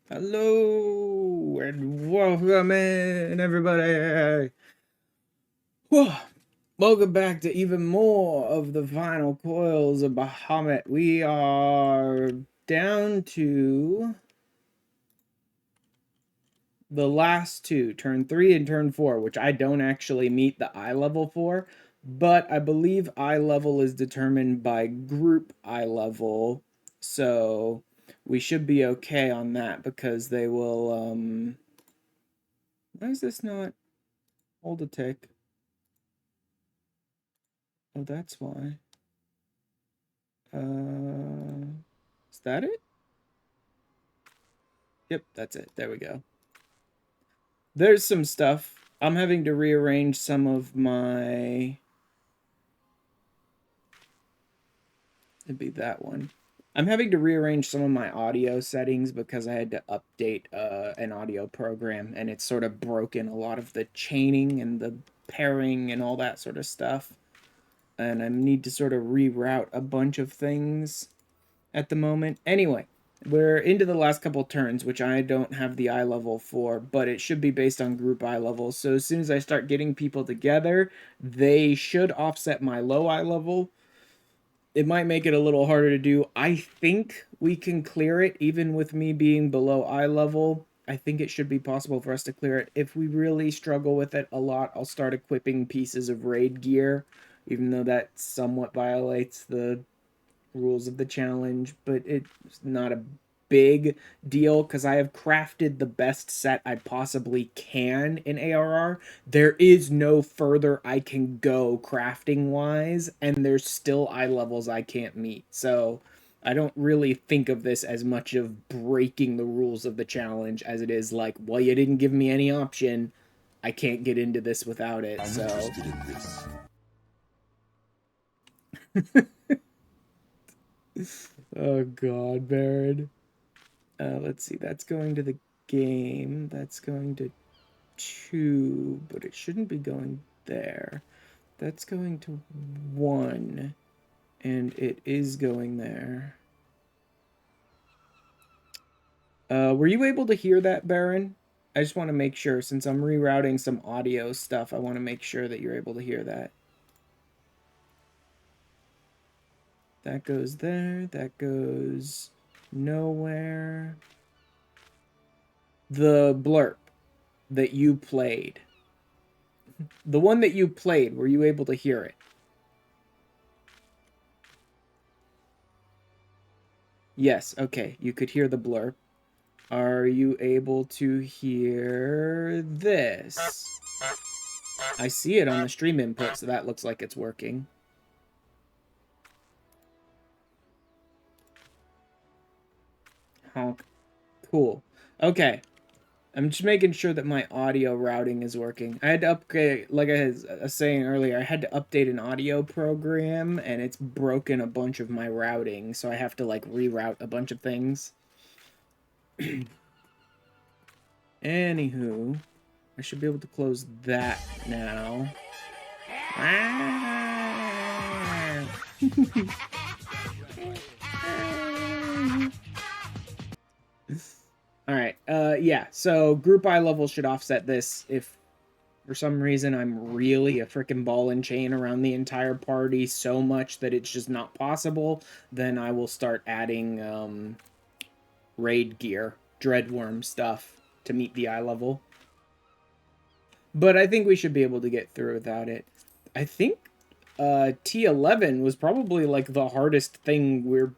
Hello and welcome in, everybody. Whew. Welcome back to even more of the final coils of Bahamut. We are down to the last two, turn 3 and turn 4, which I don't actually meet the eye level for, but I believe eye level is determined by group eye level, so we should be okay on that because they will, why is this not? Hold a tick. Oh, that's why. Is that it? Yep, that's it. There we go. There's some stuff. I'm having to rearrange some of my... It'd be that one. I'm having to rearrange some of my audio settings because I had to update an audio program, and it's sort of broken a lot of the chaining and the pairing and all that sort of stuff. And I need to sort of reroute a bunch of things at the moment. Anyway, we're into the last couple turns, which I don't have the eye level for, but it should be based on group eye levels. So as soon as I start getting people together, they should offset my low eye level. It might make it a little harder to do. I think we can clear it even with me being below eye level. I think it should be possible for us to clear it. If we really struggle with it a lot, I'll start equipping pieces of raid gear, even though that somewhat violates the rules of the challenge, but it's not a big deal because I have crafted the best set I possibly can in ARR. There is no further I can go crafting wise, and there's still eye levels I can't meet. So I don't really think of this as much of breaking the rules of the challenge as it is like, well, you didn't give me any option. I can't get into this without it. I'm interested in this. Oh god, Baron. Let's see, that's going to the game. That's going to 2, but it shouldn't be going there. That's going to 1, and it is going there. Were you able to hear that, Baron? I just want to make sure, since I'm rerouting some audio stuff, I want to make sure that you're able to hear that. That goes there, that goes nowhere. The blurb that you played. The one that you played, were you able to hear it? Yes, okay, you could hear the blurb. Are you able to hear this? I see it on the stream input, so that looks like it's working. Honk. Cool. Okay. I'm just making sure that my audio routing is working. I had to upgrade, like I was saying earlier, I had to update an audio program, and it's broken a bunch of my routing, so I have to, like, reroute a bunch of things. Anywho, I should be able to close that now. Alright, yeah, so group eye level should offset this. If for some reason I'm really a freaking ball and chain around the entire party so much that it's just not possible, then I will start adding raid gear, dreadworm stuff to meet the eye level. But I think we should be able to get through without it. I think T11 was probably like the hardest thing we're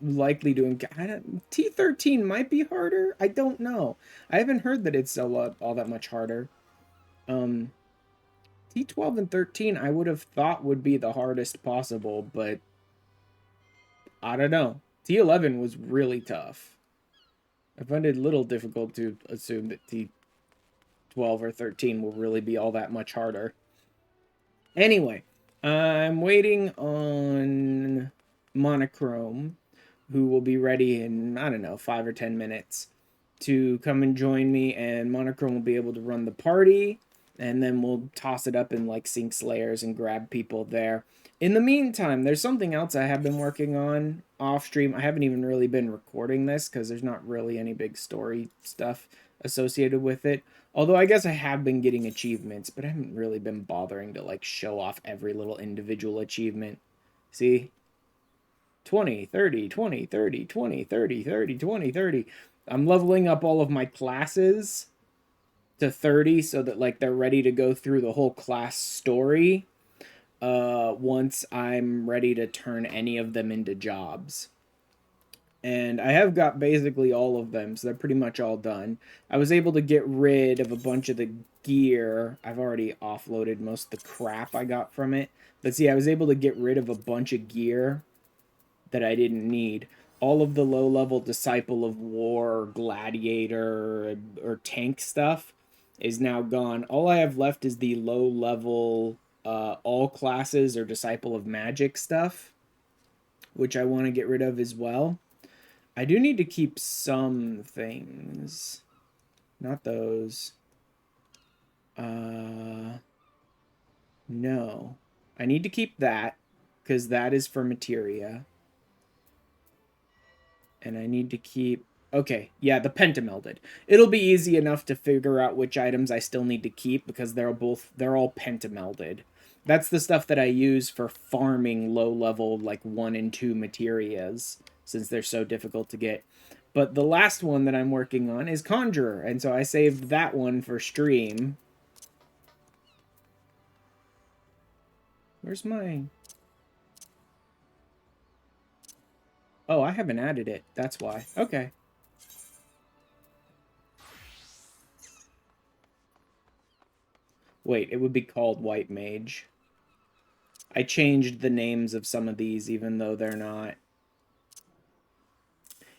likely to encounter. T13 might be harder. I don't know. I haven't heard that it's all that much harder. T12 and 13 I would have thought would be the hardest possible, but I don't know. T11 was really tough. I find it a little difficult to assume that T12 or 13 will really be all that much harder. Anyway, I'm waiting on Monochrome, who will be ready in, I don't know, 5 or 10 minutes to come and join me, and Monochrome will be able to run the party, and then we'll toss it up in, like, Sync Slayers and grab people there. In the meantime, there's something else I have been working on off stream. I haven't even really been recording this because there's not really any big story stuff associated with it. Although I guess I have been getting achievements, but I haven't really been bothering to like show off every little individual achievement. See? 20, 30, 20, 30, 20, 30, 30, 20, 30. I'm leveling up all of my classes to 30 so that like they're ready to go through the whole class story once I'm ready to turn any of them into jobs. And I have got basically all of them, so they're pretty much all done. I was able to get rid of a bunch of the gear. I've already offloaded most of the crap I got from it. But see, I was able to get rid of a bunch of gear that I didn't need. All of the low-level Disciple of War, Gladiator, or Tank stuff is now gone. All I have left is the low-level all classes or Disciple of Magic stuff, which I want to get rid of as well. I do need to keep some things. Not those. No. I need to keep that, because that is for materia. And I need to keep... Okay, yeah, the pentamelded. It'll be easy enough to figure out which items I still need to keep, because they're all pentamelded. That's the stuff that I use for farming low-level, like, 1 and 2 materias, since they're so difficult to get. But the last one that I'm working on is Conjurer, and so I saved that one for stream. Where's my... Oh, I haven't added it. That's why. Okay. Wait, it would be called White Mage. I changed the names of some of these, even though they're not...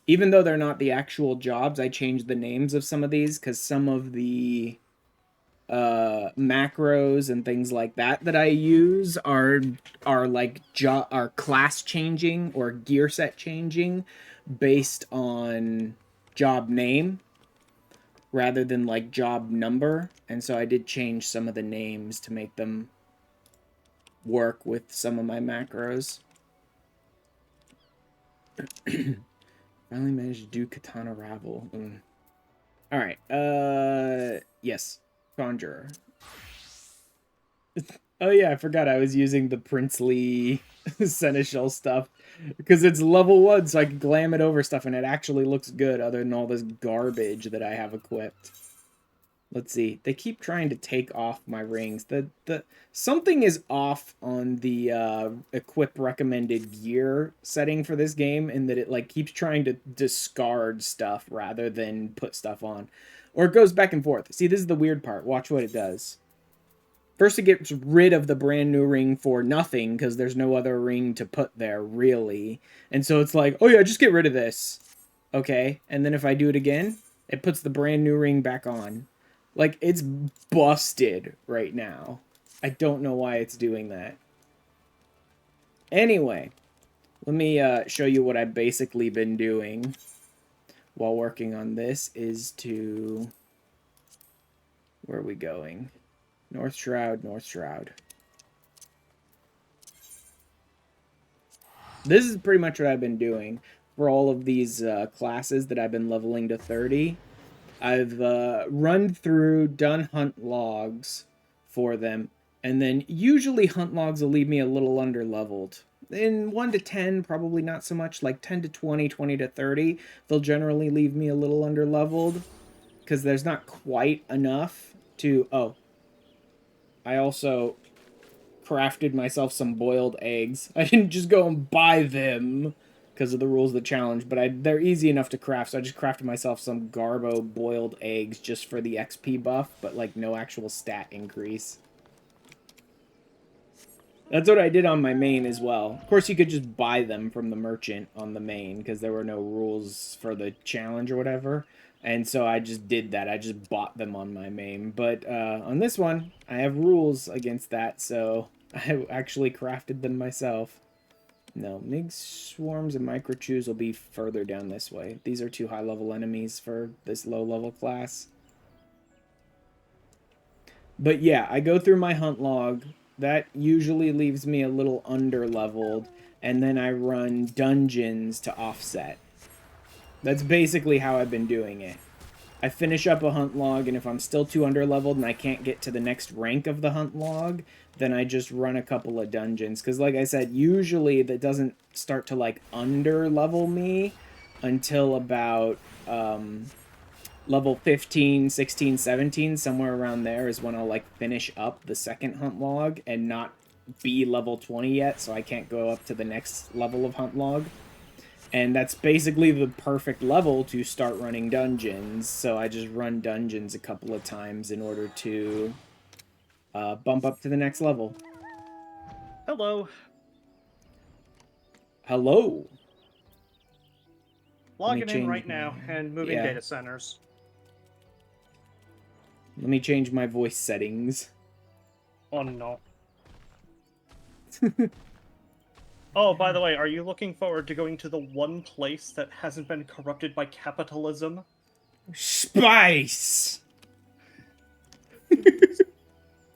Even though they're not the actual jobs, I changed the names of some of these, because some of the macros and things like that I use are like are class changing or gear set changing based on job name rather than like job number, and so I did change some of the names to make them work with some of my macros. Finally managed to do Katana Ravel. Alright, yes. Conjurer. Oh yeah, I forgot I was using the princely seneschal stuff. Because it's level 1, so I can glam it over stuff, and it actually looks good, other than all this garbage that I have equipped. Let's see. They keep trying to take off my rings. Something is off on the equip recommended gear setting for this game, in that it like keeps trying to discard stuff rather than put stuff on. Or it goes back and forth. See, this is the weird part. Watch what it does. First, it gets rid of the brand new ring for nothing, because there's no other ring to put there, really. And so it's like, oh yeah, just get rid of this. Okay. And then if I do it again, it puts the brand new ring back on. Like, it's busted right now. I don't know why it's doing that. Anyway, let me show you what I've basically been doing while working on this is to... Where are we going? North Shroud, North Shroud. This is pretty much what I've been doing for all of these classes that I've been leveling to 30. I've run through, done hunt logs for them, and then usually hunt logs will leave me a little under-leveled. In 1 to 10, probably not so much, like 10 to 20, 20 to 30, they'll generally leave me a little under-leveled, because there's not quite enough to... Oh, I also crafted myself some boiled eggs. I didn't just go and buy them because of the rules of the challenge, but they're easy enough to craft, so I just crafted myself some Garbo boiled eggs just for the XP buff, but like no actual stat increase. That's what I did on my main as well. Of course, you could just buy them from the merchant on the main because there were no rules for the challenge or whatever. And so I just did that. I just bought them on my main. But on this one, I have rules against that, so I actually crafted them myself. No, Mig Swarms and Micro Chews will be further down this way. These are 2 high-level enemies for this low-level class. But yeah, I go through my hunt log That usually leaves me a little under-leveled, and then I run dungeons to offset. That's basically how I've been doing it. I finish up a hunt log, and if I'm still too underleveled and I can't get to the next rank of the hunt log, then I just run a couple of dungeons. Because like I said, usually that doesn't start to, like, under-level me until about level 15, 16, 17, somewhere around there is when I'll, like, finish up the second hunt log and not be level 20 yet, so I can't go up to the next level of hunt log. And that's basically the perfect level to start running dungeons, so I just run dungeons a couple of times in order to bump up to the next level. Hello. Hello. Logging in right now and moving data centers. Let me change my voice settings. Oh no. Oh, by the way, are you looking forward to going to the one place that hasn't been corrupted by capitalism? Spice!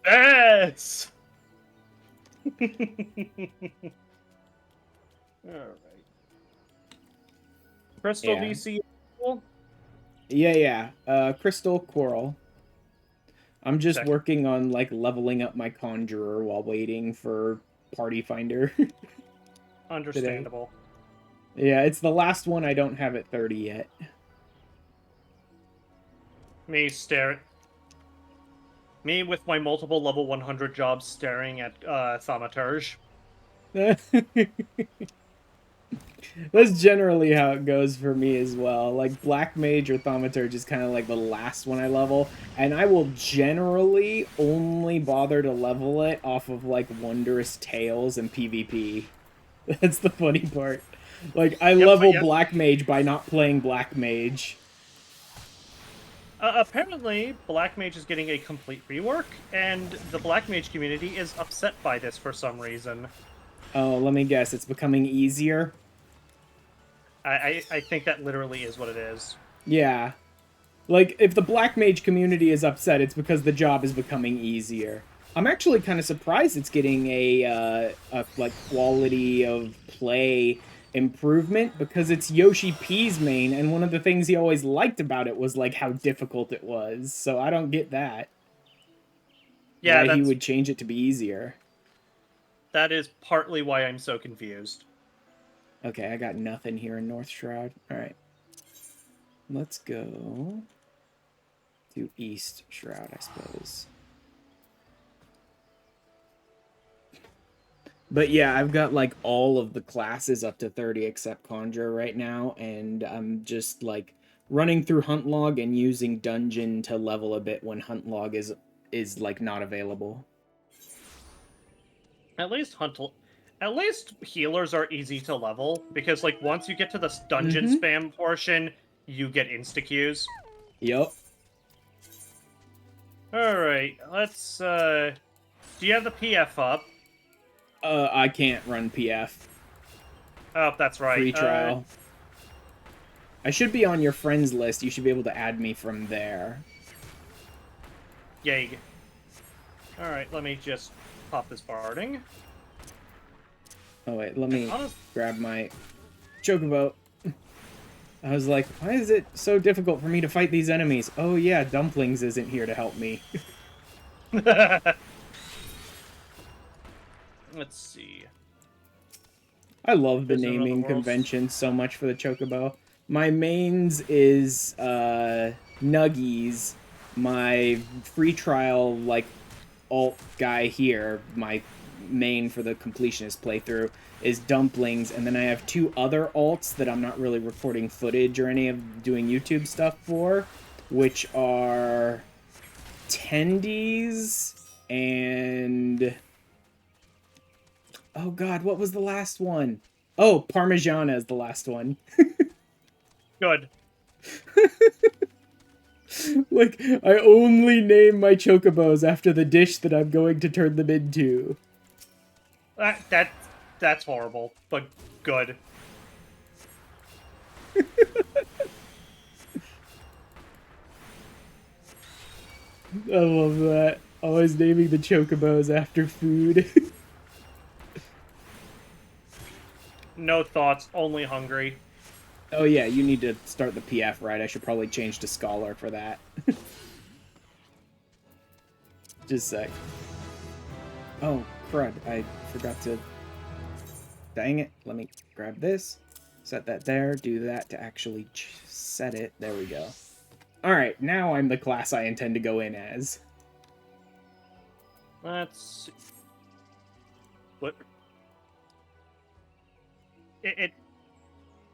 Yes! Alright. Crystal DC. Yeah. Crystal Coral. I'm just working on, like, leveling up my Conjurer while waiting for Party Finder. Understandable. Today. Yeah, it's the last one I don't have at 30 yet. Me with my multiple level 100 jobs staring at Thaumaturge. That's generally how it goes for me as well. Like, Black Mage or Thaumaturge is kind of like the last one I level, and I will generally only bother to level it off of, like, Wondrous Tales and PvP. That's the funny part. Like, I level Black Mage by not playing Black Mage. Apparently, Black Mage is getting a complete rework, and the Black Mage community is upset by this for some reason. Oh, let me guess. It's becoming easier? I think that literally is what it is. Yeah. Like, if the Black Mage community is upset, it's because the job is becoming easier. I'm actually kind of surprised it's getting a like, quality of play improvement, because it's Yoshi P's main, and one of the things he always liked about it was, like, how difficult it was. So I don't get that. Yeah, why he would change it to be easier. That is partly why I'm so confused. Okay, I got nothing here in North Shroud. Alright. Let's go to East Shroud, I suppose. But yeah, I've got, like, all of the classes up to 30 except Conjurer right now, and I'm just, like, running through Hunt Log and using Dungeon to level a bit when Hunt Log is like, not available. At least healers are easy to level, because, like, once you get to the dungeon spam portion, you get insta-queues. Yup. Alright, let's, do you have the PF up? I can't run PF. Oh, that's right. Free trial. I should be on your friends list. You should be able to add me from there. Yay. Alright, let me just pop this barding. Oh wait, let me grab my chocobo. I was like, why is it so difficult for me to fight these enemies? Oh yeah, Dumplings isn't here to help me. Let's see. I love the naming convention so much for the chocobo. My mains is Nuggies. My free trial, like, alt guy here, my main for the completionist playthrough, is Dumplings, and then I have two other alts that I'm not really recording footage or any of doing YouTube stuff for, which are Tendies and... oh god, what was the last one? Oh, Parmigiana is the last one. Good. Like, I only name my chocobos after the dish that I'm going to turn them into. That's horrible, but good. I love that. Always naming the chocobos after food. No thoughts, only hungry. Oh yeah, you need to start the PF, right? I should probably change to Scholar for that. Just a sec. Oh, crud. I forgot to... Dang it. Let me grab this. Set that there. Do that to actually set it. There we go. Alright, now I'm the class I intend to go in as. Let's see. What?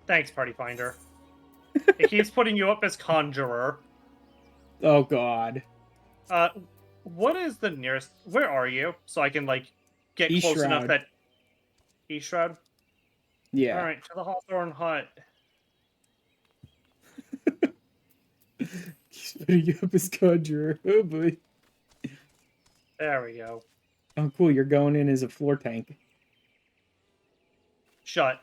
Thanks, Party Finder. It keeps putting you up as Conjurer. Oh, God. What is the nearest... Where are you? So I can, like, get East close enough Shroud. that... East Shroud? Yeah. Alright, to the Hawthorne Hut. He's putting you up as Conjurer. Oh, boy. There we go. Oh, cool. You're going in as a floor tank. Shut.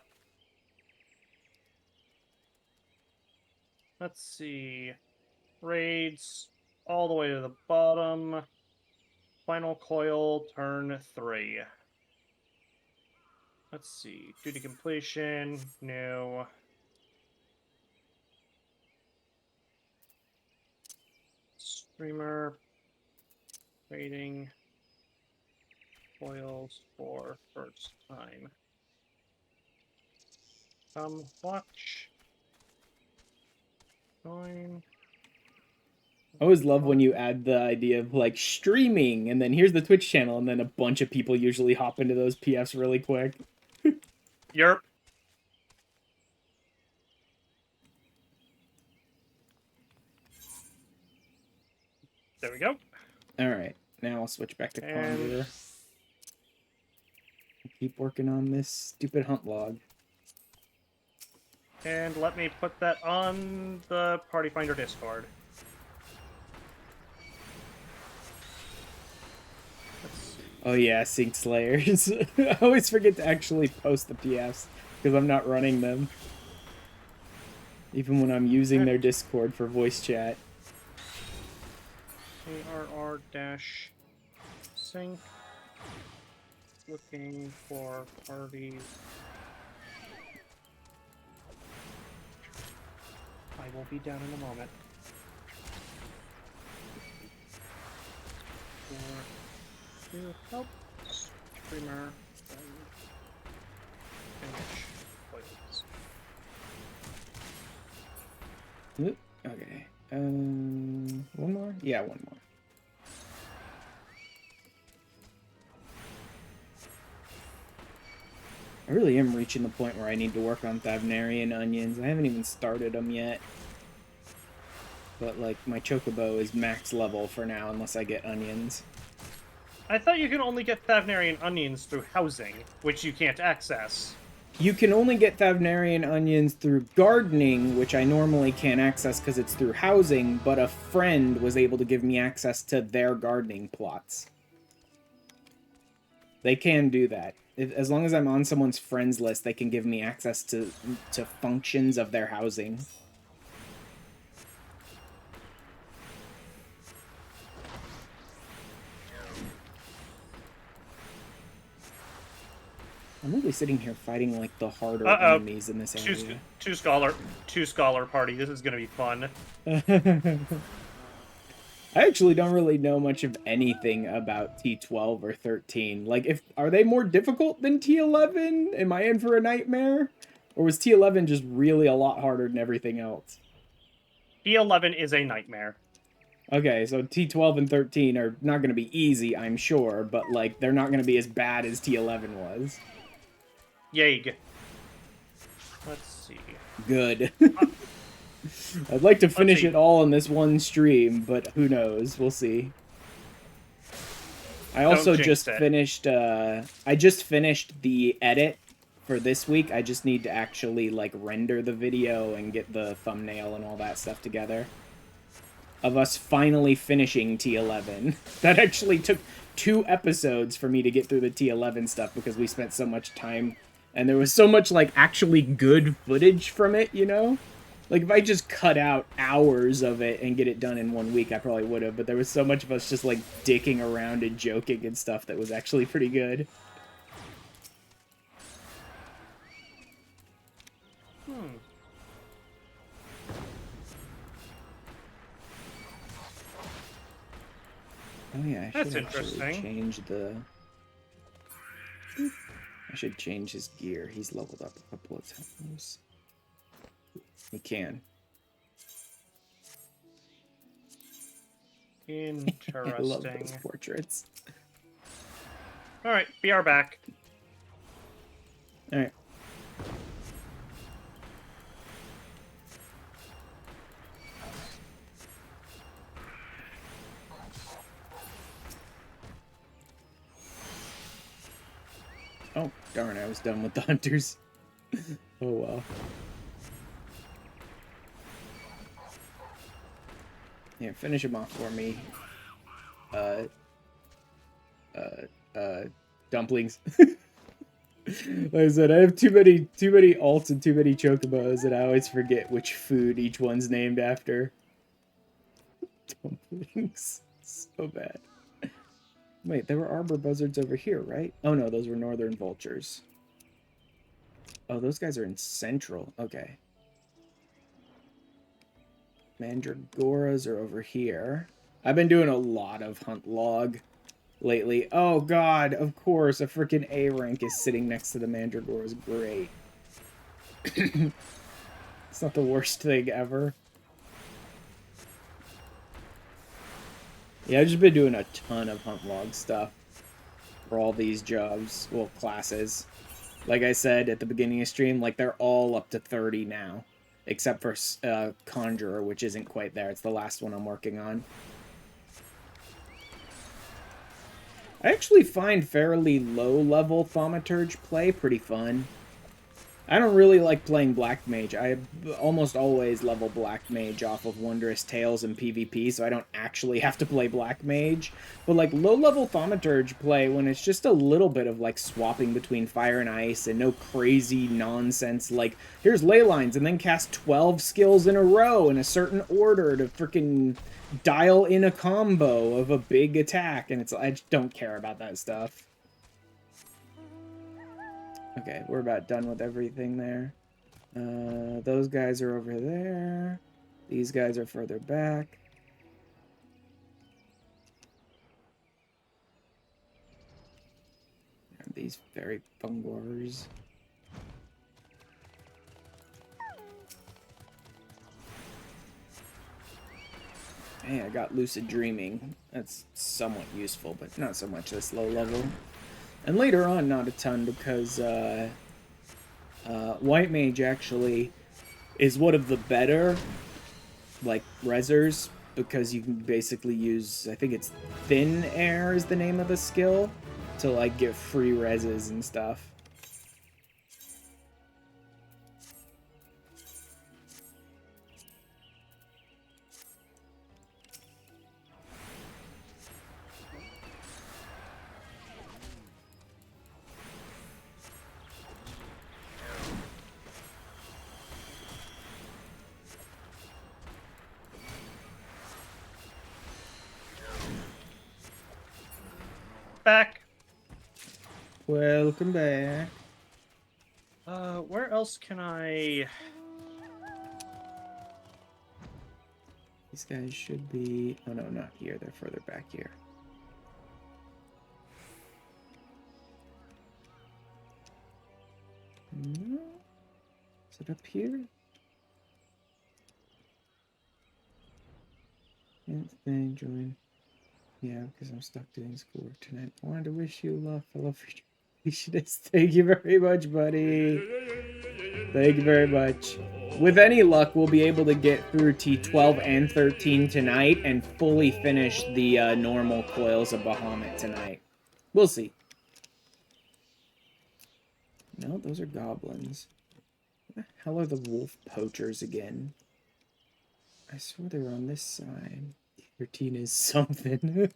Let's see. Raids all the way to the bottom. Final coil, turn 3. Let's see. Duty completion, new. Streamer. Waiting. Coils for first time. Come watch. Join. I always love when you add the idea of, like, streaming, and then here's the Twitch channel, and then a bunch of people usually hop into those PFs really quick. Yerp. There we go. Alright, now I'll switch back to Conjurer. Keep working on this stupid hunt log. And let me put that on the Party Finder Discord. Oh yeah, Sync Slayers. I always forget to actually post the PFs because I'm not running them. Even when I'm using their Discord for voice chat. ARR-sync. Looking for parties. I will be down in a moment. To help streamer finish coils. Okay. One more? Yeah, one more. I really am reaching the point where I need to work on Thavnarian onions. I haven't even started them yet. But, like, my Chocobo is max level for now, unless I get onions. I thought you can only get Thavnarian onions through housing, which you can't access. You can only get Thavnarian onions through gardening, which I normally can't access because it's through housing, but a friend was able to give me access to their gardening plots. They can do that. As long as I'm on someone's friends list, they can give me access to functions of their housing. I'm really sitting here fighting, like, the harder enemies in this area. Two scholar party. This is gonna be fun. I actually don't really know much of anything about T12 or 13. Like, are they more difficult than T11? Am I in for a nightmare? Or was T11 just really a lot harder than everything else? T11 is a nightmare. Okay, so T12 and 13 are not going to be easy, I'm sure, but, like, they're not going to be as bad as T11 was. Yay. Let's see. Good. I'd like to finish it all in this one stream, but who knows? We'll see. I also just finished, I just finished the edit for this week. I just need to actually, like, render the video and get the thumbnail and all that stuff together. Of us finally finishing T11. That actually took 2 episodes for me to get through the T11 stuff because we spent so much time, and there was so much, like, actually good footage from it, you know? Like, if I just cut out hours of it and get it done in 1 week, I probably would have. But there was so much of us just, like, dicking around and joking and stuff that was actually pretty good. Oh yeah, I should actually change the... I should change his gear. He's leveled up a couple of times. He can. Interesting. I love those portraits. Alright, BR back. Alright. Oh, darn, I was done with the hunters. Oh, well. Yeah, finish him off for me. Dumplings. Like I said, I have too many alts and too many chocobos, and I always forget which food each one's named after. Dumplings. So bad. Wait, there were arbor buzzards over here, right? Oh no, those were northern vultures. Oh, those guys are in central. Okay. Mandragoras are over here. I've been doing a lot of hunt log lately. Oh god, of course, a freaking A rank is sitting next to the Mandragoras. Great. It's not the worst thing ever. Yeah, I've just been doing a ton of hunt log stuff for all these jobs, well, classes. Like I said at the beginning of stream, like they're all up to 30 now, except for Conjurer, which isn't quite there. It's the last one I'm working on. I actually find fairly low-level Thaumaturge play pretty fun. I don't really like playing Black Mage. I almost always level Black Mage off of Wondrous Tales and PvP, so I don't actually have to play Black Mage. But, like, low-level Thaumaturge play, when it's just a little bit of, like, swapping between fire and ice and no crazy nonsense, like, here's ley lines, and then cast 12 skills in a row in a certain order to freaking dial in a combo of a big attack, and I just don't care about that stuff. Okay, we're about done with everything there. Those guys are over there. These guys are further back. These very fungors. Hey, I got Lucid Dreaming. That's somewhat useful, but not so much this low level. And later on, not a ton, because White Mage actually is one of the better, like, resers, because you can basically use, I think it's Thin Air is the name of the skill, to, like, get free reses and stuff. Back. Welcome back. Where else can I... These guys should be... Oh, no, not here. They're further back here. No? Is it up here? Yes, they join. Yeah, because I'm stuck doing schoolwork tonight. I wanted to wish you luck, fellow futurist. Thank you very much, buddy. Thank you very much. With any luck, we'll be able to get through T12 and 13 tonight and fully finish the normal coils of Bahamut tonight. We'll see. No, those are goblins. What the hell are the wolf poachers again? I swear they were on this side. 13 is something.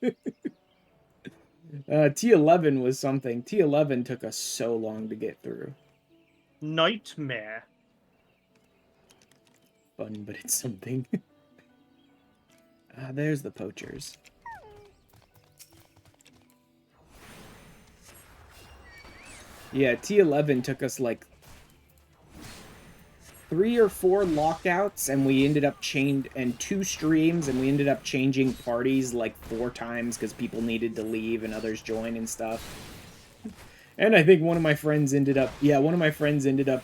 T11 was something. T11 took us so long to get through. Nightmare. button, but it's something. Ah, there's the poachers. Yeah, T11 took us like 3 or 4 lockouts, and we ended up and 2 streams, and we ended up changing parties like 4 times because people needed to leave and others join and stuff. And I think one of my friends ended up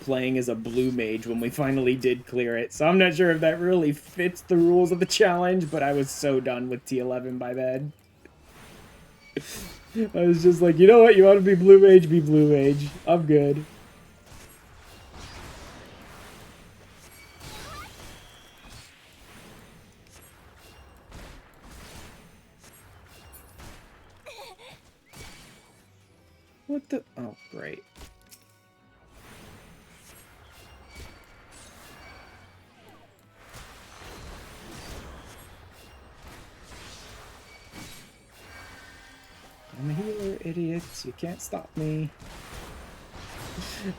playing as a blue mage when we finally did clear it. So I'm not sure if that really fits the rules of the challenge, but I was so done with T11 by then. I was just like, you know what? You want to be blue mage? Be blue mage. I'm good. What the? Oh, great. I'm a healer, idiots. You can't stop me.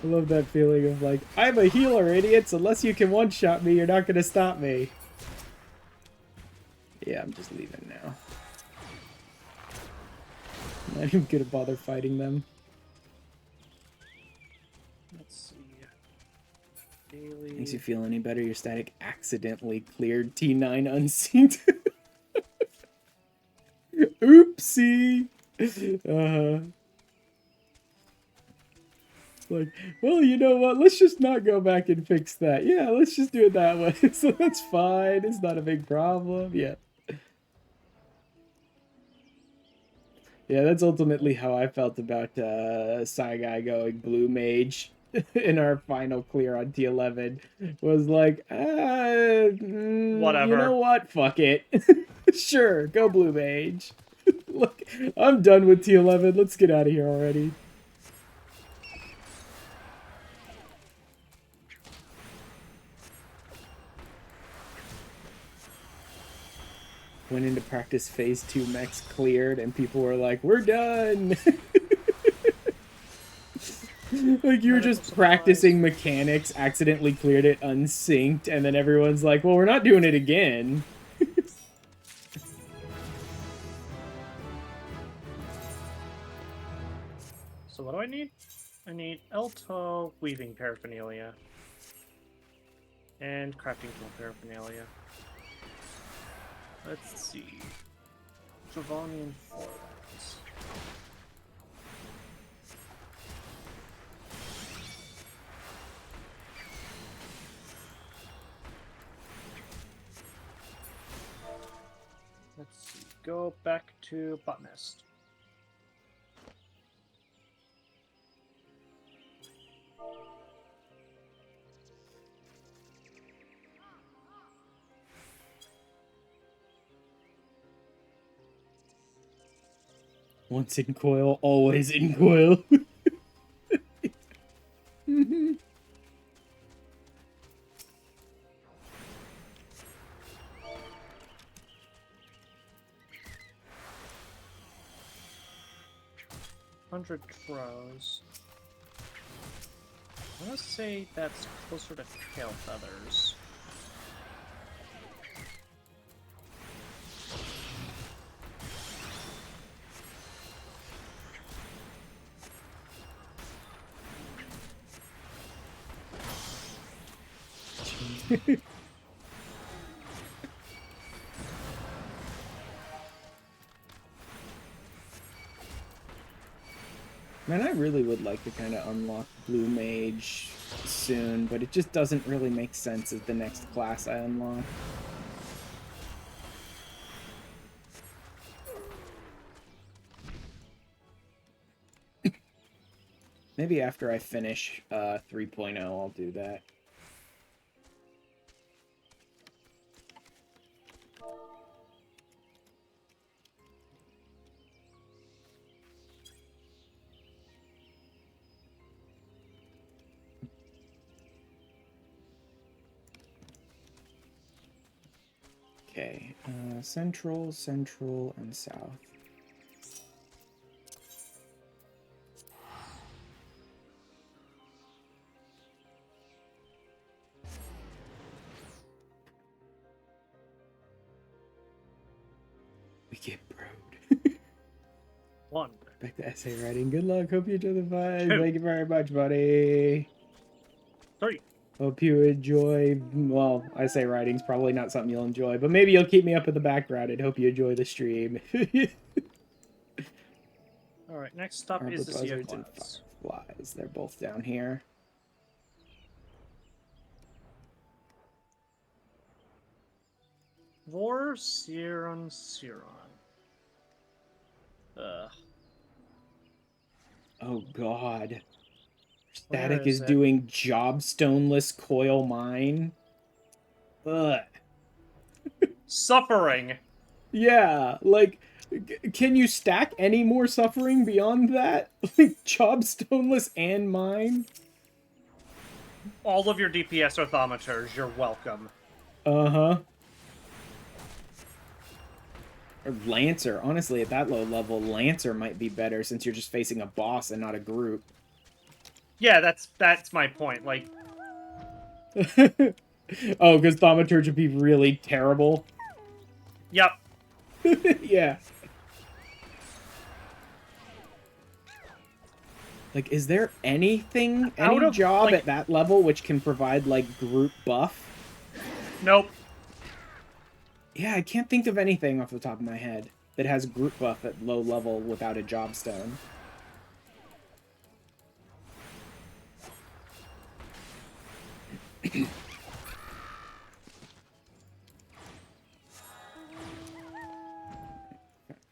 I love that feeling of like, I'm a healer, idiots. Unless you can one-shot me, you're not going to stop me. Yeah, I'm just leaving now. I'm not even going to bother fighting them. Let's see. Daily. Makes you feel any better? Your static accidentally cleared T9 unsynced. Oopsie. Like, well, you know what? Let's just not go back and fix that. Yeah, let's just do it that way. So that's fine. It's not a big problem. Yeah. Yeah, that's ultimately how I felt about Saigai going blue mage in our final clear on T11. Was like, Whatever. you know what? Fuck it. Sure, go blue mage. Look, I'm done with T11. Let's get out of here already. Went into practice phase 2 mechs cleared, and people were like, we're done! Like, you were just practicing mechanics, accidentally cleared it unsynced, and then everyone's like, well, we're not doing it again. So what do I need? I need Elto weaving paraphernalia. And crafting tool paraphernalia. Let's see. Giovannian Forlands. Let's see. Go back to botanist. Once in coil, always in coil. Mm-hmm. $100 crows. I want to say that's closer to tail feathers. Man, I really would like to kind of unlock Blue Mage soon, but it just doesn't really make sense as the next class I unlock. Maybe after I finish 3.0, I'll do that. Okay, central, central, and south. We get broed. 1. Back to essay writing. Good luck. Hope you enjoy the fight. 2. Thank you very much, buddy. 3. Hope you enjoy. Well, essay writing's probably not something you'll enjoy, but maybe you'll keep me up in the background and hope you enjoy the stream. Alright, next up is the Sea of Clouds. Fireflies. They're both down here. Vor Siron. Ugh. Oh god. Static is is it? doing jobstoneless coil mine. Ugh. Suffering. Yeah, like, can you stack any more suffering beyond that? Like, jobstoneless and mine? All of your DPS orthometers, you're welcome. Uh-huh. Or Lancer. Honestly, at that low level, Lancer might be better since you're just facing a boss and not a group. Yeah, that's my point. Like, oh, because Thaumaturge would be really terrible. yep. Yeah. Like, is there anything, any job at that level which can provide, like, group buff? Nope. Yeah, I can't think of anything off the top of my head that has group buff at low level without a jobstone.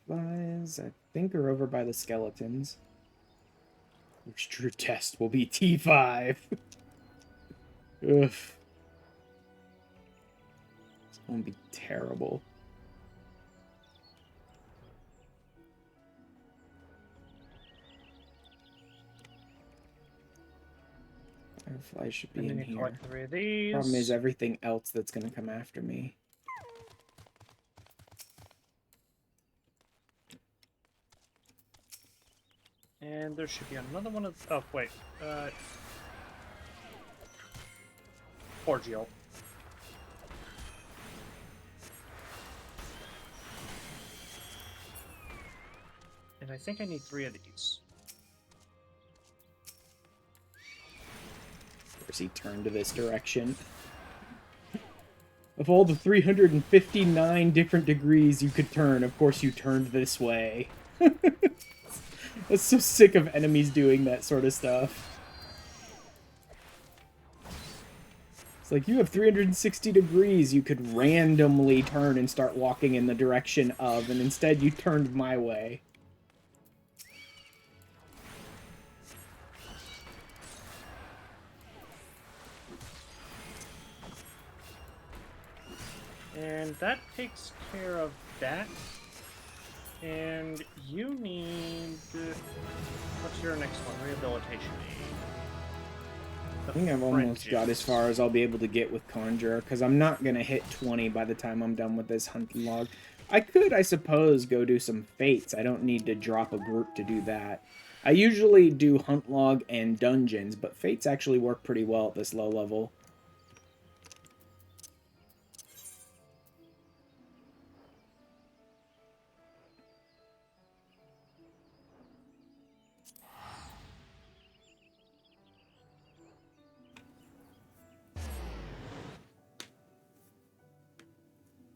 Flies, I think, are over by the skeletons. Which true test will be T5. Ugh. It's gonna be terrible. Fireflies should be in here. Collect 3 of these. Problem is everything else that's gonna come after me. And there should be another one of... Oh, wait. Cordial. And I think I need 3 of these. Of course, he turned to this direction. Of all the 359 different degrees you could turn, of course you turned this way. I'm so sick of enemies doing that sort of stuff. It's like, you have 360 degrees you could randomly turn and start walking in the direction of, and instead you turned my way. And that takes care of that. And you need... What's your next one? Rehabilitation aid. I think I've almost got as far as I'll be able to get with Conjurer, because I'm not going to hit 20 by the time I'm done with this hunting log. I could, I suppose, go do some Fates. I don't need to drop a group to do that. I usually do hunt log and dungeons, but Fates actually work pretty well at this low level.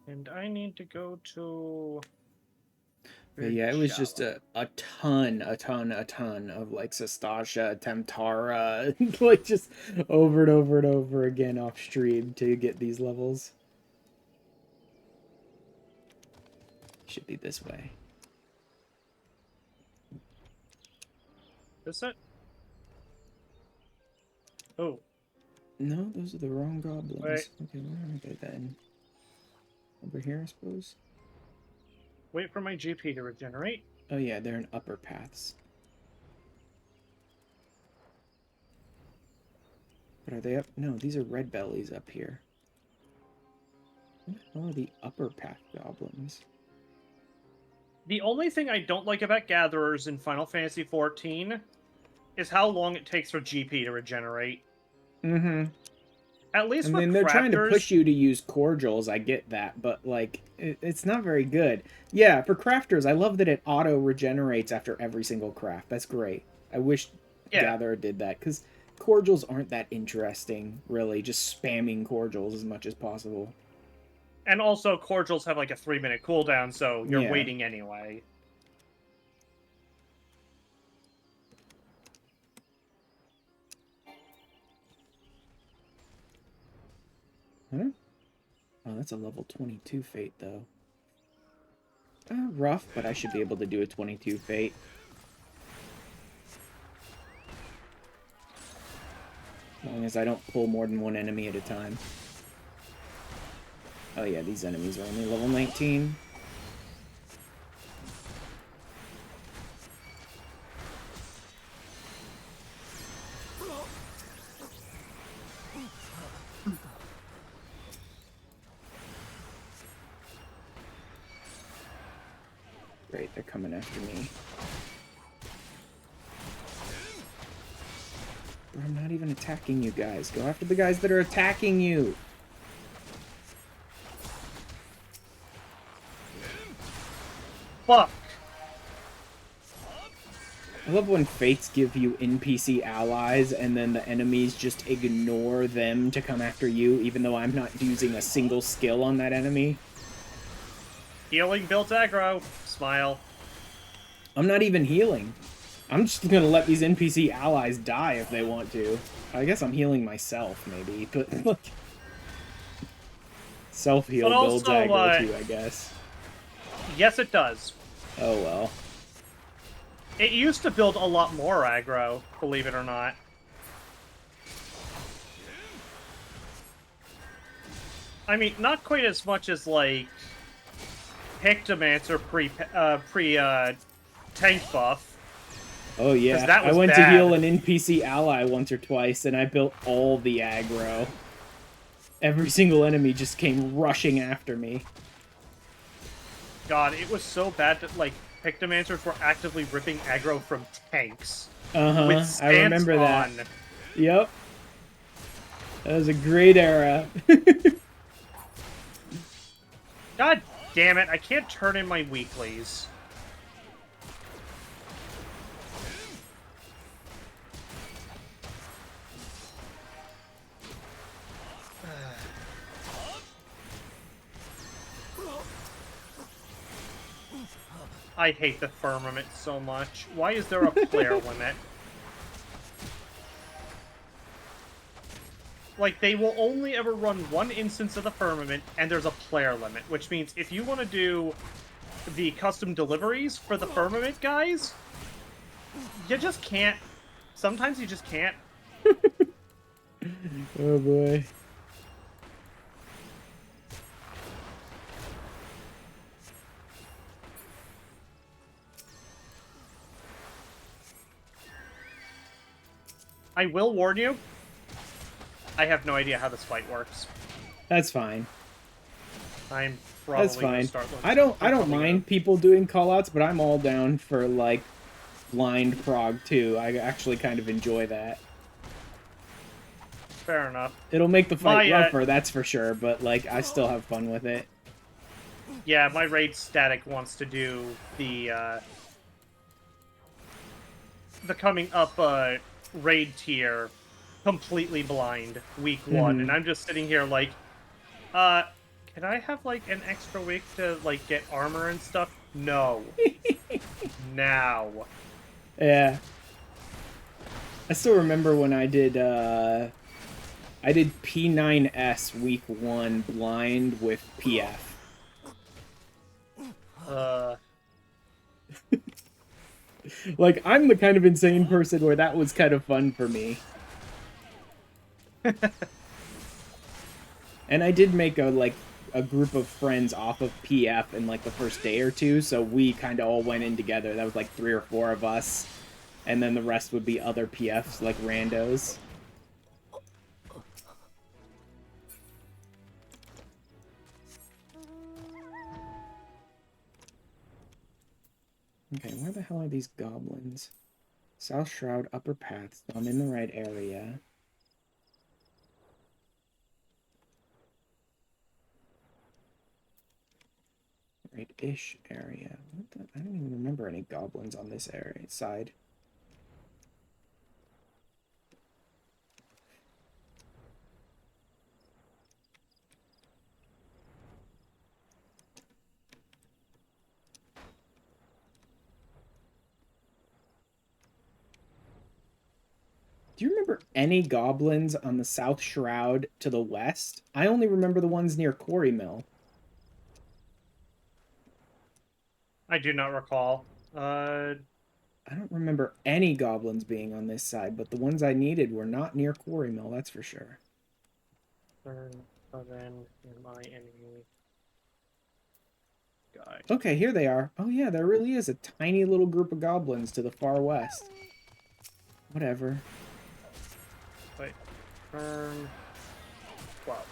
And I need to go to... But yeah, it was just a ton of, like, Sastasha, Temtara, like, just over and over and over again off stream to get these levels. Should be this way. Is it? Oh. No, those are the wrong goblins. Wait. Okay, where are they then? Over here, I suppose? Wait for my GP to regenerate. Oh yeah, they're in upper paths. But are they up? No, these are red bellies up here. What the hell are the upper path goblins? The only thing I don't like about Gatherers in Final Fantasy XIV is how long it takes for GP to regenerate. Mm-hmm. At least And for then they're trying to push crafters, you to use cordials. I get that, but like it's not very good. Yeah, for crafters, I love that it auto regenerates after every single craft. That's great. I wish yeah. Gatherer did that because cordials aren't that interesting, really. Just spamming cordials as much as possible. And also, cordials have like a 3-minute cooldown, so you're Yeah. waiting anyway. Huh? Oh, that's a level 22 fate, though. Rough, but I should be able to do a 22 fate. As long as I don't pull more than one enemy at a time. Oh yeah, these enemies are only level 19. Great, they're coming after me. Bro, I'm not even attacking you guys. Go after the guys that are attacking you. Fuck! I love when fates give you NPC allies and then the enemies just ignore them to come after you, even though I'm not using a single skill on that enemy. Healing builds aggro. Smile. I'm not even healing. I'm just gonna let these NPC allies die if they want to. I guess I'm healing myself, maybe, but look. Self-heal builds aggro too, I guess. Yes, it does. Oh well. It used to build a lot more aggro, believe it or not. I mean, not quite as much as, like, Pictomancer tank buff. Oh yeah, That was I went bad. to heal an NPC ally once or twice, and I built all the aggro. Every single enemy just came rushing after me. God, it was so bad that, like, Pictomancers were actively ripping aggro from tanks. Uh-huh, I remember that. On. Yep. That was a great era. God damn it, I can't turn in my weeklies. I hate the firmament so much. Why is there a player limit? Like, they will only ever run one instance of the firmament, and there's a player limit, which means if you want to do the custom deliveries for the firmament guys, you just can't. Sometimes you just can't. Oh boy. I will warn you, I have no idea how this fight works. That's fine. I'm probably That's fine. Start I don't mind people doing callouts, but I'm all down for like blind prog too. I actually kind of enjoy that. Fair enough. It'll make the fight rougher, that's for sure, but like I still have fun with it. Yeah, my raid static wants to do the coming up raid tier completely blind week 1, and I'm just sitting here like, can I have like an extra week to like get armor and stuff? No. Now. Yeah. I still remember when I did P9S week 1 blind with PF. Like, I'm the kind of insane person where that was kind of fun for me. And I did make a group of friends off of PF in like the first day or two, so we kind of all went in together. That was like 3 or 4 of us, and then the rest would be other PFs, like randos. Okay, where the hell are these goblins? South Shroud, Upper Path, so I'm in the right area. Right-ish area. I don't even remember any goblins on this area side. Do you remember any goblins on the South Shroud to the west? I only remember the ones near Quarry Mill. I do not recall. I don't remember any goblins being on this side, but the ones I needed were not near Quarry Mill, that's for sure. Turn 7 in my enemy guy. Okay, here they are. Oh yeah, there really is a tiny little group of goblins to the far west. Whatever. Wait, turn 12.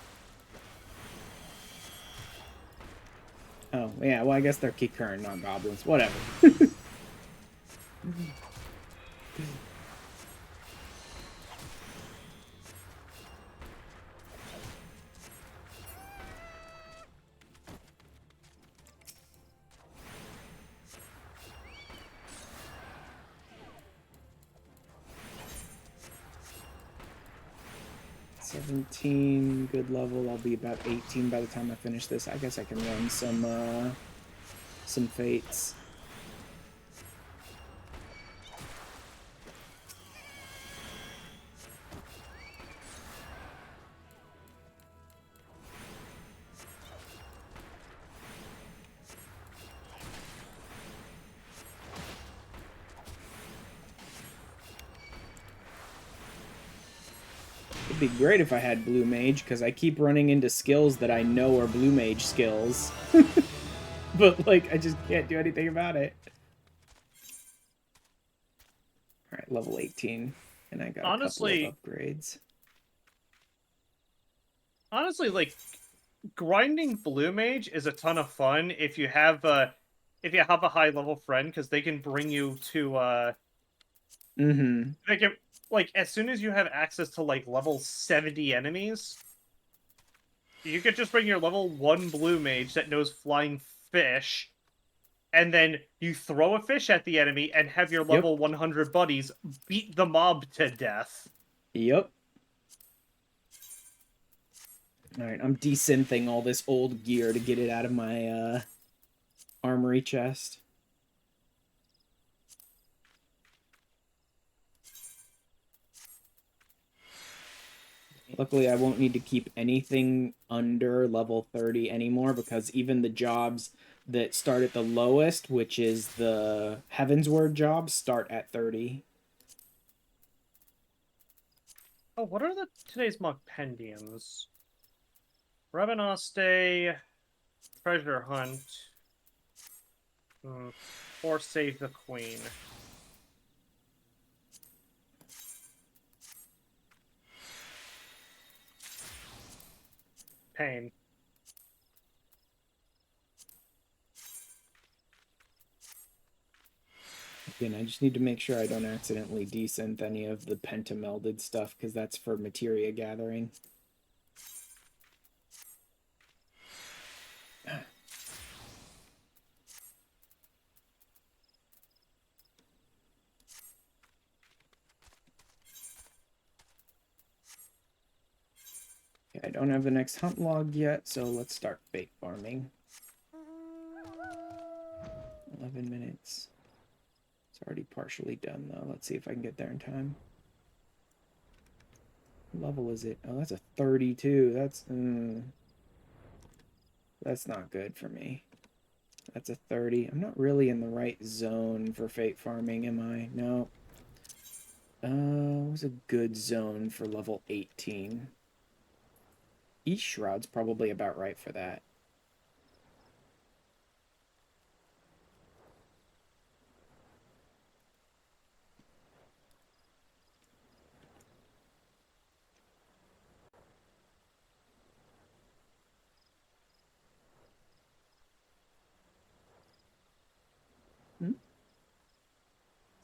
Oh, yeah, well, I guess they're Kikern, not goblins. Whatever. 17, good level. I'll be about 18 by the time I finish this. I guess I can run some fates. It'd be great if I had Blue Mage, because I keep running into skills that I know are Blue Mage skills. But, like, I just can't do anything about it. Alright, level 18. And I got Honestly, a couple of upgrades. Honestly, like, grinding Blue Mage is a ton of fun if you have a high level friend, because they can bring you to they can, like, as soon as you have access to like level 70 enemies, you could just bring your level 1 Blue Mage that knows flying fish, and then you throw a fish at the enemy and have your Yep. level 100 buddies beat the mob to death. Yep. Alright, I'm desynthing all this old gear to get it out of my armory chest. Luckily, I won't need to keep anything under level 30 anymore, because even the jobs that start at the lowest, which is the Heavensward jobs, start at 30. Oh, what are today's Mocpendiums? Ravenaste, Treasure Hunt, or Save the Queen. Pain. Again, I just need to make sure I don't accidentally desynth any of the pentamelded stuff, because that's for materia gathering. Okay, I don't have the next hunt log yet, so let's start bait farming. 11 minutes. It's already partially done, though. Let's see if I can get there in time. What level is it? Oh, that's a 32. That's not good for me. That's a 30. I'm not really in the right zone for fate farming, am I? No. What was a good zone for level 18? East Shroud's probably about right for that.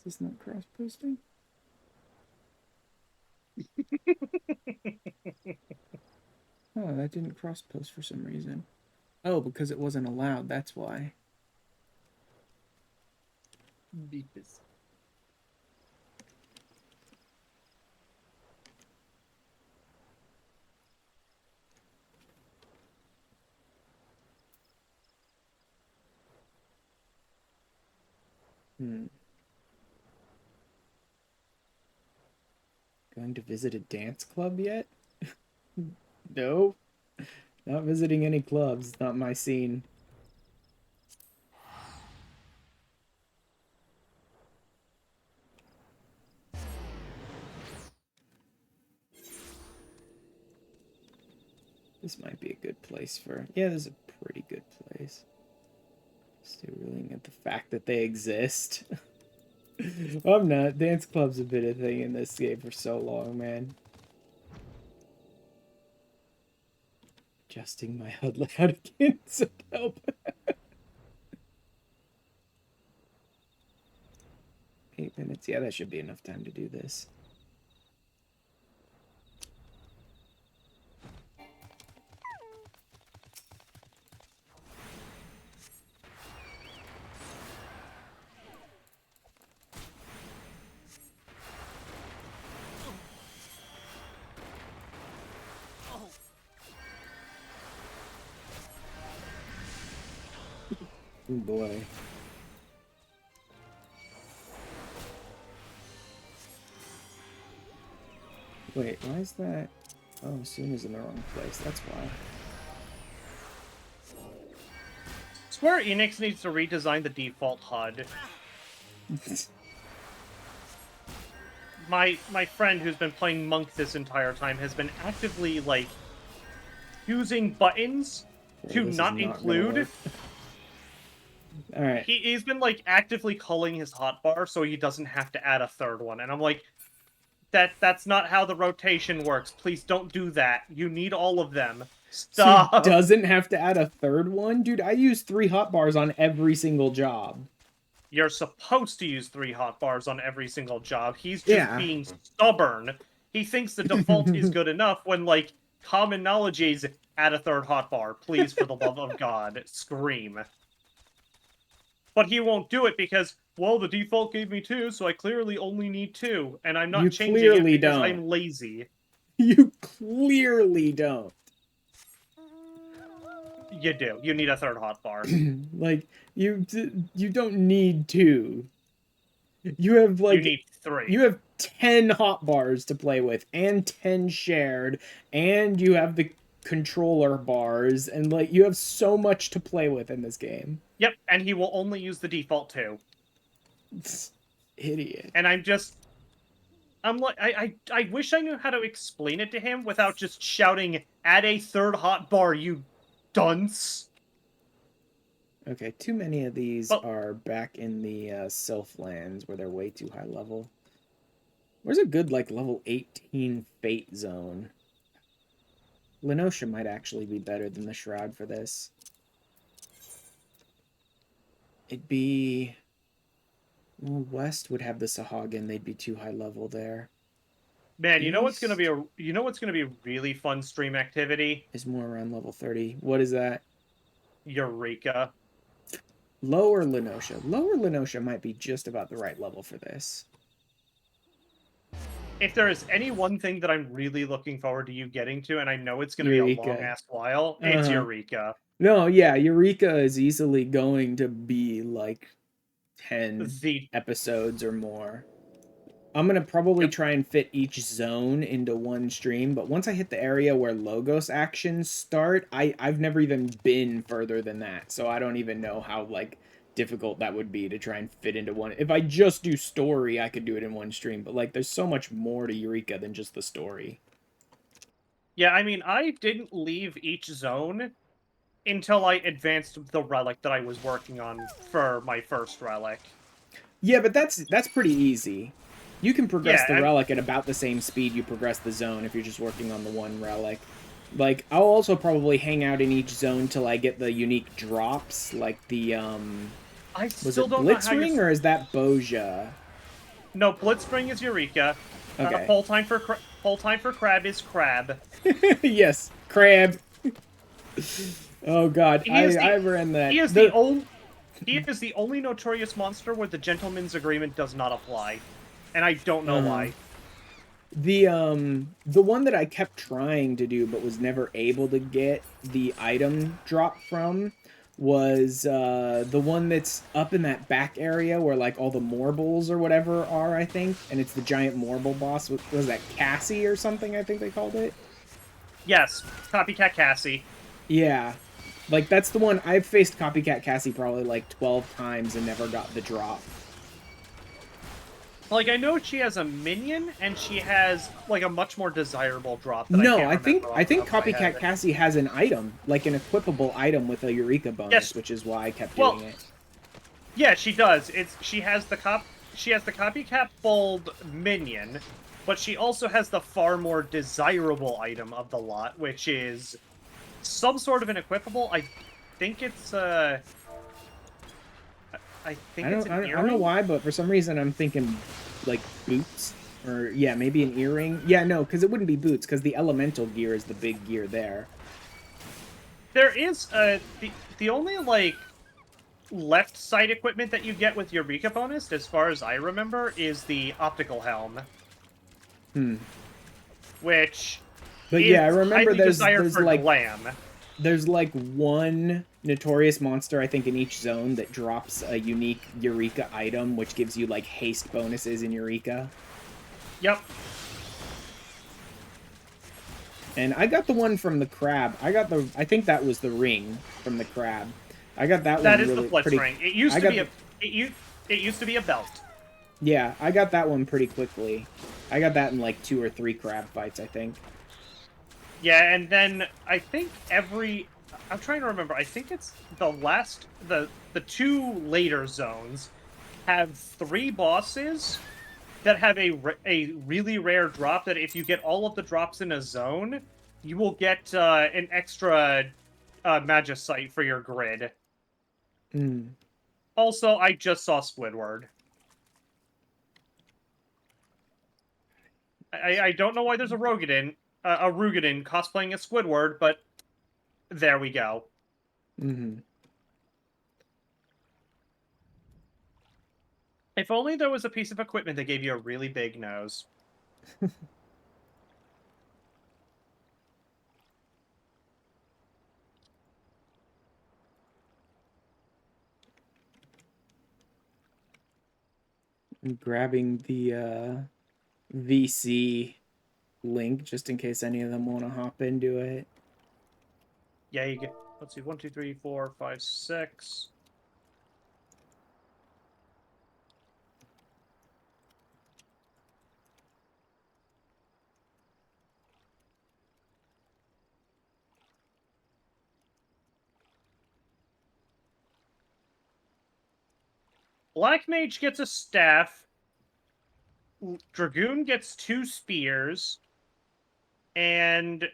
Is this not cross-posting? Oh, that didn't cross-post for some reason. Oh, because it wasn't allowed, that's why. Beepus. Hmm. Going to visit a dance club yet? No. Not visiting any clubs. It's not my scene. This might be a good place for... Yeah, this is a pretty good place. Still reeling at the fact that they exist. I'm not. Dance clubs have been a thing in this game for so long, man. Adjusting my HUD layout again, so help. 8 minutes. Yeah, that should be enough time to do this. Oh boy. Wait, why is that? Oh, Suna's in the wrong place. That's why. Square Enix needs to redesign the default HUD. My friend who's been playing Monk this entire time has been actively, like, using buttons to not include. Alright. He's been, like, actively culling his hotbar so he doesn't have to add a third one. And I'm like, that's not how the rotation works. Please don't do that. You need all of them. Stop. So he doesn't have to add a third one? Dude, I use 3 hotbars on every single job. You're supposed to use 3 hotbars on every single job. He's just being stubborn. He thinks the default is good enough when, like, common knowledge is add a third hotbar. Please, for the love of God, scream. But he won't do it because, well, the default gave me 2, so I clearly only need 2. And I'm not changing it because I'm lazy. You clearly don't. You do. You need a third hotbar. Like, you don't need 2. You have, like... You need 3. You have 10 hotbars to play with, and 10 shared, and you have the controller bars, and, like, you have so much to play with in this game. Yep, and he will only use the default 2. Idiot. And I'm like, I wish I knew how to explain it to him without just shouting, add a third hotbar, you dunce. Okay, too many of these are back in the Sylph lands where they're way too high level. Where's a good, like, level 18 Fate zone? Lenosha might actually be better than the Shroud for this. It'd be... Well, West would have the Sahagin. They'd be too high level there. Man, you know what's gonna be a really fun stream activity? Is more around level 30. What is that? Eureka. Lower Lenosha. Lower Lenosha might be just about the right level for this. If there is any one thing that I'm really looking forward to you getting to, and I know it's going to be a long-ass while, it's Eureka. No, yeah, Eureka is easily going to be, like, 10 episodes or more. I'm going to probably try and fit each zone into one stream, but once I hit the area where Logos actions start, I've never even been further than that, so I don't even know how, like, difficult that would be to try and fit into one. If I just do story, I could do it in one stream, but, like, there's so much more to Eureka than just the story. Yeah, I mean, I didn't leave each zone until I advanced the relic that I was working on for my first relic. Yeah, but that's pretty easy. You can progress the relic at about the same speed you progress the zone if you're just working on the one relic. Like, I'll also probably hang out in each zone till I get the unique drops, like the, was it Blitzring, or is that Boja? No, Blitzring is Eureka. Okay. Pull time for Crab is Crab. Yes, Crab. Oh god, He is I the ran that. he is the only he is the only notorious monster where the gentleman's agreement does not apply, and I don't know why. The one that I kept trying to do but was never able to get the item drop from was the one that's up in that back area where like all the Morbles or whatever are, I think, and it's the giant Morble boss. Was that Cassie or something? I think they called it. Yes, Copycat Cassie. Yeah, like that's the one. I've faced Copycat Cassie probably like 12 times and never got the drop. Like, I know she has a minion, and she has, like, a much more desirable drop that I No, can't remember I off the think top of my Copycat head. Cassie has an item, like an equipable item with a Eureka bonus, Yes, which is why I kept well, doing it. yeah, she does. She has the Copycat Bold minion, but she also has the far more desirable item of the lot, which is some sort of an equipable. Think it's, I think it's an I don't know earring? why, but for some reason I'm thinking like boots or yeah, maybe an earring. Yeah, no, because it wouldn't be boots because the elemental gear is the big gear there. There is, the only, like, left side equipment that you get with Eureka bonus, as far as I remember, is the optical helm. Hmm. Which But yeah, I is remember highly desired for like glam. there's like one notorious monster I think in each zone that drops a unique Eureka item, which gives you like haste bonuses in Eureka. Yep. And I got the one from the crab. I think that was the ring from the crab. I got that That one is the really Flitz pretty. ring. It used I to got be the, it used to be a belt. yeah, I got that one pretty quickly. I got that in like 2 or 3 crab fights, I think. Yeah, and then I think I'm trying to remember. I think it's the two later zones have 3 bosses that have a really rare drop that if you get all of the drops in a zone, you will get an extra Magicite for your grid. Mm. Also, I just saw Squidward. I don't know why there's a Rugadin cosplaying as Squidward, but there we go. Mm-hmm. If only there was a piece of equipment that gave you a really big nose. I'm grabbing the VC link just in case any of them want to hop into it. Yeah, you get. Let's see, 1, 2, 3, 4, 5, 6. Black Mage gets a staff. Dragoon gets 2 spears. And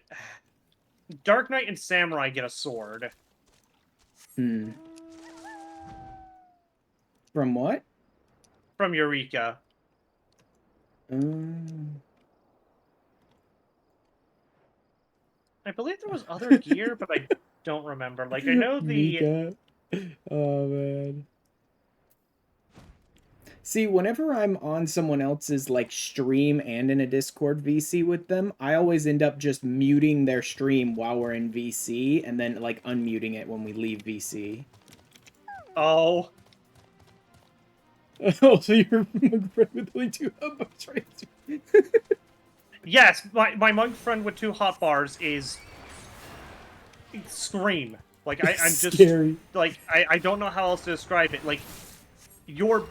Dark Knight and Samurai get a sword. Hmm. From what? From Eureka. Um... I believe there was other gear, but I don't remember. Like, I know the... Mika. Oh, man. See, whenever I'm on someone else's like stream and in a Discord VC with them, I always end up just muting their stream while we're in VC and then like unmuting it when we leave VC. Oh. Oh, so you're with only 2 hotbars, right? Yes, my monk friend with 2 hotbars is Scream. Like, I'm just scary. like I don't know how else to describe it. Like, your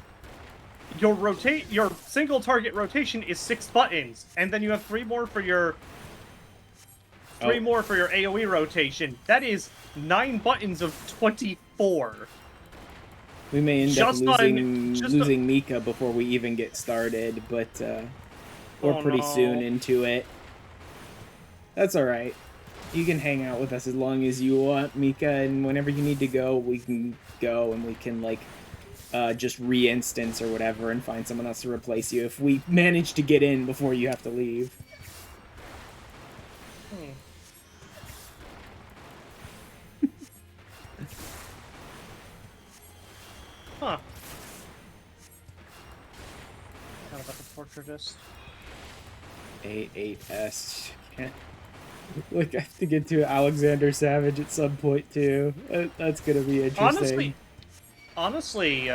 single target rotation is 6 buttons, and then you have 3 more for your AoE rotation. That is 9 buttons of 24. We may end up losing Mika before we even get started, but we're pretty soon into it. That's all right. You can hang out with us as long as you want, Mika, and whenever you need to go, we can go and we can like just re-instance or whatever and find someone else to replace you if we manage to get in before you have to leave. Huh. How about the portraitist? A8S. Can't. Like, I have to get to Alexander Savage at some point, too. That's gonna be interesting. Honestly,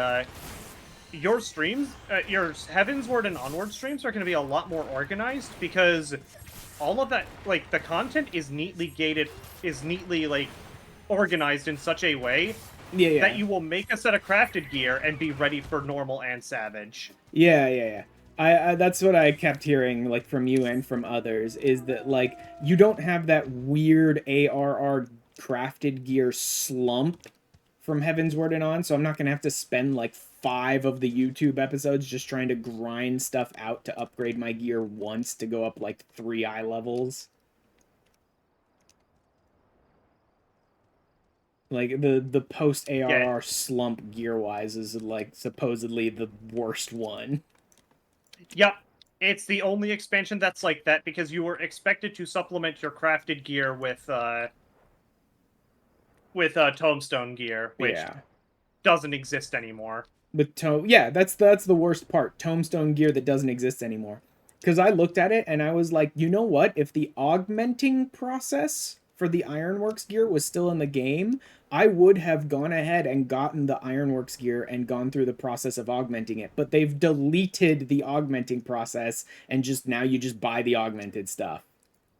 your streams, your Heavensward and Onward streams are going to be a lot more organized because all of that, like, the content is neatly gated, is neatly, like, organized in such a way that Yeah. you will make a set of crafted gear and be ready for normal and savage. Yeah. I that's what I kept hearing, like, from you and from others, is that, like, you don't have that weird ARR crafted gear slump from Heavensward and on, so I'm not gonna have to spend like 5 of the YouTube episodes just trying to grind stuff out to upgrade my gear once to go up like 3 eye levels. Like the post Yeah, ARR slump gear wise is like supposedly the worst one. yep. It's the only expansion that's like that because you were expected to supplement your crafted gear with tombstone gear, which Yeah. doesn't exist anymore. Yeah, that's the worst part. Tombstone gear that doesn't exist anymore. Because I looked at it and I was like, you know what? If the augmenting process for the Ironworks gear was still in the game, I would have gone ahead and gotten the Ironworks gear and gone through the process of augmenting it. But they've deleted the augmenting process and just now you just buy the augmented stuff.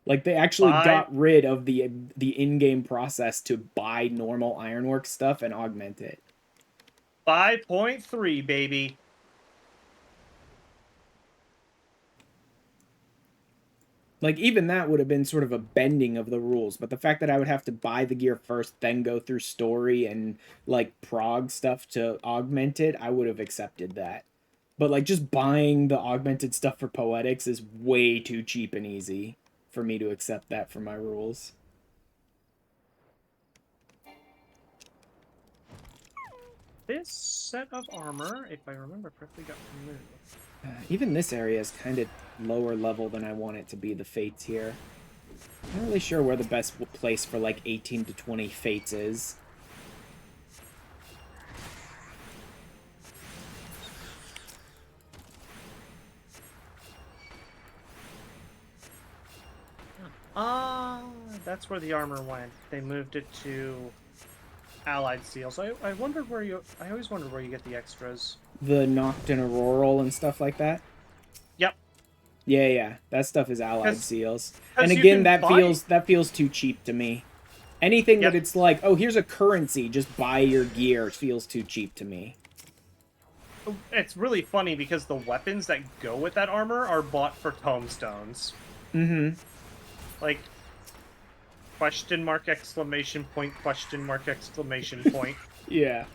Like they actually Five got rid of the in-game process to buy normal Ironworks stuff and augment it. 5.3, baby. Like, even that would have been sort of a bending of the rules, but the fact that I would have to buy the gear first, then go through story and, like, prog stuff to augment it, I would have accepted that. But, like, just buying the augmented stuff for Poetics is way too cheap and easy for me to accept that for my rules. This set of armor, if I remember correctly, got removed. Even this area is kind of lower level than I want it to be, the Fates here. I'm not really sure where the best place for, like, 18 to 20 Fates is. Ah, that's where the armor went. They moved it to allied seals. I wondered where you. I always wondered where you get the extras. The Noct and Auroral and stuff like that. Yep. Yeah. That stuff is allied Because seals. And you again, can buy. that feels too cheap to me. Anything that Yep. it's like, oh, here's a currency, just buy your gear, feels too cheap to me. It's really funny because the weapons that go with that armor are bought for tombstones. Mm-hmm. Like question mark exclamation point question mark exclamation point. Yeah.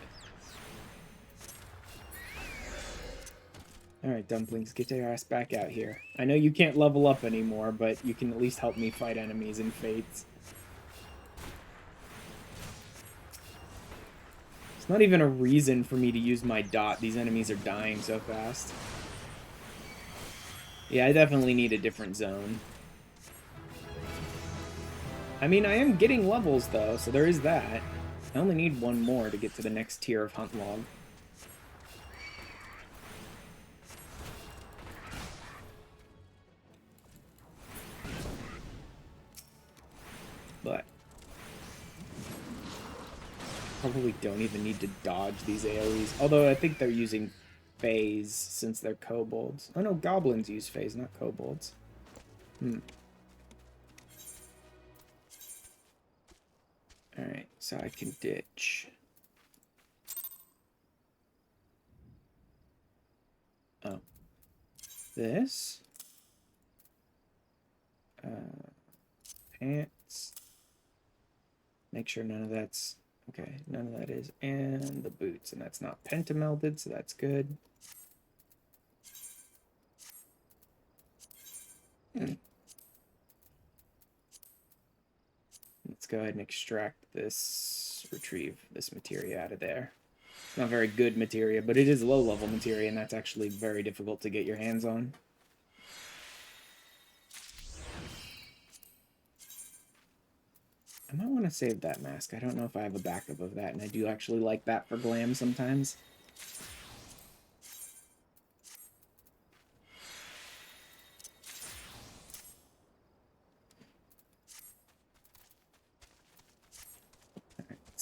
Alright, Dumplings, get your ass back out here. I know you can't level up anymore, but you can at least help me fight enemies in Fates. It's not even a reason for me to use my dot. These enemies are dying so fast. Yeah, I definitely need a different zone. I mean, I am getting levels, though, so there is that. I only need one more to get to the next tier of Hunt Log. But probably don't even need to dodge these AoEs. Although I think they're using phase since they're kobolds. Oh no, goblins use phase, not kobolds. Alright, so I can ditch. Oh. This. Pants. Make sure none of that's... Okay, none of that is. And the boots, and that's not pentamelded, so that's good. Let's go ahead and extract this, retrieve this materia out of there. It's not very good materia, but it is low-level materia, and that's actually very difficult to get your hands on. I might want to save that mask. I don't know if I have a backup of that, and I do actually like that for glam sometimes.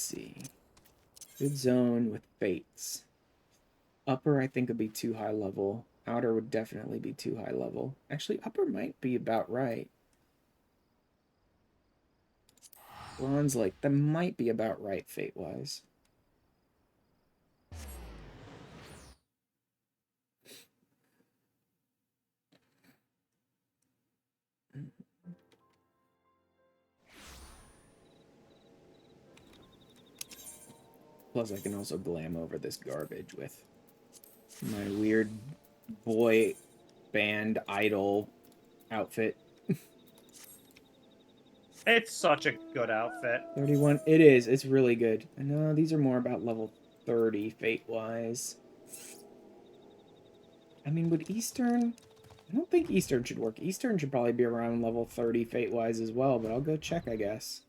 see. Good zone with fates. Upper, I think, would be too high level. Outer would definitely be too high level. Actually, upper might be about right. Bronze Lake, that might be about right, fate-wise. Plus, I can also glam over this garbage with my weird boy band idol outfit. It's such a good outfit. 31. It is. It's really good. I know these are more about level 30 fate-wise. I mean, would Eastern... I don't think Eastern should work. Eastern should probably be around level 30 fate-wise as well, but I'll go check, I guess.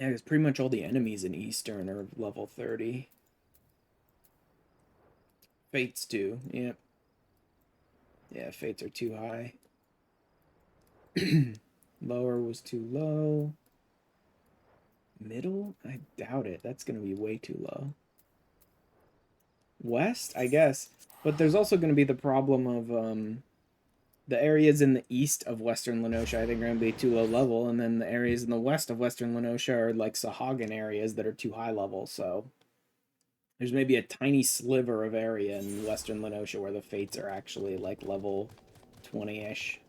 Yeah, because pretty much all the enemies in Eastern are level 30. Fates too, yep. Yeah, fates are too high. Lower was too low. Middle? I doubt it. That's going to be way too low. West? I guess. But there's also going to be the problem of the areas in the east of Western Lenosha, I think, are going to be too low level. And then the areas in the west of Western Lenosha are like Sahagin areas that are too high level. So there's maybe a tiny sliver of area in Western Lenosha where the fates are actually like level 20-ish.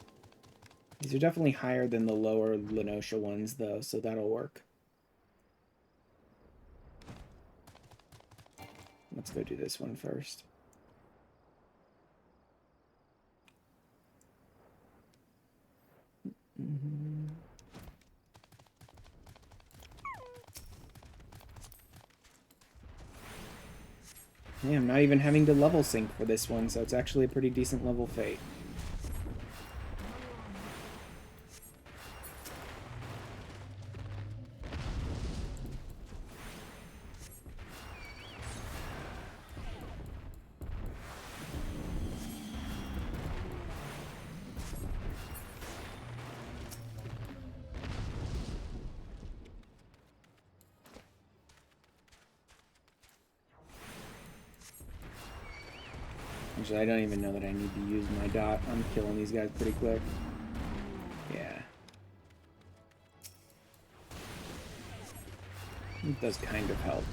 These are definitely higher than the lower Lenosha ones, though, so that'll work. Let's go do this one first. Yeah, I'm not even having to level sync for this one, so it's actually a pretty decent level fate. Actually, I don't even know that I need to use my dot. I'm killing these guys pretty quick. Yeah. It does kind of help.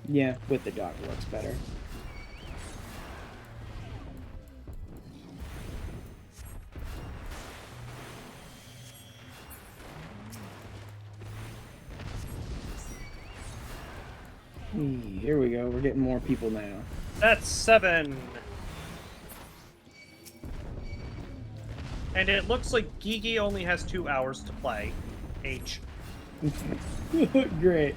Yeah, with the dot it works better. Here we go. We're getting more people now. That's 7. And it looks like Gigi only has 2 hours to play. H. Great.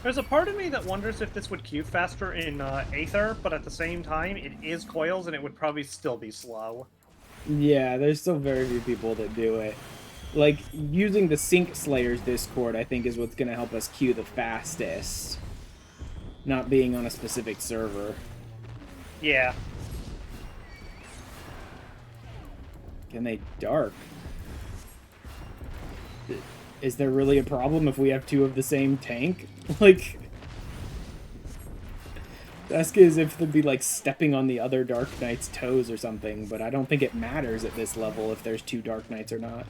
There's a part of me that wonders if this would queue faster in Aether, but at the same time, it is coils and it would probably still be slow. Yeah, there's still very few people that do it. Like, using the Sync Slayers Discord, I think, is what's going to help us queue the fastest. Not being on a specific server. Yeah. Can they dark? Is there really a problem if we have 2 of the same tank? Like, that's as if they'd be, like, stepping on the other Dark Knight's toes or something, but I don't think it matters at this level if there's 2 Dark Knights or not.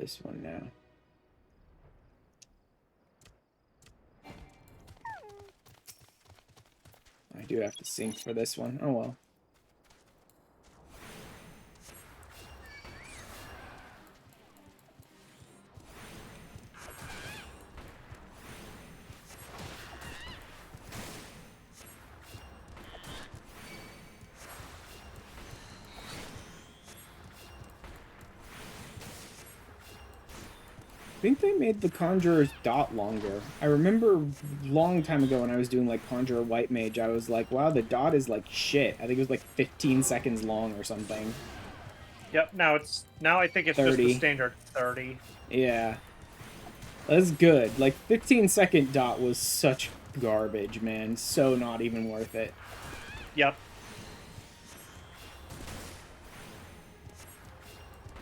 this one now. I do have to sync for this one. Oh well. I think they made the Conjurer's dot longer. I remember a long time ago when I was doing like Conjurer White Mage, I was like, wow, the dot is like shit. I think it was like 15 seconds long or something. Yep, now I think it's 30. just the standard 30. Yeah. That's good. Like 15-second dot was such garbage, man. So not even worth it. Yep.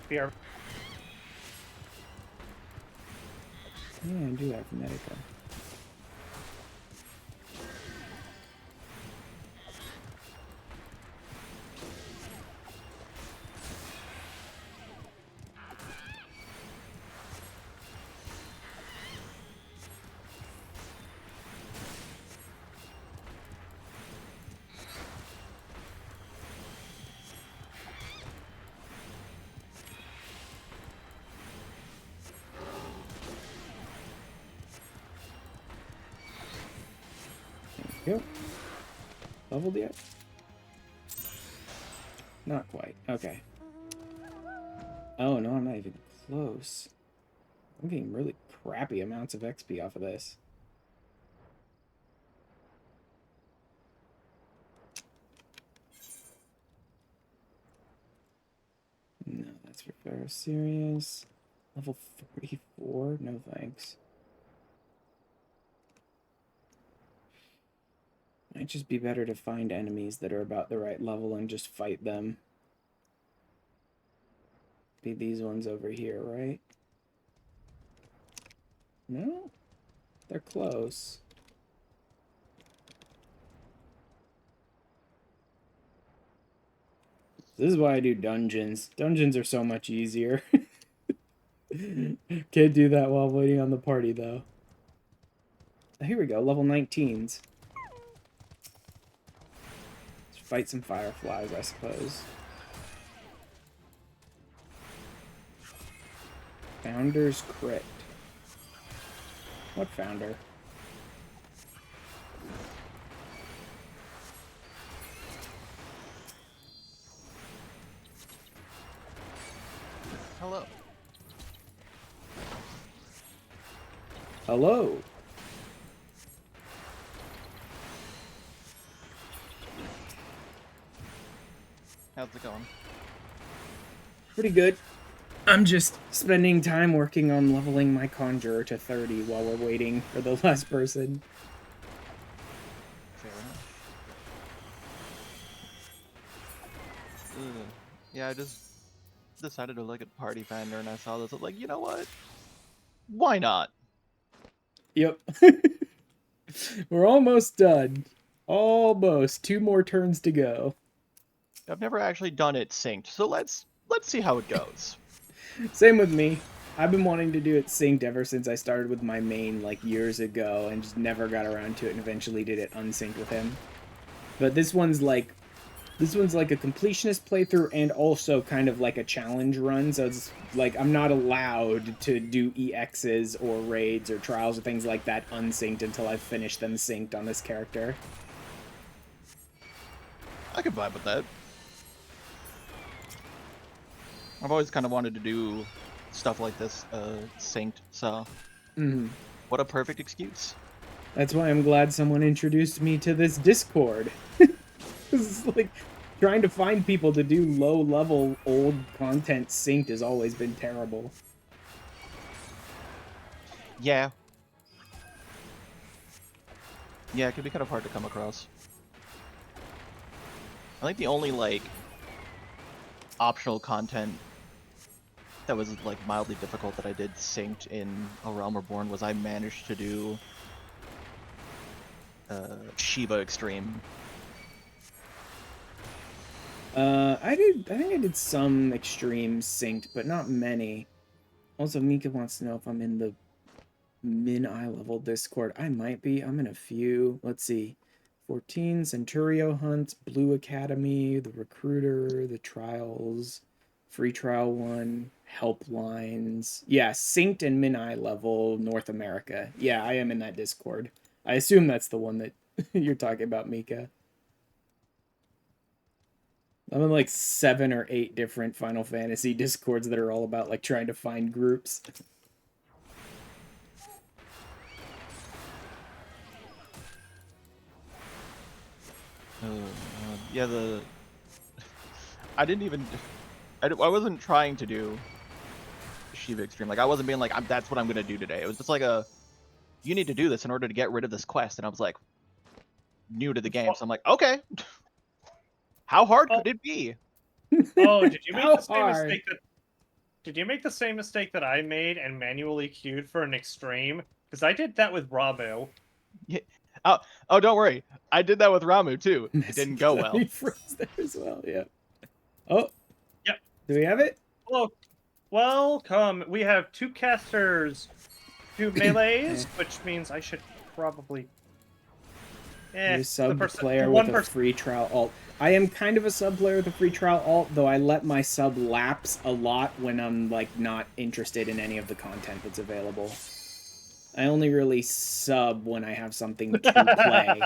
Here. Yeah, I do have Medica. Yep. Leveled yet? Not quite. Okay. Oh, no, I'm not even close. I'm getting really crappy amounts of XP off of this. No, that's for Pharaoh Serious. Level 44? No thanks. Might just be better to find enemies that are about the right level and just fight them. Be these ones over here, right? No? They're close. This is why I do dungeons. Dungeons are so much easier. Can't do that while waiting on the party, though. Here we go, level 19s. Let's fight some fireflies, I suppose. Founder's Crypt. What founder? Hello. Hello. How's it going? Pretty good. I'm just spending time working on leveling my Conjurer to 30 while we're waiting for the last person. Fair enough. Ugh. Yeah, I just decided to look at Party Finder and I saw this. I was like, you know what? Why not? Yep. We're almost done. Almost. 2 more turns to go. I've never actually done it synced, so let's see how it goes. Same with me. I've been wanting to do it synced ever since I started with my main like years ago and just never got around to it and eventually did it unsynced with him. But this one's like a completionist playthrough and also kind of like a challenge run, so it's like I'm not allowed to do EXs or raids or trials or things like that unsynced until I've finished them synced on this character. I could vibe with that. I've always kind of wanted to do stuff like this synced, so what a perfect excuse. That's why I'm glad someone introduced me to this Discord. It's like trying to find people to do low-level old content synced has always been terrible. Yeah. Yeah, it could be kind of hard to come across. I think the only, like, optional content that was, like, mildly difficult that I did synced in A Realm Reborn was I managed to do Shiva Extreme. I think I did some extremes synced, but not many. Also, Mika wants to know if I'm in the min eye level Discord. I might be. I'm in a few. Let's see. 14 Centurio Hunt, Blue Academy, the Recruiter, the Trials, Free Trial 1, Helplines. Yeah, Synced and Min Eye level North America. Yeah, I am in that Discord. I assume that's the one that you're talking about, Mika. I'm in like 7 or 8 different Final Fantasy Discords that are all about like trying to find groups. Yeah, I didn't even. I wasn't trying to do Shiva Extreme. Like, I wasn't being like, that's what I'm gonna do today. It was just like you need to do this in order to get rid of this quest. And I was like, new to the game, so I'm like, okay. How hard could it be? Oh, did you make How the same hard? mistake that? Did you make the same mistake that I made and manually queued for an extreme? Because I did that with Ramu. Yeah. Oh, don't worry. I did that with Ramu too. It didn't go well. He froze there as well. Yeah. Oh. Yep. Do we have it? Hello. Welcome. We have 2 casters, 2 melees, which means I should probably. You sub the player one with a free trial alt. I am kind of a sub player with a free trial alt, though I let my sub lapse a lot when I'm like not interested in any of the content that's available. I only really sub when I have something to play.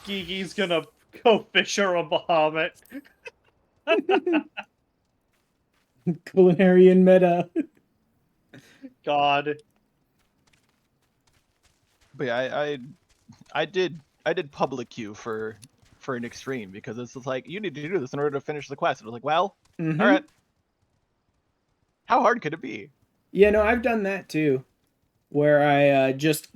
Gigi's gonna go Fisher a Bahamut. Culinary and meta. God. But yeah, I did public queue for an extreme because it's just like, you need to do this in order to finish the quest. And I was like, well, all right. How hard could it be? Yeah, no, I've done that too, where I just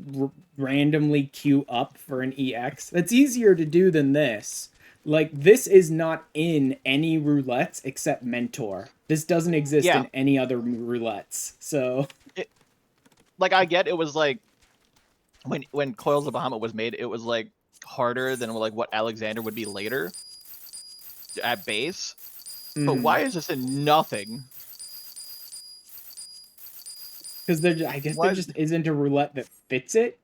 randomly queue up for an EX. That's easier to do than this. Like, this is not in any roulettes except Mentor. This doesn't exist in any other roulettes, so... Like, I get it was like, when Coils of Bahamut was made, it was like harder than like what Alexander would be later at base. But why is this in nothing? Because I guess there just isn't a roulette that fits it.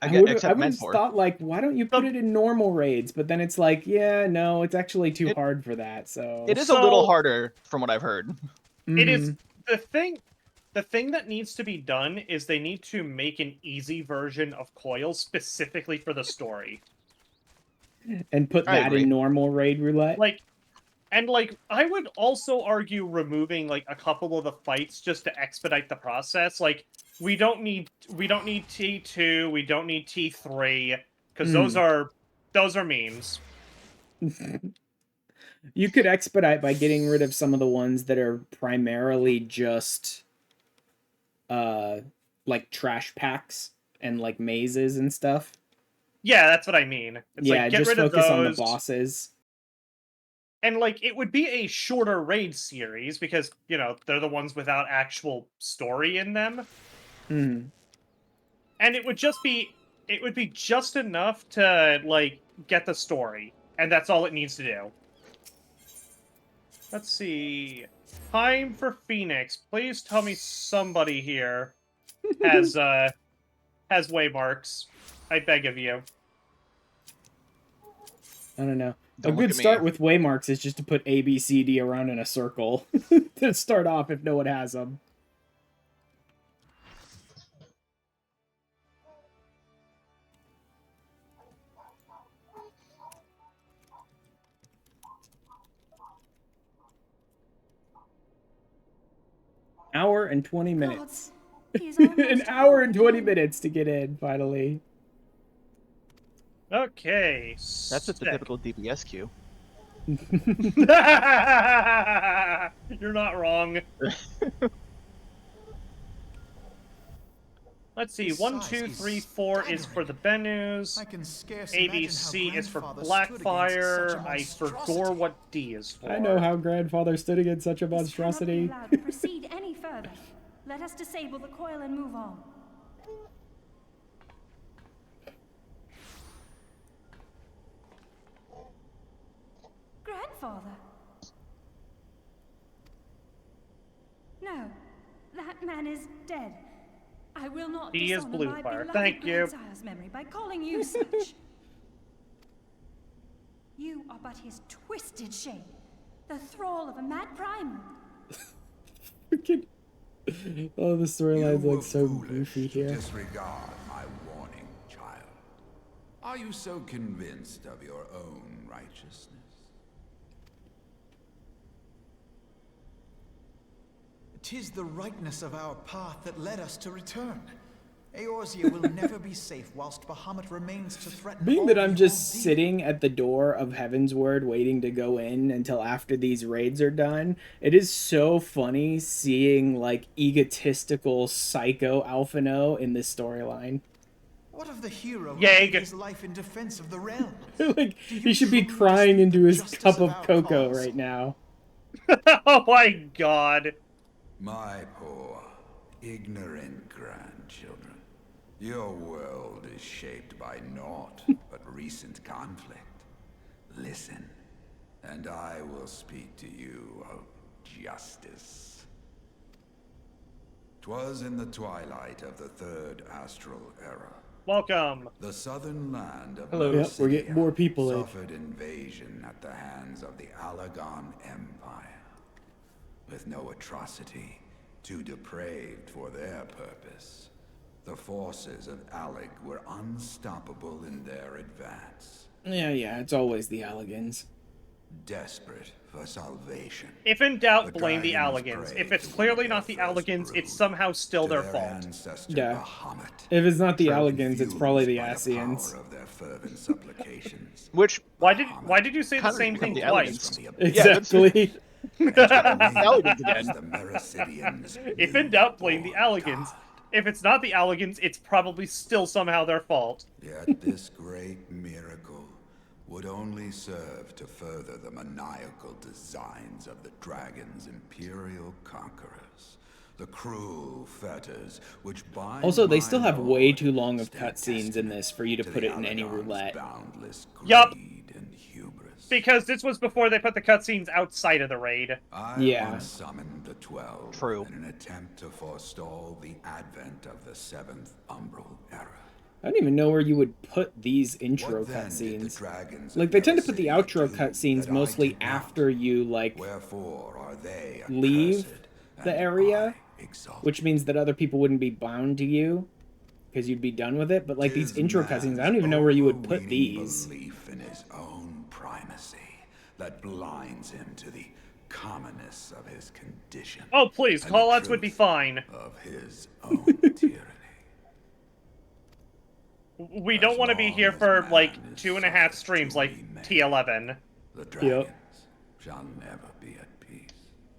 I would have thought, like, why don't you put it in normal raids? But then it's like, yeah, no, it's actually too hard for that. So it is a little harder from what I've heard. It is the thing. The thing that needs to be done is they need to make an easy version of Coil specifically for the story. And put that in normal raid roulette? I would also argue removing, like, a couple of the fights just to expedite the process. Like, we don't need T2, we don't need T3, because those are memes. You could expedite by getting rid of some of the ones that are primarily just like trash packs and like mazes and stuff. Yeah, that's what I mean. It's yeah, like, get just rid focus of those. on the bosses. And, like, it would be a shorter raid series because, you know, they're the ones without actual story in them. And it would be just enough to, like, get the story. And that's all it needs to do. Let's see. Time for Phoenix. Please tell me somebody here has waymarks. I beg of you. I don't know. A good start with waymarks is just to put A, B, C, D around in a circle to start off if no one has them. Hour and 20 minutes. An hour and 20 minutes to get in, finally. Okay. That's just a typical DPS queue. You're not wrong. Let's see. 1, 2, 3, 4 is for the Benus. ABC is for Blackfire. I forgot what D is for. I know how Grandfather stood against such a monstrosity. Cannot be allowed to proceed any further. Let us disable the coil and move on. Grandfather. No, that man is dead. I will not He is dishonor my Bluefire. beloved Thank you. grandsire's memory by calling you such. You are but his twisted shape, the thrall of a mad primal. Freaking. Oh, the storyline's You were like so foolish goofy to here. disregard my warning, child. Are you so convinced of your own righteousness? "'Tis the rightness of our path that led us to return. Eorzea will never be safe whilst Bahamut remains to threaten Being all that we I'm just hold dear. sitting at the door of Heaven's Word waiting to go in until after these raids are done, it is so funny seeing like egotistical psycho Alphino in this storyline. What of the hero who Yag. gave his life in defense of the realm? Like Do you he should be truly crying dispute into the his justice cup of of our cocoa cause? right now. Oh my god. My poor, ignorant grandchildren. Your world is shaped by naught but recent conflict. Listen, and I will speak to you of justice. 'Twas in the twilight of the third astral era. Welcome. The southern land of Hello. Yep, we're getting more people in. suffered invasion at the hands of the Alagon Empire. With no atrocity too depraved for their purpose, the forces of Alec were unstoppable in their advance. Yeah, it's always the Alligans. Desperate for salvation. If in doubt, The blame the dragons Alligans. prayed If it's to clearly one not of the their first Alligans, brood, it's somehow still to their fault. ancestor Yeah. Bahamut. If it's not the True. Alligans, it's probably the Confused by Asians. power of their fervent supplications. Which Why did you say the Kinda same become thing the twice? Alligans. Exactly. Alligans again. The Mericidians If in doubt, blame the Alligans. If it's not the Alligans, it's probably still somehow their fault. Yet this great miracle would only serve to further the maniacal designs of the dragon's imperial conquerors. The cruel fetters which bind Also, they my still have way lord too long of stand cutscenes in this for you to to put the it in any Alagon's roulette. boundless Yup. greed and hubris. Because this was before they put the cutscenes outside of the raid. I Yeah. once summoned the 12 True. in an attempt to forestall the advent of the 7th Umbral Era. I don't even know where you would put these intro What then did the cutscenes. dragons Like, of they tend to put the Mericidia outro do cutscenes that I mostly did not? after you, like, Wherefore are they leave accursed, the and area, I exalted? which means that other people wouldn't be bound to you because you'd be done with it. But, like, these Tis intro man's cutscenes, I don't even know where you would put overweening these. Belief in his own primacy that blinds him to the commonness of his condition. Oh, please, and the callouts would be truth fine. Of his own tyranny. We don't As want to be long here as for, man like, is 2.5 suffered streams, to like remain, T11. The dragons shall never be at peace.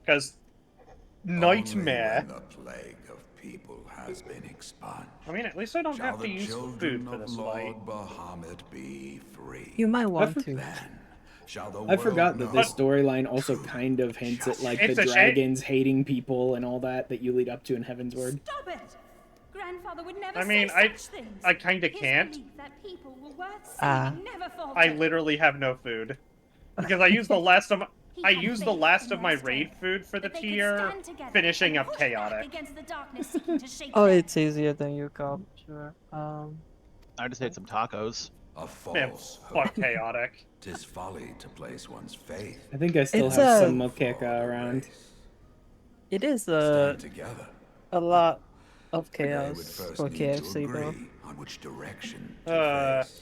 Because nightmare. Only when the plague of people has been expunged. I mean, at least I don't Shall have to the use children food for of this Lord fight. Bahamut be free? You might want to. Then shall the I forgot world that this know storyline also true kind of hints at, like, It's the a shame- dragons hating people and all that you lead up to in Heaven's Word. Stop it! Grandfather would never I mean, say such things. I kinda His can't. belief that people were worth Ah. saving never faltered. I literally have no food. Because I used the last of my... He I had used the faith last in of my their raid strength, food for the that they could tier, stand together finishing and up push back chaotic. against the darkness seeking to shape Oh, them. it's easier than you got. Sure. I just ate some tacos. a Man, false fuck hope. chaotic. 'Tis folly to place one's faith. I think I still It's have a- some for moqueca the around. race. it is Stand together. a lot of They would chaos first for need KFC to though. agree on which direction Uh, to face.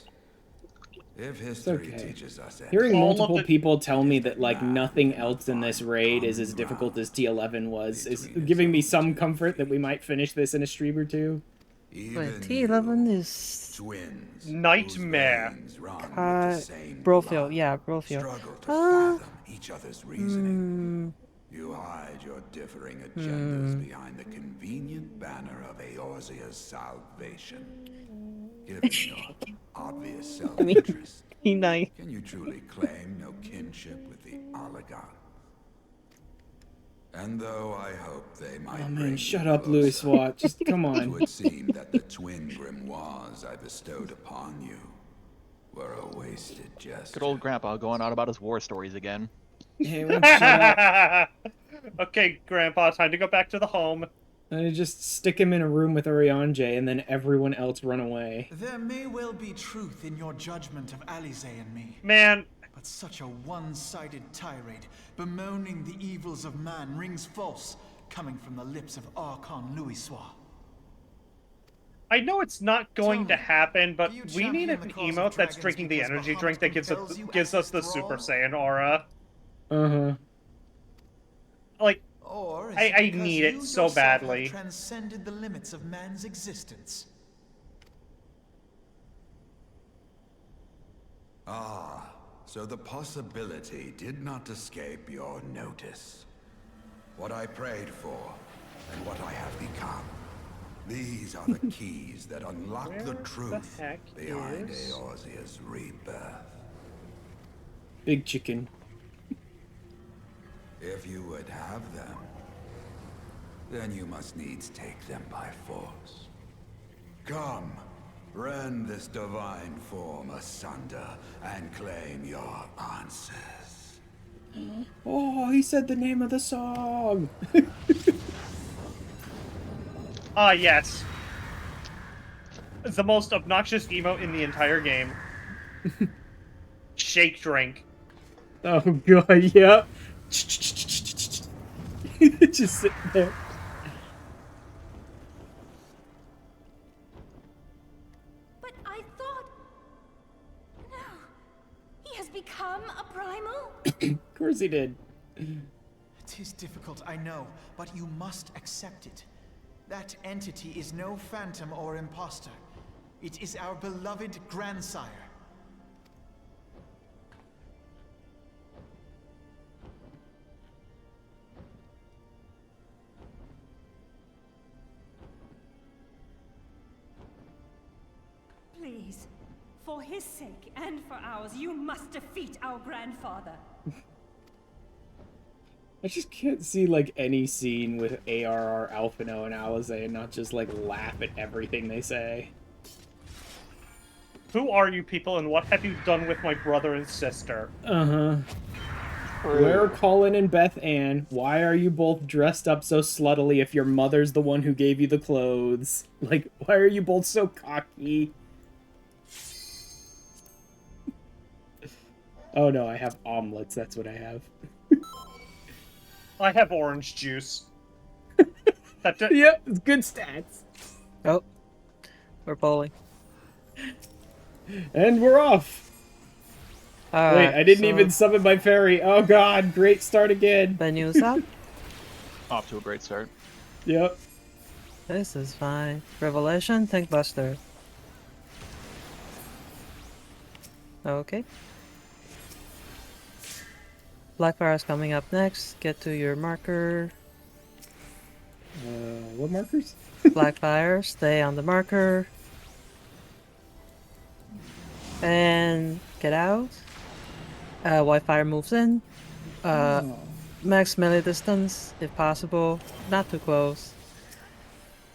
If history okay. teaches us Hearing All of multiple the- people tell me that, like, Man nothing cannot else in this find raid is common as difficult ground as T11 was is between his giving me own some two comfort that we feet. might finish this in a stream or two. Even Wait, T11 you, is twins, Nightmare. whose veins run with Ka- the same Brofield, blood, yeah, Brofield. struggle to Ah. fathom each other's reasoning. You hide your differing agendas behind the convenient banner of Eorzea's salvation. Given your obvious self-interest, P9. can you truly claim no kinship with the Alagon? And though I hope they might Oh bring man, you shut up, Louis closer, Watt. Just come it on. would seem that the twin grimoires I bestowed upon you were a wasted gesture. Good old grandpa going on about his war stories again. Hey, why don't you shut up? Okay, Grandpa, time to go back to the home. And I just stick him in a room with Oriange, and then everyone else run away. There may well be truth in your judgment of Alize and me. Man, But such a one-sided tirade, bemoaning the evils of man, rings false, coming from the lips of Archon Louisoix. I know it's not going to happen, but do you we need champion an the cause of emote that's dragons drinking the because energy Bahamut drink that gives compels you gives as us the his Super thrall? Saiyan aura. Uh-huh. Like, Or is I it because need it you so yourself badly. have transcended the limits of man's existence? Ah, so the possibility did not escape your notice. What I prayed for, and what I have become. These are the keys that unlock Where the the truth heck behind is- Eorzea's rebirth. Big chicken. If you would have them, then you must needs take them by force. Come, rend this divine form asunder and claim your answers. Oh, he said the name of the song! Ah, yes. The most obnoxious emote in the entire game. Shake drink. Oh god, yep. Just sitting there. But I thought... No. He has become a primal? Of course he did. It is difficult, I know, but you must accept it. That entity is no phantom or imposter. It is our beloved grandsire. Please, for his sake and for ours, you must defeat our grandfather. I just can't see, like, any scene with ARR, Alphino, and Alize and not just, like, laugh at everything they say. Who are you people and what have you done with my brother and sister? Uh-huh. Where are Colin and Beth Ann? Why are you both dressed up so sluttily if your mother's the one who gave you the clothes? Like, why are you both so cocky? Oh no, I have omelets, that's what I have. I have orange juice. Yep, it's good stats. Oh, we're bowling. And we're off! Wait, I didn't even summon my fairy. Oh god, great start again. Venue's up. Off to a great start. Yep. This is fine. Revelation, Tank Buster. Okay. Blackfire's coming up next. Get to your marker. What markers? Blackfire, stay on the marker. And get out. Whitefire moves in. Oh. Max melee distance, if possible. Not too close.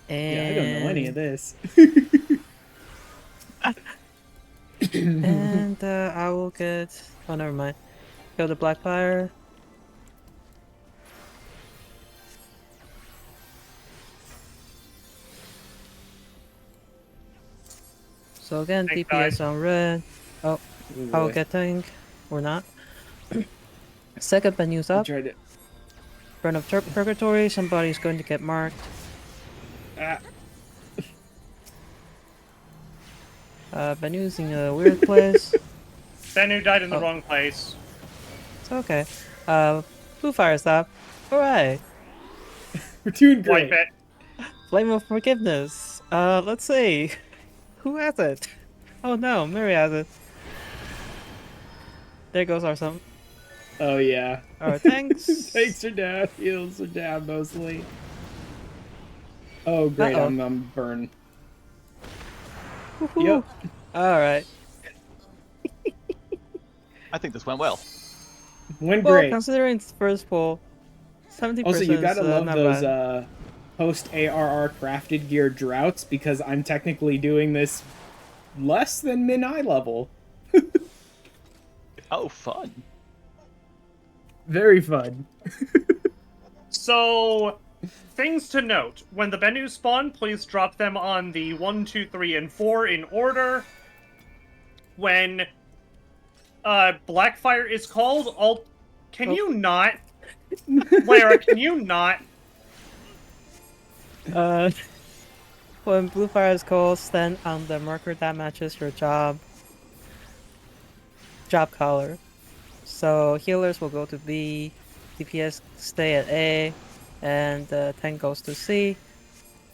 And Yeah, I don't know any of this. and I will get... Oh, never mind. Go to Blackfire. So again, Thank DPS God. on red. Oh, Ooh, I will boy. get tank. Or not. Second Benu's I up. tried to... Burn of Purgatory. Somebody's going to get marked. Ah. Benu's in a weird place. Benu died in the Oh. wrong place. It's okay. Blue Fire's up. Alright. We're doing great. Wipe it. Flame of Forgiveness. Let's see. Who has it? Oh no, Mary has it. There goes our some. Oh yeah. Our tanks. Tanks are down, heals are down mostly. Oh great, Uh-oh. I'm burned. Woohoo. Yep. Alright. I think this went well. Went Well, great. considering it's first pull, 70%. Also, you gotta love not those bad. post ARR crafted gear droughts because I'm technically doing this less than min eye level. Oh, fun. Very fun. So, things to note. When the Bennu spawn, please drop them on the 1, 2, 3, and 4 in order. When Blackfire is called, can you not? Lara, can you not? When blue fire is called, stand on the marker that matches your job color. So healers will go to B, DPS stay at A, and the tank goes to C.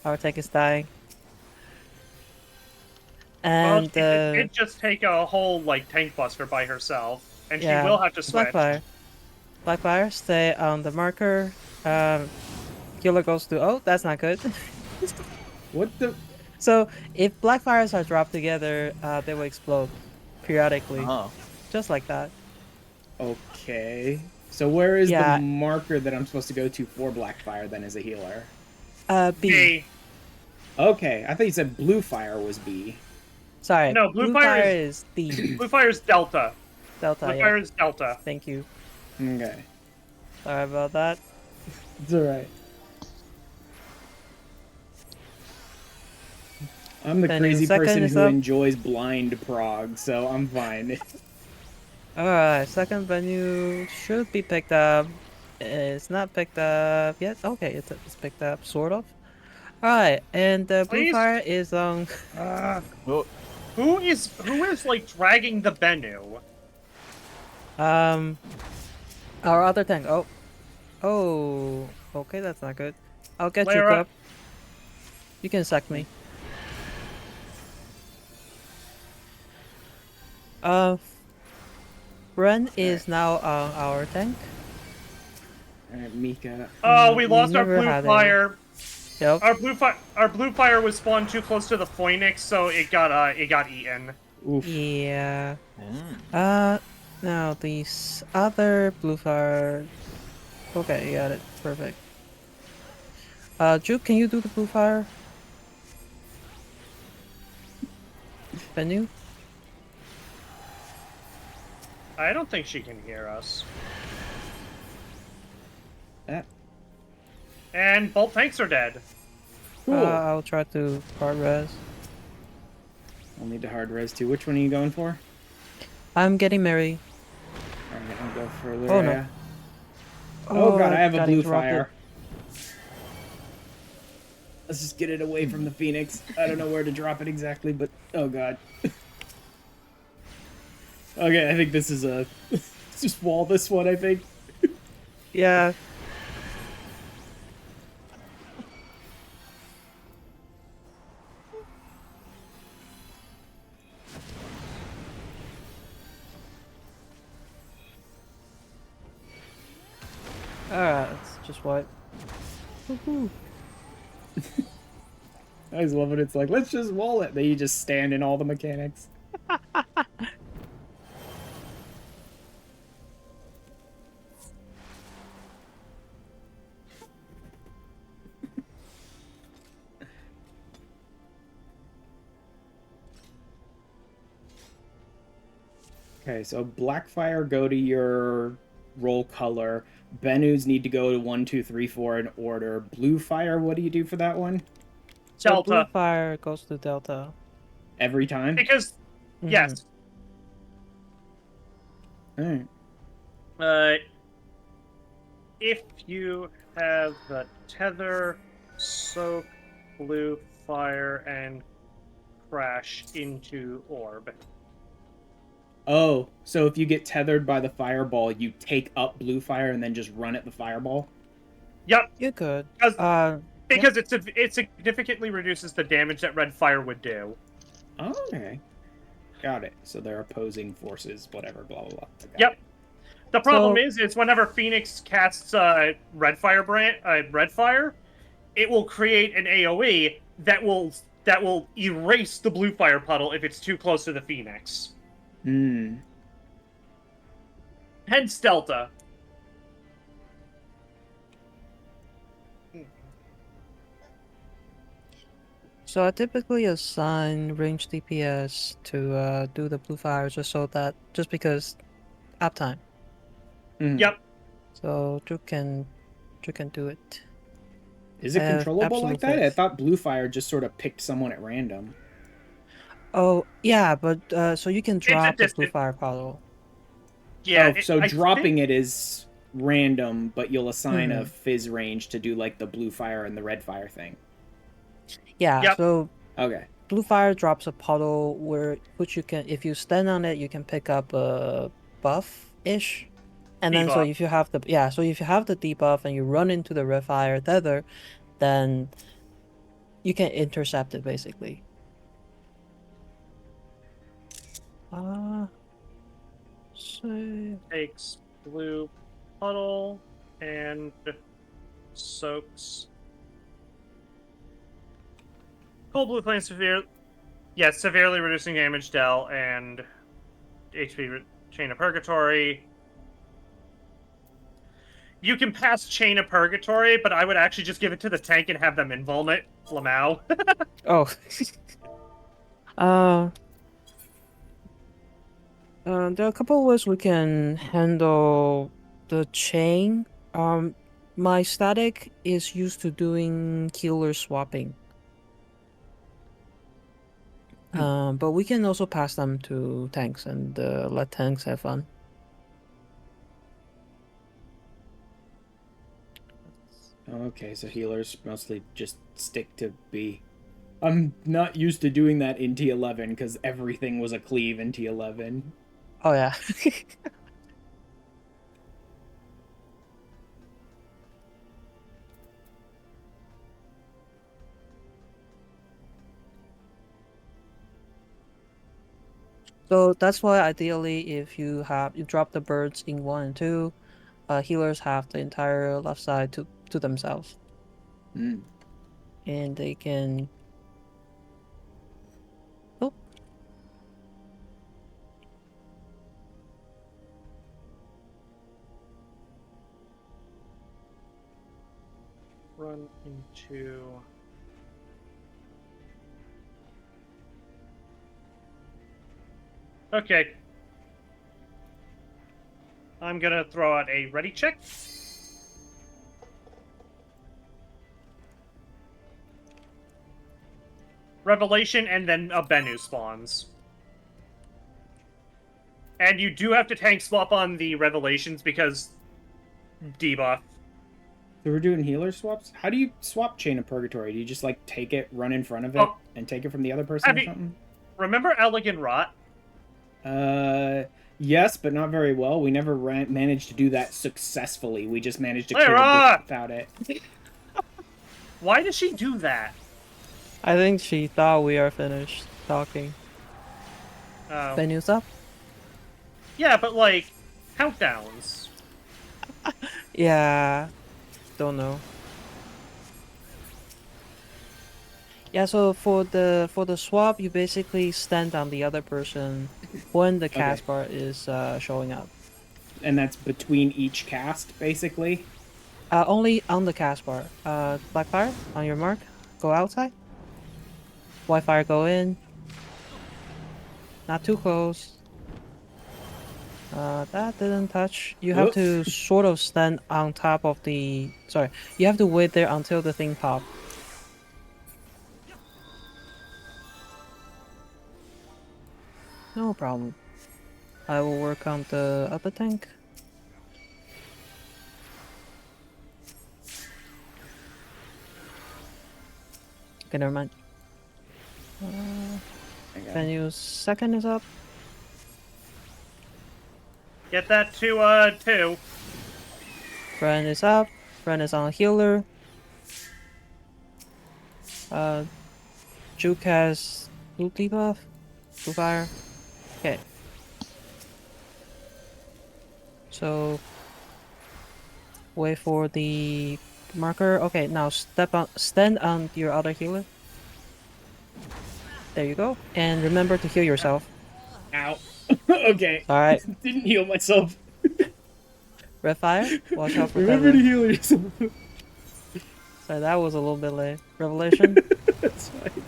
Our tank is dying. Well, And she did just take a whole, like, tank buster by herself, and yeah, she will have to switch. Blackfire, stay on the marker. Healer goes to, oh, that's not good. What the? So if Blackfires are dropped together, they will explode periodically. Oh. Just like that. Okay. So where is Yeah. the marker that I'm supposed to go to for Blackfire then as a healer? B. B. Okay, I thought you said blue fire was B. Sorry. No, blue fire fire is D. Blue Fire's Delta. Delta, Blue yeah. Fire is Delta. Thank you. Okay. Sorry about that. It's alright. I'm the Then crazy second person is who up. enjoys blind prog, so I'm fine. Alright, second venue should be picked up. It's not picked up yet. Okay, it's picked up, sort of. Alright, and blue Please? fire is on. Well, Who is like dragging the Bennu? Our other tank. Oh, okay, that's not good. I'll get you Lara. up. You can sack me. Ren is now on our tank. Alright, Mika. Oh, we lost our never Blue had any. Fire. Yep. Our blue fire was spawned too close to the Phoenix, so it got eaten. Oof. Yeah. mm. Now these other blue fire. Okay, you got it. Perfect. Juke, can you do the blue fire? Venue? I don't think she can hear us. And both tanks are dead. Cool. I'll try to hard res. I'll need to hard res too. Which one are you going for? I'm getting Mary. Alright, I'll go for Oh, no. Lyria. Oh god, I have a got blue interrupted. fire. Let's just get it away from the Phoenix. I don't know where to drop it exactly, but oh god. Okay, I think this is a... Let's just wall this one, I think. Yeah. Alright, let's just wipe. Woohoo. I always love it. It's like, let's just wall it. Then you just stand in all the mechanics. Okay, so Blackfire, go to your roll color. Benus need to go to 1, 2, 3, 4 in order. Blue Fire, what do you do for that one? So blue Delta. fire goes to Delta. Every time? Because, Mhm. yes. Alright. If you have the tether, soak, blue fire, and crash into orb. Oh, so if you get tethered by the fireball, you take up Blue Fire and then just run at the fireball? Yep, You could. because it significantly reduces the damage that red fire would do. Oh, okay. Got it. So they're opposing forces, whatever, blah, blah, blah. Got Yep. it. The problem is whenever Phoenix casts red fire, it will create an AoE that will erase the blue fire puddle if it's too close to the Phoenix. Hmm. Hence Delta. So I typically assign range DPS to do the blue fire just because uptime. Mhm. Yep. So Juke can you can do it. Is it controllable like absolute that? I faith. thought Blue Fire just sort of picked someone at random. Oh, yeah, but so you can It's a drop the blue distant. fire puddle. Yeah, So I dropping think it is random, but you'll assign a Mhm. fizz range to do like the Blue Fire and the Red Fire thing. Yeah, Yep. so Okay. blue fire drops a puddle which you can, if you stand on it, you can pick up a buff-ish. And then so debuff. if you have the debuff and you run into the red fire tether, then you can intercept it basically. So Takes blue puddle and soaks. Cold blue flame severe. Yeah, severely reducing damage dealt and HP Chain of Purgatory. You can pass Chain of Purgatory, but I would actually just give it to the tank and have them invuln it. Flamau. oh. uh there are a couple of ways we can handle the chain. My static is used to doing healer swapping. But we can also pass them to tanks and let tanks have fun. Okay, so healers mostly just stick to B. I'm not used to doing that in T11 because everything was a cleave in T11. Oh yeah. So that's why ideally if you drop the birds in 1 and 2, healers have the entire left side to themselves. Mm. And they can oh Run into. Okay. I'm gonna throw out a ready check. Revelation, and then a Bennu spawns. And you do have to tank swap on the Revelations because debuff. So we're doing healer swaps? How do you swap Chain of Purgatory? Do you just like take it, run in front of it, and take it from the other person or something? Remember Elegant Rot? Yes, but not very well. We never managed to do that successfully. We just managed to Hey, kill Rot! it without it. Why does she do that? I think she thought we are finished talking. Oh. Venue's up? Yeah, but like countdowns. Yeah. Don't know. Yeah, so for the swap, you basically stand on the other person when the cast bar is showing up. And that's between each cast, basically? Only on the cast bar. Blackfire, on your mark, go outside. Whitefire, go in. Not too close. That didn't touch. You have to sort of stand on top of the... Sorry, you have to wait there until the thing pops. No problem. I will work on the upper tank. Okay, never mind. Venue's second is up. Get that to 2. Friend is up. Friend is on healer. Juke has blue debuff. Blue fire. Okay. So wait for the marker. Okay, now stand on your other healer. There you go. And remember to heal yourself. Ow. Okay. Alright. Didn't heal myself. Red fire. Watch out for Remember to tether. heal yourself. Sorry, that was a little bit late. Revelation. That's fine.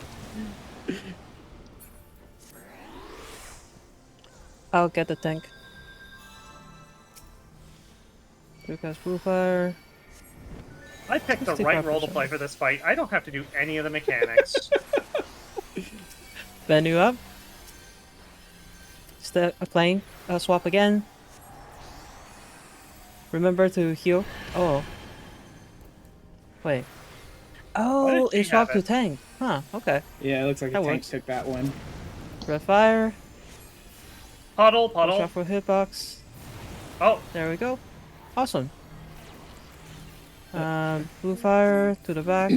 I'll get the tank. Lucas blue fire. I picked the Let's take right our role to percent. play for this fight. I don't have to do any of the mechanics. Venue up. Playing. Swap again. Remember to heal. Oh. Wait. Why did Oh, she it have swapped to it? tank. Huh, okay. Yeah, it looks like a That tank works. took that one. Red fire. Puddle, Watch puddle. out for hitbox. Oh, There we go. Awesome. Blue fire to the back.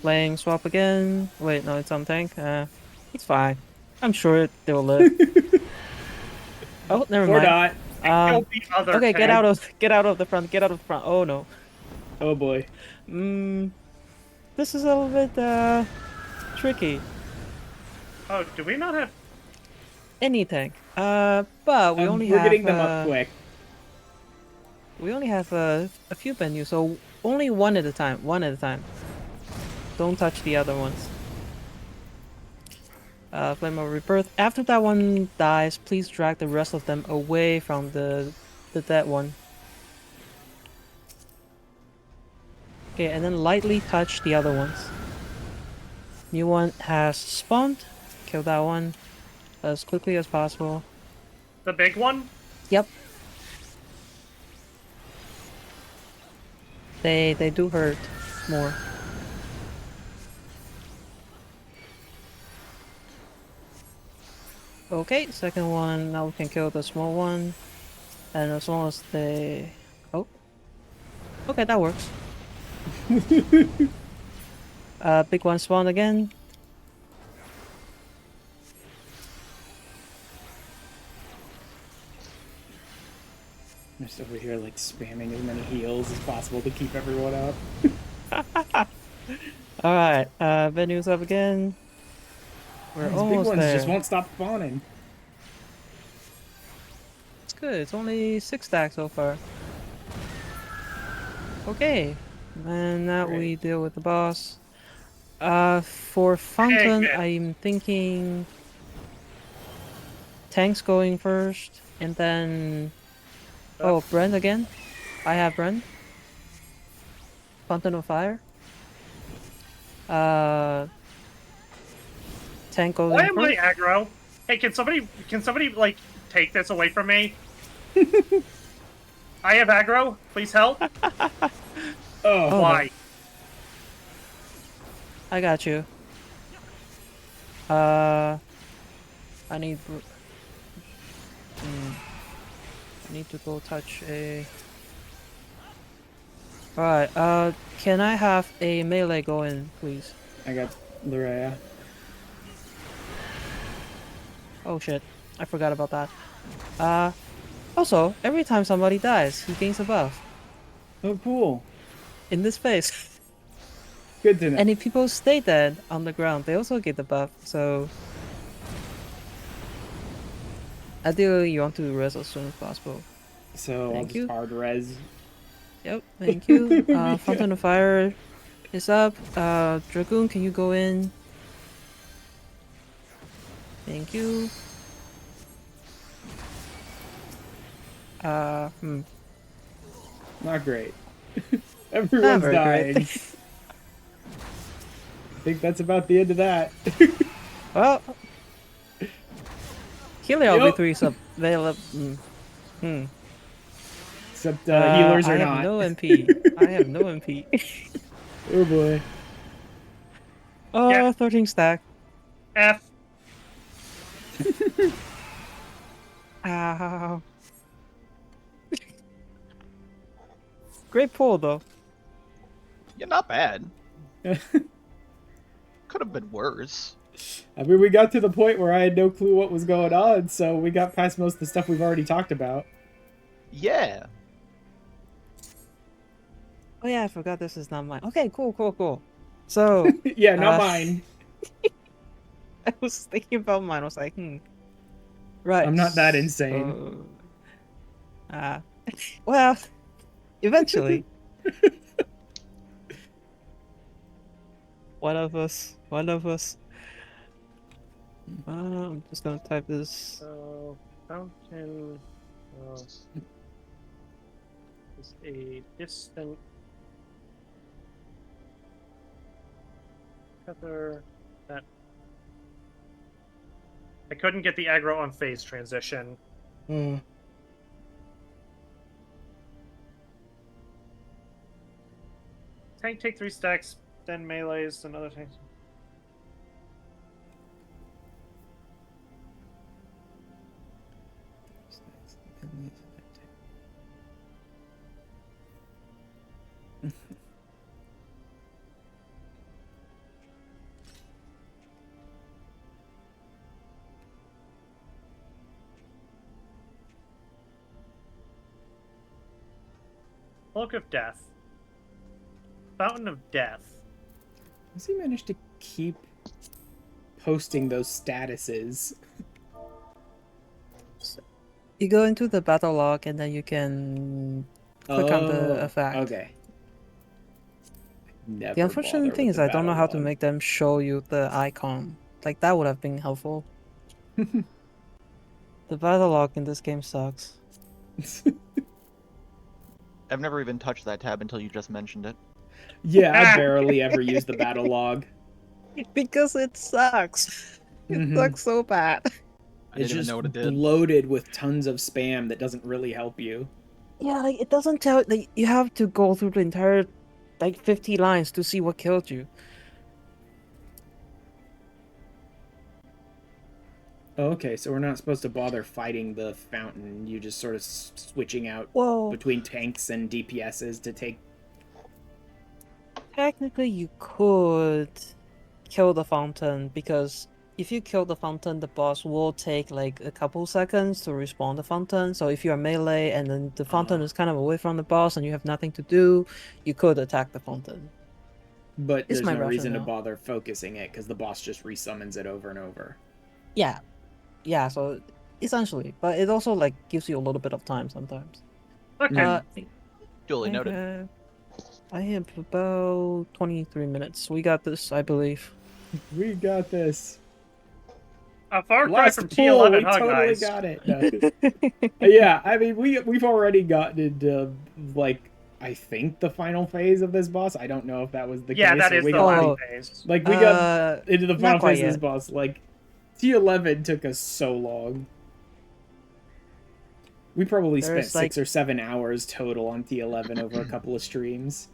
Playing swap again. Wait, no, it's on tank. It's fine. I'm sure they'll live. Oh, never Or mind. not. killed the other Okay, tank. get out of the front, get out of the front. Oh no. Oh boy. This is a little bit tricky. Oh, do we not have... Any tank. But we only We're have getting them up quick. we only have a few menus, so only one at a time. One at a time. Don't touch the other ones. Flame of Rebirth. After that one dies, please drag the rest of them away from the dead one. Okay, and then lightly touch the other ones. New one has spawned. Kill that one as quickly as possible. The big one? Yep. They do hurt more. Okay, second one, now we can kill the small one. And as long as they... Oh. Okay, that works. Big one spawn again. I'm just over here like spamming as many heals as possible to keep everyone up. Alright, venues up again. We're These big almost ones there. just won't stop spawning. It's good, it's only 6 stacks so far. Okay, and now we deal with the boss. For Fountain, Eggman. I'm thinking tanks going first, and then... Oh, Brent again? I have Brent. Fountain of Fire. Tank goes Why in am I first. aggro? Hey, can somebody, like, take this away from me? I have aggro. Please help. Oh, Why? No. I got you. I need... I need to go touch a... Alright, can I have a melee go in, please? I got Lurea. Oh shit, I forgot about that. Also, every time somebody dies, he gains a buff. Oh, cool. In this phase. Good to know. And if people stay dead on the ground, they also get the buff, so... Ideally, you want to res as soon as possible. So Thank I'll you. just hard res. Yep, thank you. Yeah. Fountain of Fire is up. Dragoon, can you go in? Thank you. Not great. Not Everyone's very dying. great. I think that's about the end of that. Well, Helios Yup. V3 is available. Except healers are I not. have no MP. I have no MP. Oh boy. Oh, Yeah. 13 stack. F. Ow. Great pull, though. Yeah, not bad. Could have been worse. I mean, we got to the point where I had no clue what was going on, so we got past most of the stuff we've already talked about. Yeah. Oh yeah, I forgot this is not mine. Okay, cool. So, Yeah, not mine. I was thinking about mine. I was like, Right. I'm not that insane. Well, eventually. One of us. I'm just gonna type this. So fountain is a distant tether that I couldn't get the aggro on phase transition. Tank take 3 stacks, then melees, another tank. Cloak of Death. Fountain of Death. Has he managed to keep posting those statuses? You go into the battle log and then you can click on the effect. Okay. Never The unfortunate bother thing with is the I don't know how to battle log. make them show you the icon. Like that would have been helpful. The battle log in this game sucks. I've never even touched that tab until you just mentioned it. Yeah, I barely ever use the battle log. Because it sucks. It sucks so bad. I It's didn't even just know what it did. bloated with tons of spam that doesn't really help you. Yeah, like it doesn't tell. Like you have to go through the entire, like 50 lines to see what killed you. Oh, okay, so we're not supposed to bother fighting the fountain. You just sort of switching out Well, between tanks and DPSs to take. technically you could kill the fountain because if you kill the fountain, the boss will take like a couple seconds to respawn the fountain. So if you're melee and then the fountain is kind of away from the boss and you have nothing to do, you could attack the fountain. But It's there's my no reason to rationale. bother focusing it because the boss just resummons it over and over. Yeah, yeah. So essentially, but it also like gives you a little bit of time sometimes. Okay. Duly noted. I have about 23 minutes. We got this, I believe. We got this. A far cry Last from pull, T11, we huh, totally guys? got it. No. Yeah, I mean we've already gotten into like I think the final phase of this boss. I don't know if that was the Yeah, case. that or is we the got last Oh, phase. like we got into the final not quite phase of this yet. boss. Like T11 took us so long. We probably spent There's, 6 or 7 hours total on T11 over a couple of streams.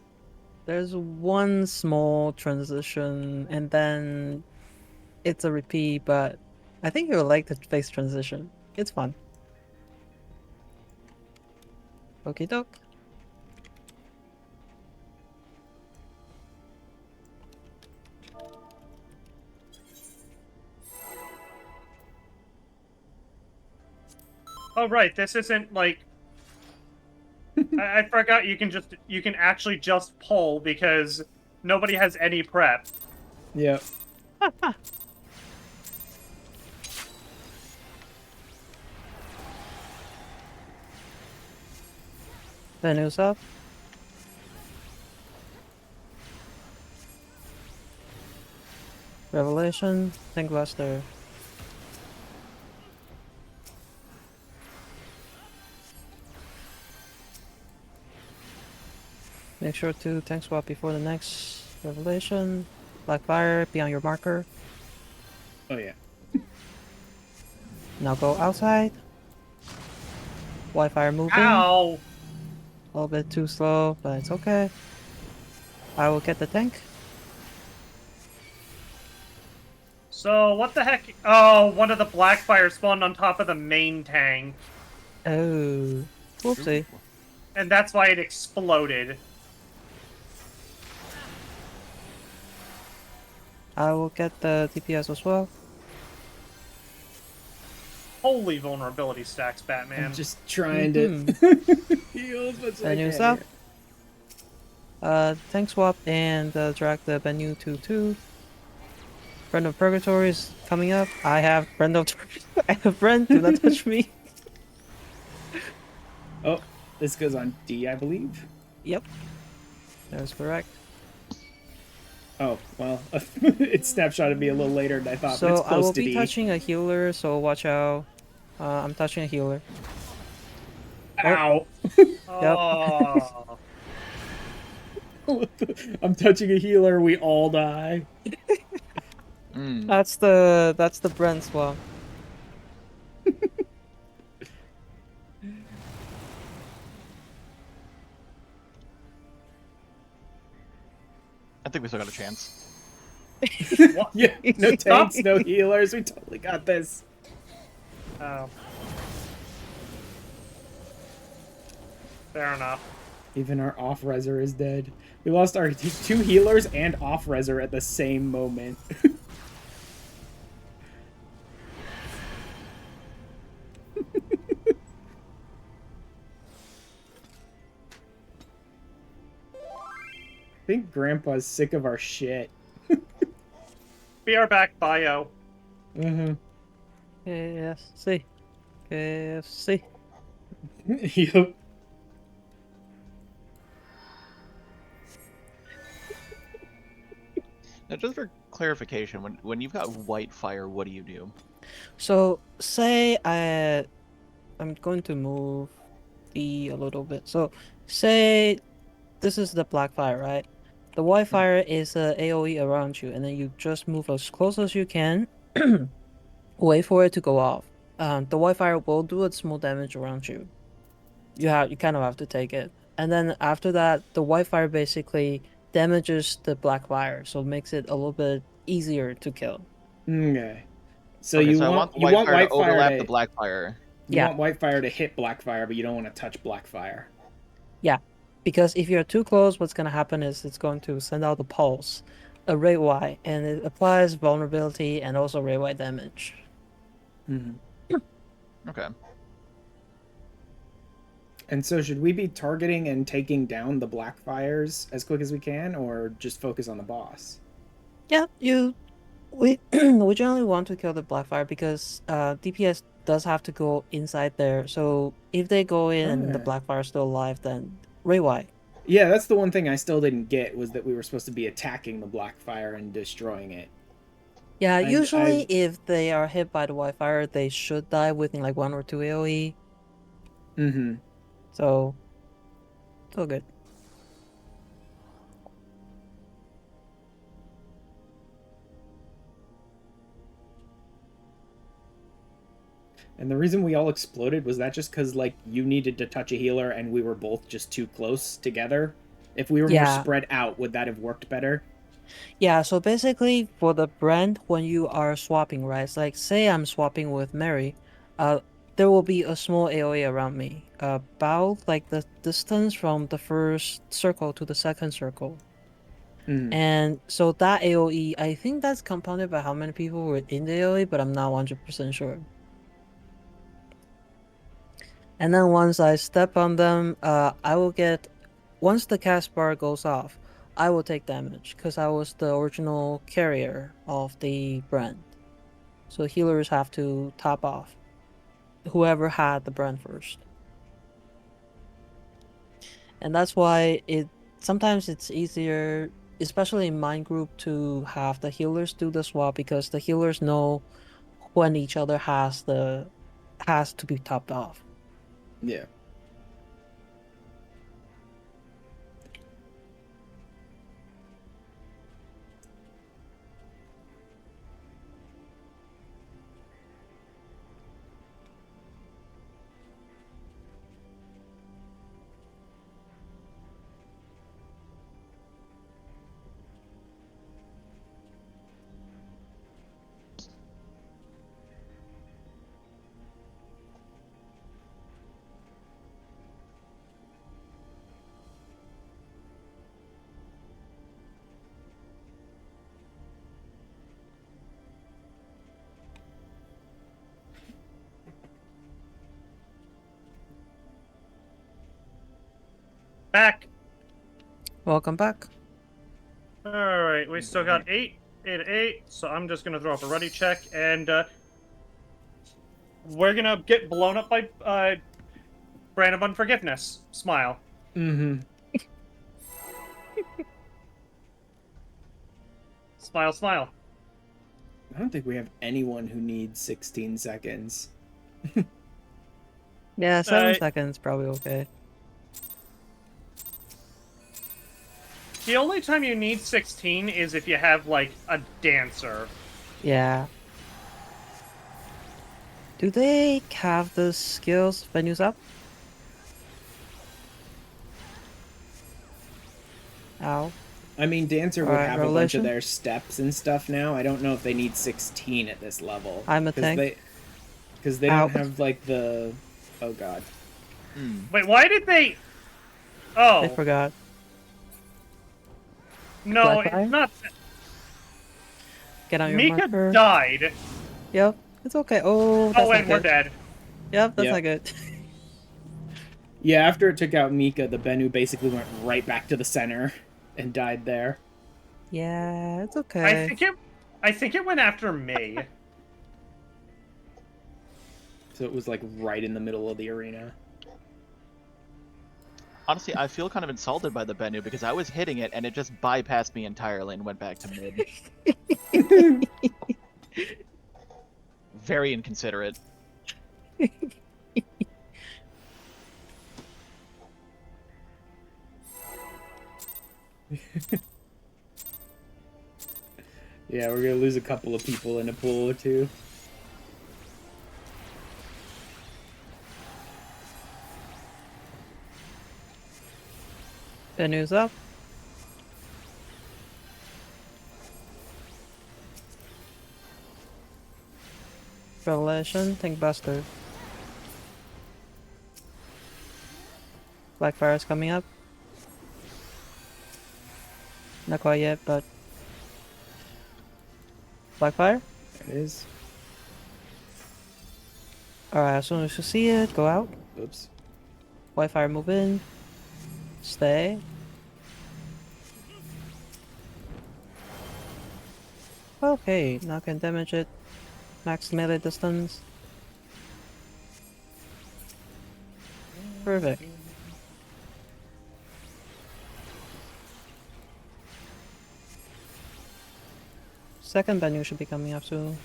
There's one small transition, and then it's a repeat, but I think you'll like the face transition. It's fun. Okie doke. Oh right, this isn't like I forgot you can actually just pull because nobody has any prep. Yep. The news up. Revelation. Think Buster. Make sure to tank swap before the next revelation. Black fire, be on your marker. Oh yeah. Now go outside. White fire moving. Ow! A little bit too slow, but it's okay. I will get the tank. So what the heck? Oh, one of the Blackfire spawned on top of the main tank, Oh, whoopsie. and that's why it exploded. I will get the DPS as well. Holy vulnerability stacks, Batman. I'm just trying to heal as much as I And new can stuff. here. Tank swap and drag the Bennu to 2. Friend of Purgatory is coming up. I have Friend of I have friend, do not touch me. Oh, this goes on D, I believe. Yep. That is correct. Oh, well, it snapshotted me a little later than I thought, but it's So I close will to be D. touching a healer, so watch out. I'm touching a healer. Ow! Yep. Oh. I'm touching a healer, we all die. Mm. That's the Brent swap. I think we still got a chance. What? Yeah, no tanks, no healers, we totally got this. Oh. Fair enough. Even our off-reser is dead. We lost our 2 healers and off-reser at the same moment. I think Grandpa's sick of our shit. We are back, bio. Mm-hmm. KFC. KFC. Yep. Now, just for clarification, when you've got white fire, what do you do? So say I'm going to move the a little bit. So say this is the black fire, right? The white fire is a AoE around you, and then you just move as close as you can. Wait for it to go off. The white fire will do a small damage around you. You kind of have to take it, and then after that, the white fire basically damages the black fire, so it makes it a little bit easier to kill. Okay. So Okay, you so I want want the white fire to white fire overlap to the black fire. you Yeah. want white fire to hit black fire, but you don't want to touch black fire. Yeah, because if you're too close, what's going to happen is it's going to send out the pulse, a ray Y, and it applies vulnerability and also ray Y damage. Mm-hmm. Okay. And so should we be targeting and taking down the black fires as quick as we can, or just focus on the boss? Yeah, we we generally want to kill the black fire because DPS does have to go inside there. So if they go in and the Okay. black fire is still alive, then ray Y. Yeah, that's the one thing I still didn't get, was that we were supposed to be attacking the black fire and destroying it. Yeah, And usually if they are hit by the white fire, they should die within like 1 or 2 AoE. Mm-hmm. So it's all good. And the reason we all exploded, was that just because, like, you needed to touch a healer and we were both just too close together? If we were more Yeah. spread out, would that have worked better? Yeah, so basically for the brand, when you are swapping, right? It's like, say I'm swapping with Mary, there will be a small AoE around me, about like the distance from the first circle to the second circle. Mm. And so that AoE, I think that's compounded by how many people were in the AoE, but I'm not 100% sure. And then once I step on them, I will get, once the cast bar goes off, I will take damage because I was the original carrier of the brand. So healers have to top off whoever had the brand first. And that's why sometimes it's easier, especially in mine group, to have the healers do the swap because the healers know when each other has to be topped off. Yeah. Back. Welcome back. All right, we still got 8, 8, so I'm just gonna throw up a ready check, and we're gonna get blown up by Brand of Unforgiveness. Smile. Mm-hmm. Smile, smile. I don't think we have anyone who needs 16 seconds. Yeah, 7 seconds probably okay. The only time you need 16 is if you have, like, a dancer. Yeah. Do they have the skills venues up? Ow. I mean, Dancer would Alright, have a bunch of Revelation. their steps and stuff now. I don't know if they need 16 at this level. I'm a tank. Because they Ow. don't have, like, the... Oh, God. Wait, why did they... Oh. I forgot. No, Black it's not... Get on your Mika marker. died. Yep, it's okay. Oh, that's Oh, wait, not we're good. dead. Yep, that's Yep. not good. Yeah, after it took out Mika, the Bennu basically went right back to the center and died there. Yeah, it's okay. I think it went after me. So it was, like, right in the middle of the arena. Honestly, I feel kind of insulted by the Bennu because I was hitting it and it just bypassed me entirely and went back to mid. Very inconsiderate. Yeah, we're gonna lose a couple of people in a pool or two. Venue's up. Revelation, Think Buster. Blackfire's coming up. Not quite yet, but... Blackfire? There it is. Alright, as soon as you see it, go out. Oops. Whitefire, move in. Stay. Okay, now can damage it. Max melee distance. Perfect. Second venue should be coming up soon.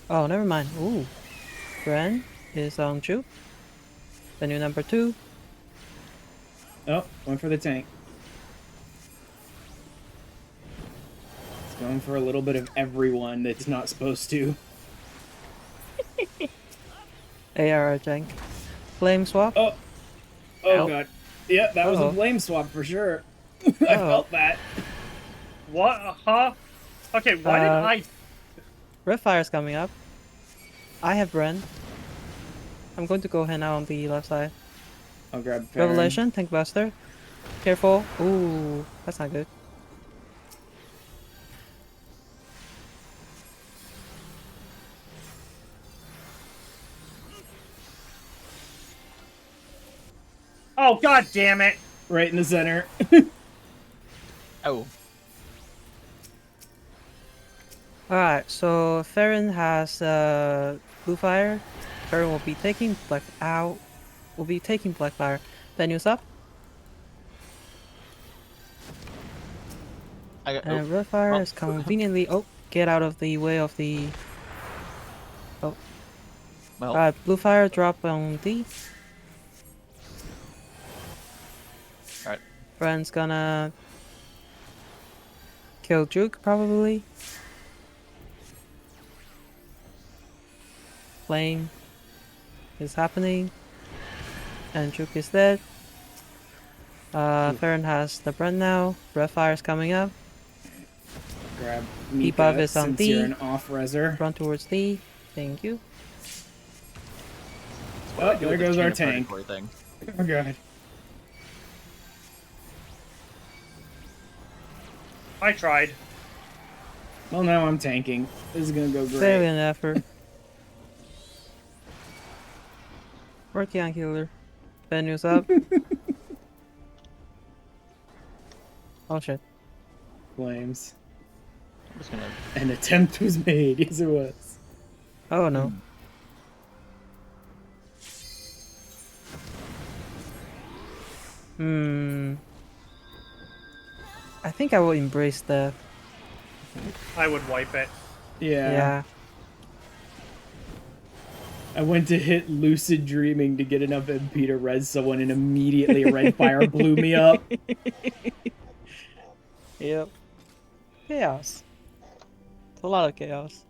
Oh, never mind. Ooh. Bren is on Juke. Venue number 2. Oh, went for the tank. It's going for a little bit of everyone that's not supposed to. AR tank. Flame swap. Oh Ow. God. Yep, that was Uh-oh. a flame swap for sure. I felt that. What? Huh? Okay, why did I... Red Fire's coming up. I have Bren. I'm going to go hand out on the left side. I'll grab Farron. Revelation, Tank Buster. Careful. Ooh, that's not good. Oh, god damn it! Right in the center. Oh. Alright, so Farron has blue fire. Farron will be taking black out. Will be taking black fire. Venue's up. And red fire well. is conveniently. Oh, get out of the way of the. Oh. Well. Alright, blue fire drop on D. Alright. Farron's gonna kill Juke probably. Flame is happening. And Juke is dead. Farron has the Brent now. Red Fire's coming up. Grab Debuff Mika is on since D. you're an off-reser. Run towards D. Thank you. Oh, there goes our tank. Thing. Oh god. I tried. Well, now I'm tanking. This is gonna go great. Valiant effort. Working on healer. Venue's up. Oh shit. Flames. I'm just gonna. An attempt was made. Yes, it was. Oh no. Hmm. I think I will embrace death. I would wipe it. Yeah. I went to hit Lucid Dreaming to get enough MP to res someone, and immediately a red fire blew me up. Yep. Chaos. It's a lot of chaos.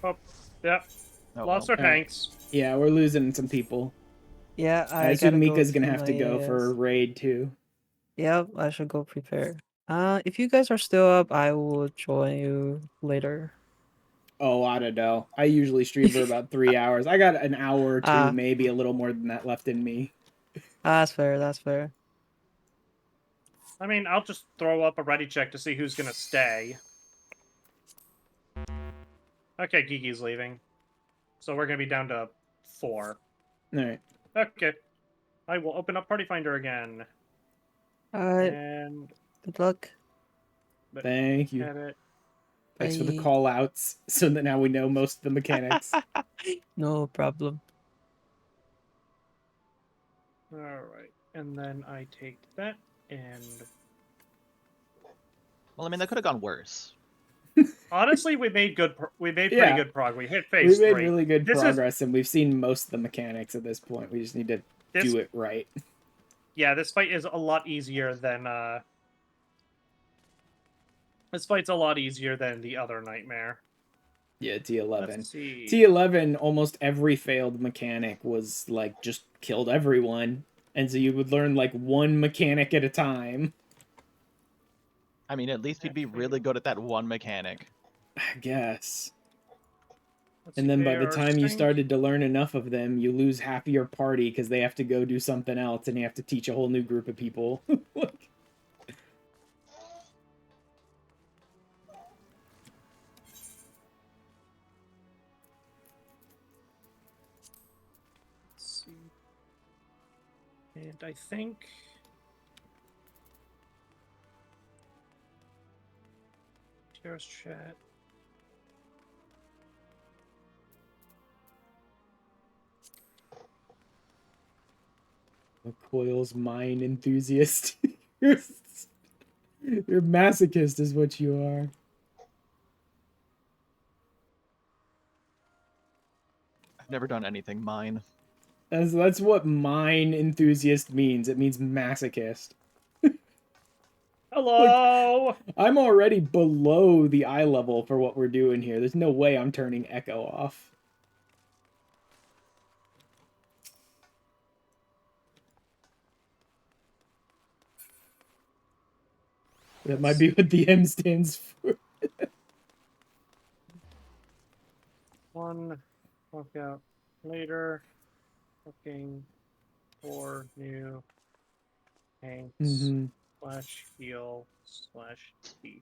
Oh, yeah. Oh, Lost well. our tanks. Yeah, we're losing some people. Yeah, I I assume gotta go Mika's to gonna have to my go for AS. raid too. Yep, I should go prepare. If you guys are still up, I will join you later. Oh, I don't know. I usually stream for about 3 hours. I got an hour or two, Ah. maybe a little more than that left in me. That's fair, that's fair. I mean, I'll just throw up a ready check to see who's gonna stay. Okay, Gigi's leaving. So we're gonna be down to 4. Alright. Okay. I will open up Party Finder again. Alright, And good luck. Thank you. edit. Thanks for the Bye. call outs, so that now we know most of the mechanics. No problem. Alright. And then I take that and... Well, I mean, that could have gone worse. Honestly, we made pretty Yeah. good progress. We hit We phase made 3. really good This progress, and we've seen most of the mechanics at this point. We just need to This- do it right. Yeah, this fight is a lot easier than, This fight's a lot easier than the other nightmare. Yeah, T11. Let's see. T11, almost every failed mechanic was, like, just killed everyone. And so you would learn, like, one mechanic at a time. I mean, at least you'd be really good at that one mechanic. I guess. Let's And see, then by the AR time you strength. started to learn enough of them, you lose half of your party because they have to go do something else, and you have to teach a whole new group of people. Let's see. And I think... Here's chat. A Coil's mine enthusiast. You're masochist is what you are. I've never done anything mine. That's what mine enthusiast means. It means masochist. Hello! I'm already below the eye level for what we're doing here. There's no way I'm turning Echo off. That might be what the M stands for. One workout later. Looking for new tanks / heal / T.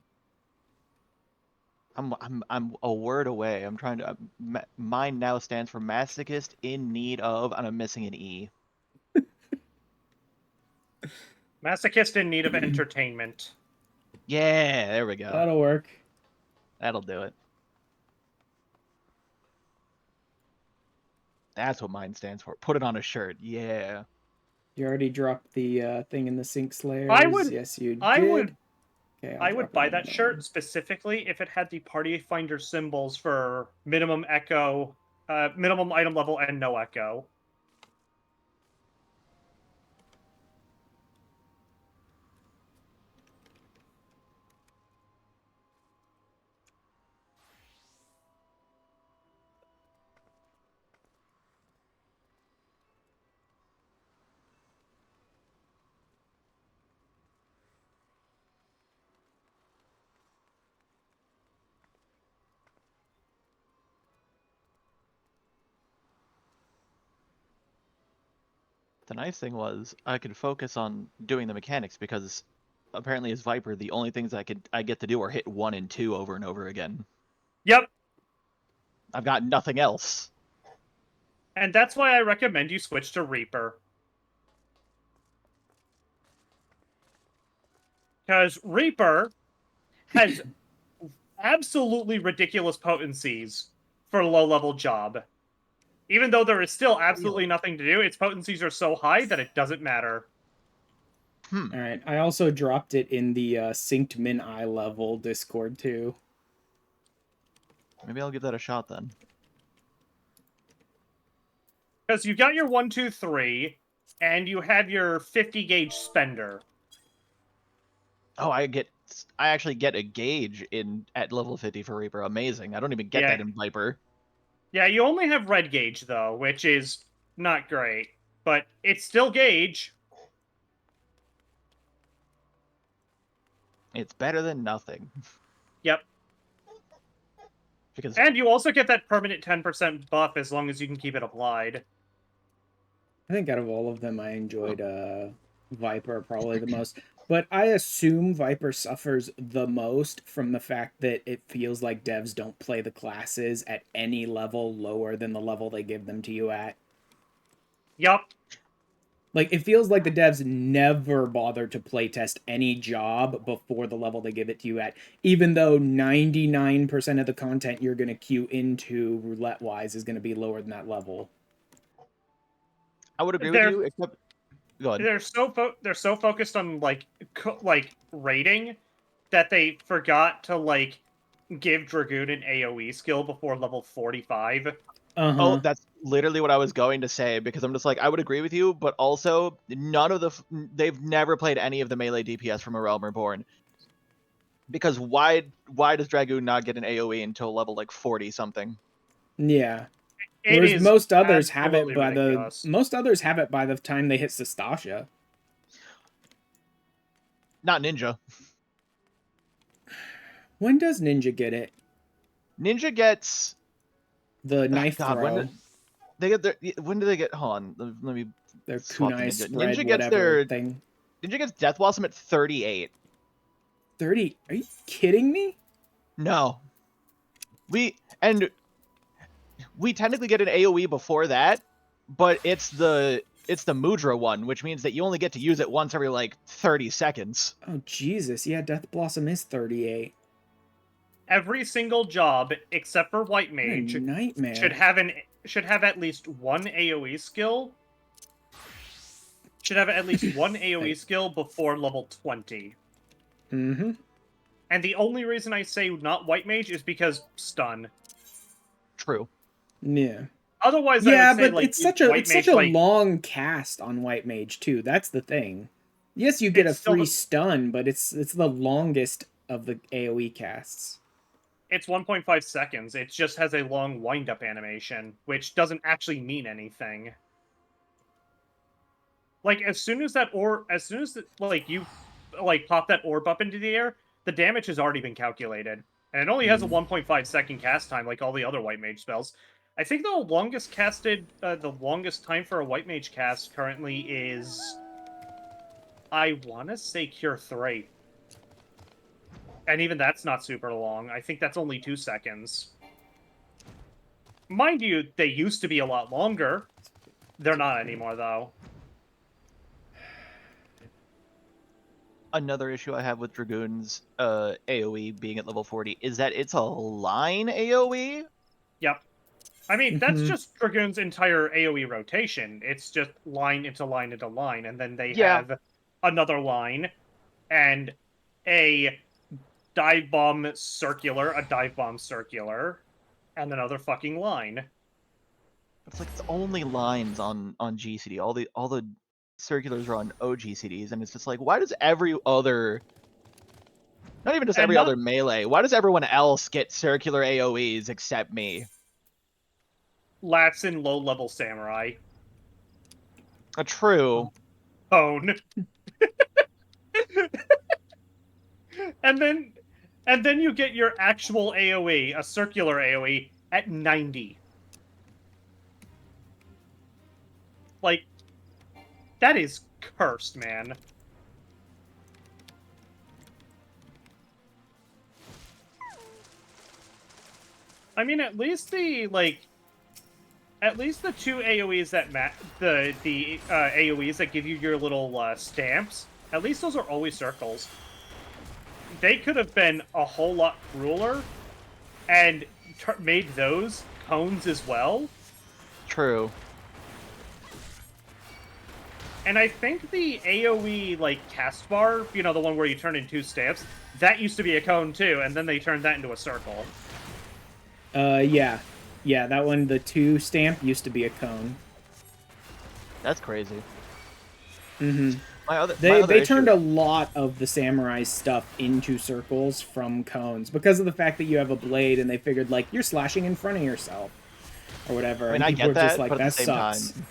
I'm a word away. I'm trying to. Mine now stands for masochist in need of, and I'm missing an E. Masochist in need of entertainment. Yeah, there we go. That'll work. That'll do it. That's what mine stands for. Put it on a shirt. Yeah. You already dropped the thing in the Sync Slayers. I would- Yes, you did. I would Okay, I would buy that shirt one. specifically if it had the Party Finder symbols for minimum echo, minimum item level, and no echo. The nice thing was I could focus on doing the mechanics because apparently as Viper, the only things I get to do are hit 1 and 2 over and over again. Yep. I've got nothing else. And that's why I recommend you switch to Reaper. Because Reaper has absolutely ridiculous potencies for a low-level job. Even though there is still absolutely nothing to do, its potencies are so high that it doesn't matter. Alright, I also dropped it in the synced min eye level Discord too. Maybe I'll give that a shot then. Because you got your 1, 2, 3, and you have your 50 gauge spender. Oh, I actually get a gauge at level 50 for Reaper. Amazing. I don't even get that in Viper. Yeah, you only have red gauge though, which is not great, but it's still gauge. It's better than nothing. Yep. And you also get that permanent 10% buff as long as you can keep it applied. I think out of all of them, I enjoyed Viper probably the most. But I assume Viper suffers the most from the fact that it feels like devs don't play the classes at any level lower than the level they give them to you at. Yup. Like, it feels like the devs never bother to playtest any job before the level they give it to you at, even though 99% of the content you're going to queue into roulette-wise is going to be lower than that level. I would agree with you, except... Go ahead. They're so focused on, like rating that they forgot to, like, give Dragoon an AoE skill before level 45. Oh, that's literally what I was going to say, because I'm just like, I would agree with you, but also, they've never played any of the melee DPS from A Realm Reborn. Because why does Dragoon not get an AoE until level, like, 40-something? Yeah. Whereas most others have it by the time they hit Sestasha. Not Ninja. When does Ninja get it? Ninja gets the knife throw. When do they get? Hold on, let me. Their kunai spread, Ninja gets their thing. Ninja gets Death Blossom at 38. 30? Are you kidding me? No. We technically get an AoE before that, but it's the Mudra one, which means that you only get to use it once every like 30 seconds. Oh Jesus! Yeah, Death Blossom is 38. Every single job except for White Mage nightmare should have at least one AoE skill. Should have at least one AoE skill before level 20. Mm-hmm. And the only reason I say not White Mage is because stun. True. Yeah. Otherwise, yeah, I would say, but like, it's such a long cast on White Mage too. That's the thing. Yes, you get a free stun, but it's the longest of the AoE casts. It's 1.5 seconds. It just has a long wind-up animation, which doesn't actually mean anything. Like, as soon as you pop that orb up into the air, the damage has already been calculated. And it only has a 1.5 second cast time, like all the other White Mage spells. I think the longest time for a White Mage cast currently is, I want to say Cure 3. And even that's not super long. I think that's only 2 seconds. Mind you, they used to be a lot longer. They're not anymore, though. Another issue I have with Dragoon's AoE being at level 40 is that it's a line AoE. Yep. I mean, that's just Dragoon's entire AoE rotation. It's just line into line into line, and then they have another line, and a dive bomb circular, and another fucking line. It's like it's only lines on GCD. All the circulars are on OGCDs, and it's just like, why does every other, not even just every other melee, why does everyone else get circular AoEs except me? Latsin low-level samurai. True. Own. And then you get your actual AoE, a circular AoE, at 90. Like, that is cursed, man. I mean, at least the two AoEs that the AoEs that give you your little stamps, at least those are always circles. they could have been a whole lot crueler and made those cones as well. True. And I think the AoE, like, cast bar, you know, the one where you turn in 2 stamps, that used to be a cone too, and then they turned that into a circle. Yeah. Yeah, that one, the 2 stamp, used to be a cone. That's crazy. Mm-hmm. They turned a lot of the samurai stuff into circles from cones because of the fact that you have a blade, and they figured, like, you're slashing in front of yourself or whatever. I mean, and I people get were that, just like, but at that the same sucks. time,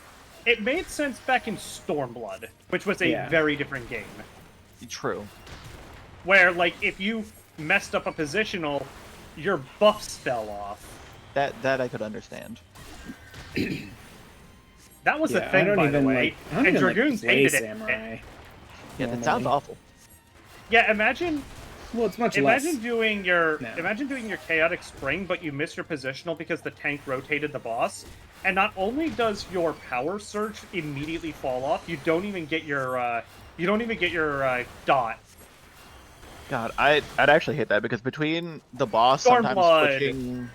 It made sense back in Stormblood, which was a very different game. True. Where, like, if you messed up a positional, your buffs fell off. That I could understand. That was a thing, by the way. And Dragoons hated samurai. Yeah, that sounds awful. Yeah, imagine. Well, it's much imagine less. doing your imagine doing your chaotic spring, but you miss your positional because the tank rotated the boss. And not only does your power surge immediately fall off, you don't even get your dot. God, I'd actually hate that because between the boss sometimes switching,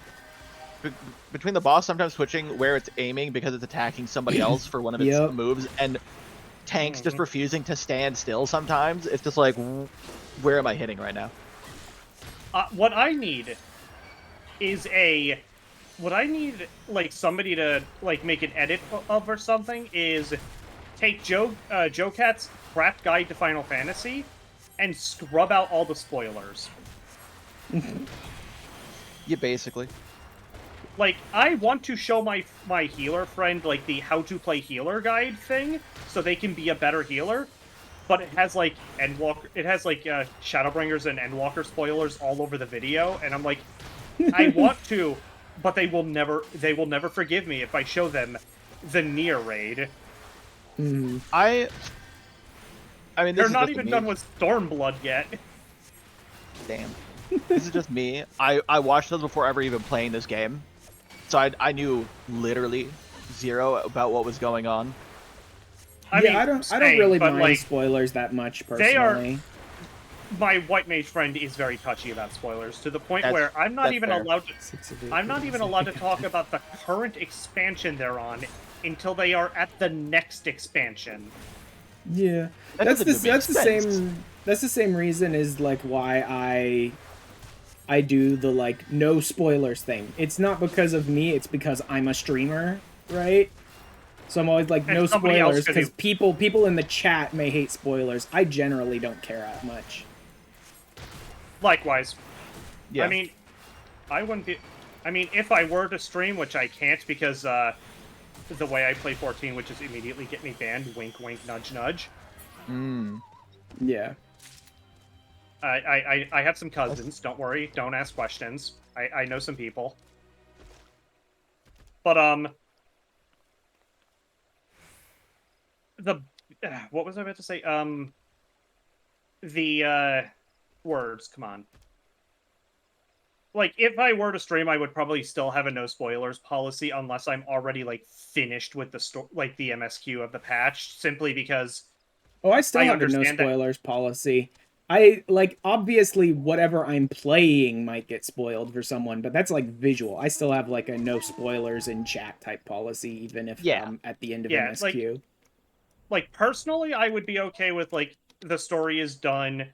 between the boss sometimes switching where it's aiming because it's attacking somebody else for one of its moves, and tanks just refusing to stand still sometimes, it's just like, where am I hitting right now? What I need is like somebody to like make an edit of or something is take Joe Cat's Crap Guide to Final Fantasy and scrub out all the spoilers. Yeah, basically. Like, I want to show my healer friend like the how to play healer guide thing so they can be a better healer, but it has like Shadowbringers and Endwalker spoilers all over the video, and I'm like, I want to, but they will never forgive me if I show them the Nier raid. I mean, they're not even done with Stormblood yet. Damn. This is just me. I watched those before ever even playing this game, so I knew literally zero about what was going on. I don't really mind like, spoilers that much personally. My white mage friend is very touchy about spoilers to the point where I'm not even allowed to talk about the current expansion they're on until they are at the next expansion. Yeah, that's the same reason as like why I do the like no spoilers thing. It's not because of me, it's because I'm a streamer, right? So I'm always like, no spoilers, because people in the chat may hate spoilers. I generally don't care that much. Likewise. Yeah. I mean, if I were to stream, which I can't because the way I play 14, which is immediately get me banned, wink, wink, nudge, nudge. Yeah. I have some cousins, don't worry, don't ask questions. I know some people. But, what was I about to say? Words, come on. Like, if I were to stream, I would probably still have a no spoilers policy unless I'm already, like, finished with the MSQ of the patch, simply because... Oh, I still have a no spoilers policy. Obviously, whatever I'm playing might get spoiled for someone, but that's, like, visual. I still have, like, a no spoilers in chat type policy, even if I'm at the end of MSQ. Like, personally, I would be okay with, like, the story is done,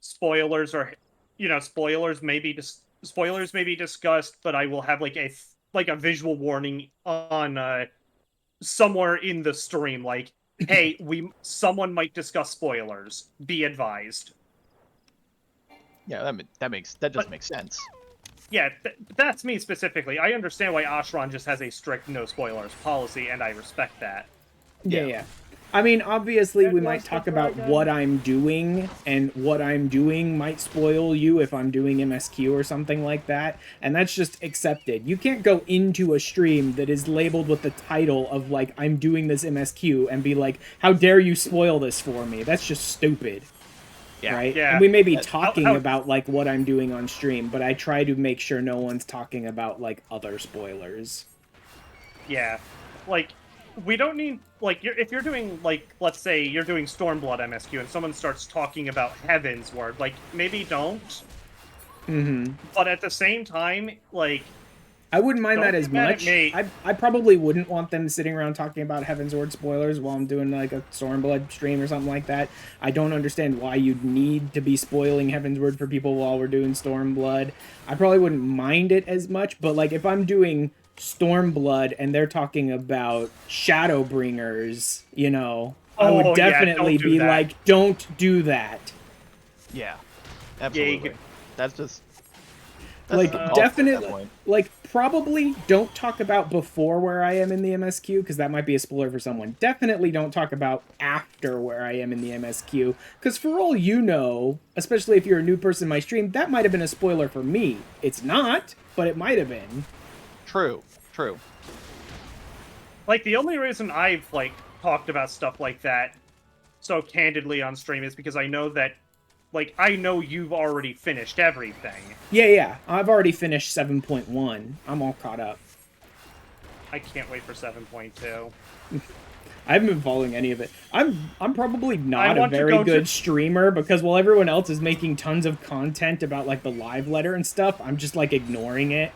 spoilers are... You know, spoilers may be discussed, but I will have, like, a visual warning on, somewhere in the stream, like, hey, someone might discuss spoilers. Be advised. Yeah, that just makes sense. Yeah, that's me specifically. I understand why Ashran just has a strict no spoilers policy, and I respect that. Yeah. I mean, obviously, we might talk about what I'm doing, and what I'm doing might spoil you if I'm doing MSQ or something like that, and that's just accepted. You can't go into a stream that is labeled with the title of, like, I'm doing this MSQ, and be like, how dare you spoil this for me? That's just stupid. Yeah. Right? Yeah. And we may be talking about, like, what I'm doing on stream, but I try to make sure no one's talking about, like, other spoilers. Yeah. Like, we don't need, like, if you're doing, like, let's say you're doing Stormblood MSQ and someone starts talking about Heaven's Word, like, maybe don't. But at the same time, like, I wouldn't mind that don't as get mad at much. me. I probably wouldn't want them sitting around talking about Heaven's Word spoilers while I'm doing like a Stormblood stream or something like that. I don't understand why you'd need to be spoiling Heaven's Word for people while we're doing Stormblood. I probably wouldn't mind it as much, but like if I'm doing Stormblood and they're talking about Shadowbringers, you know, I would Oh, yeah, definitely don't do be that. like, don't do that. Yeah, absolutely. could- That's just Like, awful at that definitely, point. like, probably don't talk about before where I am in the MSQ, because that might be a spoiler for someone. Definitely don't talk about after where I am in the MSQ, because for all you know, especially if you're a new person in my stream, that might have been a spoiler for me. It's not, but it might have been. True. Like, the only reason I've, like, talked about stuff like that so candidly on stream is because I know that, like, I know you've already finished everything. Yeah, I've already finished 7.1. I'm all caught up. I can't wait for 7.2. I haven't been following any of it. I'm probably I not a want to very go good to- streamer because while everyone else is making tons of content about like the live letter and stuff, I'm just like ignoring it.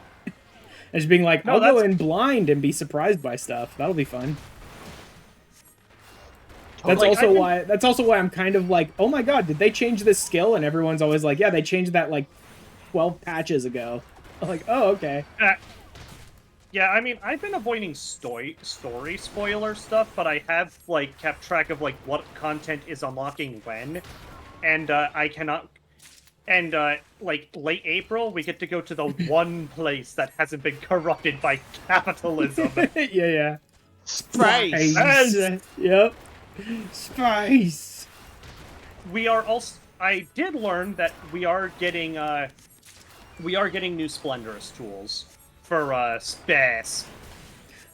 And just being like, No, I'll go that's- in blind and be surprised by stuff. That'll be fun. Totally. That's also why I'm kind of like, oh my god, did they change this skill? And everyone's always like, yeah, they changed that like 12 patches ago. I'm like, oh, okay. Yeah, I mean, I've been avoiding story spoiler stuff, but I have, like, kept track of, like, what content is unlocking when, and, I cannot... And, like, late April, we get to go to the one place that hasn't been corrupted by capitalism. Yeah. Space. Spice. Yep. Spice. We are also... I did learn that we are getting new Splendorous tools for, space.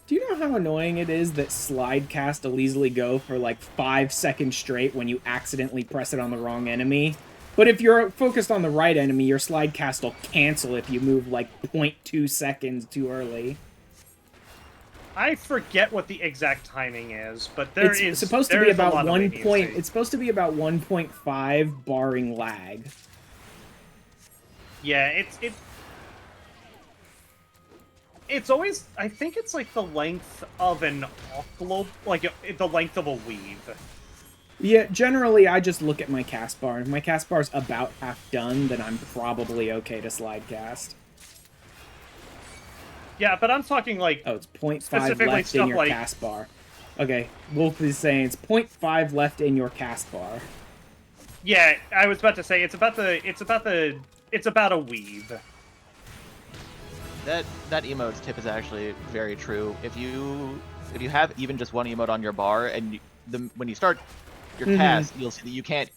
Do you know how annoying it is that slide cast will easily go for like 5 seconds straight when you accidentally press it on the wrong enemy? But if you're focused on the right enemy, your slide cast will cancel if you move like 0.2 seconds too early. I forget what the exact timing is, but It's supposed to be about 1 point. It's It's supposed to be about 1.5 barring lag. yeah, it's always, I think it's like the length of an globe, like the length of a weave. Yeah, generally I just look at my cast bar. If my cast bar's about half done, then I'm probably okay to slide cast. Yeah, but I'm talking like Oh, it's 0.5 specifically left in stuff your like- cast bar. Okay, Wolf is saying it's 0.5 left in your cast bar. Yeah, I was about to say it's about a weave. That emotes tip is actually very true. If you have even just one emote on your bar and when you start your cast, you'll see that you can't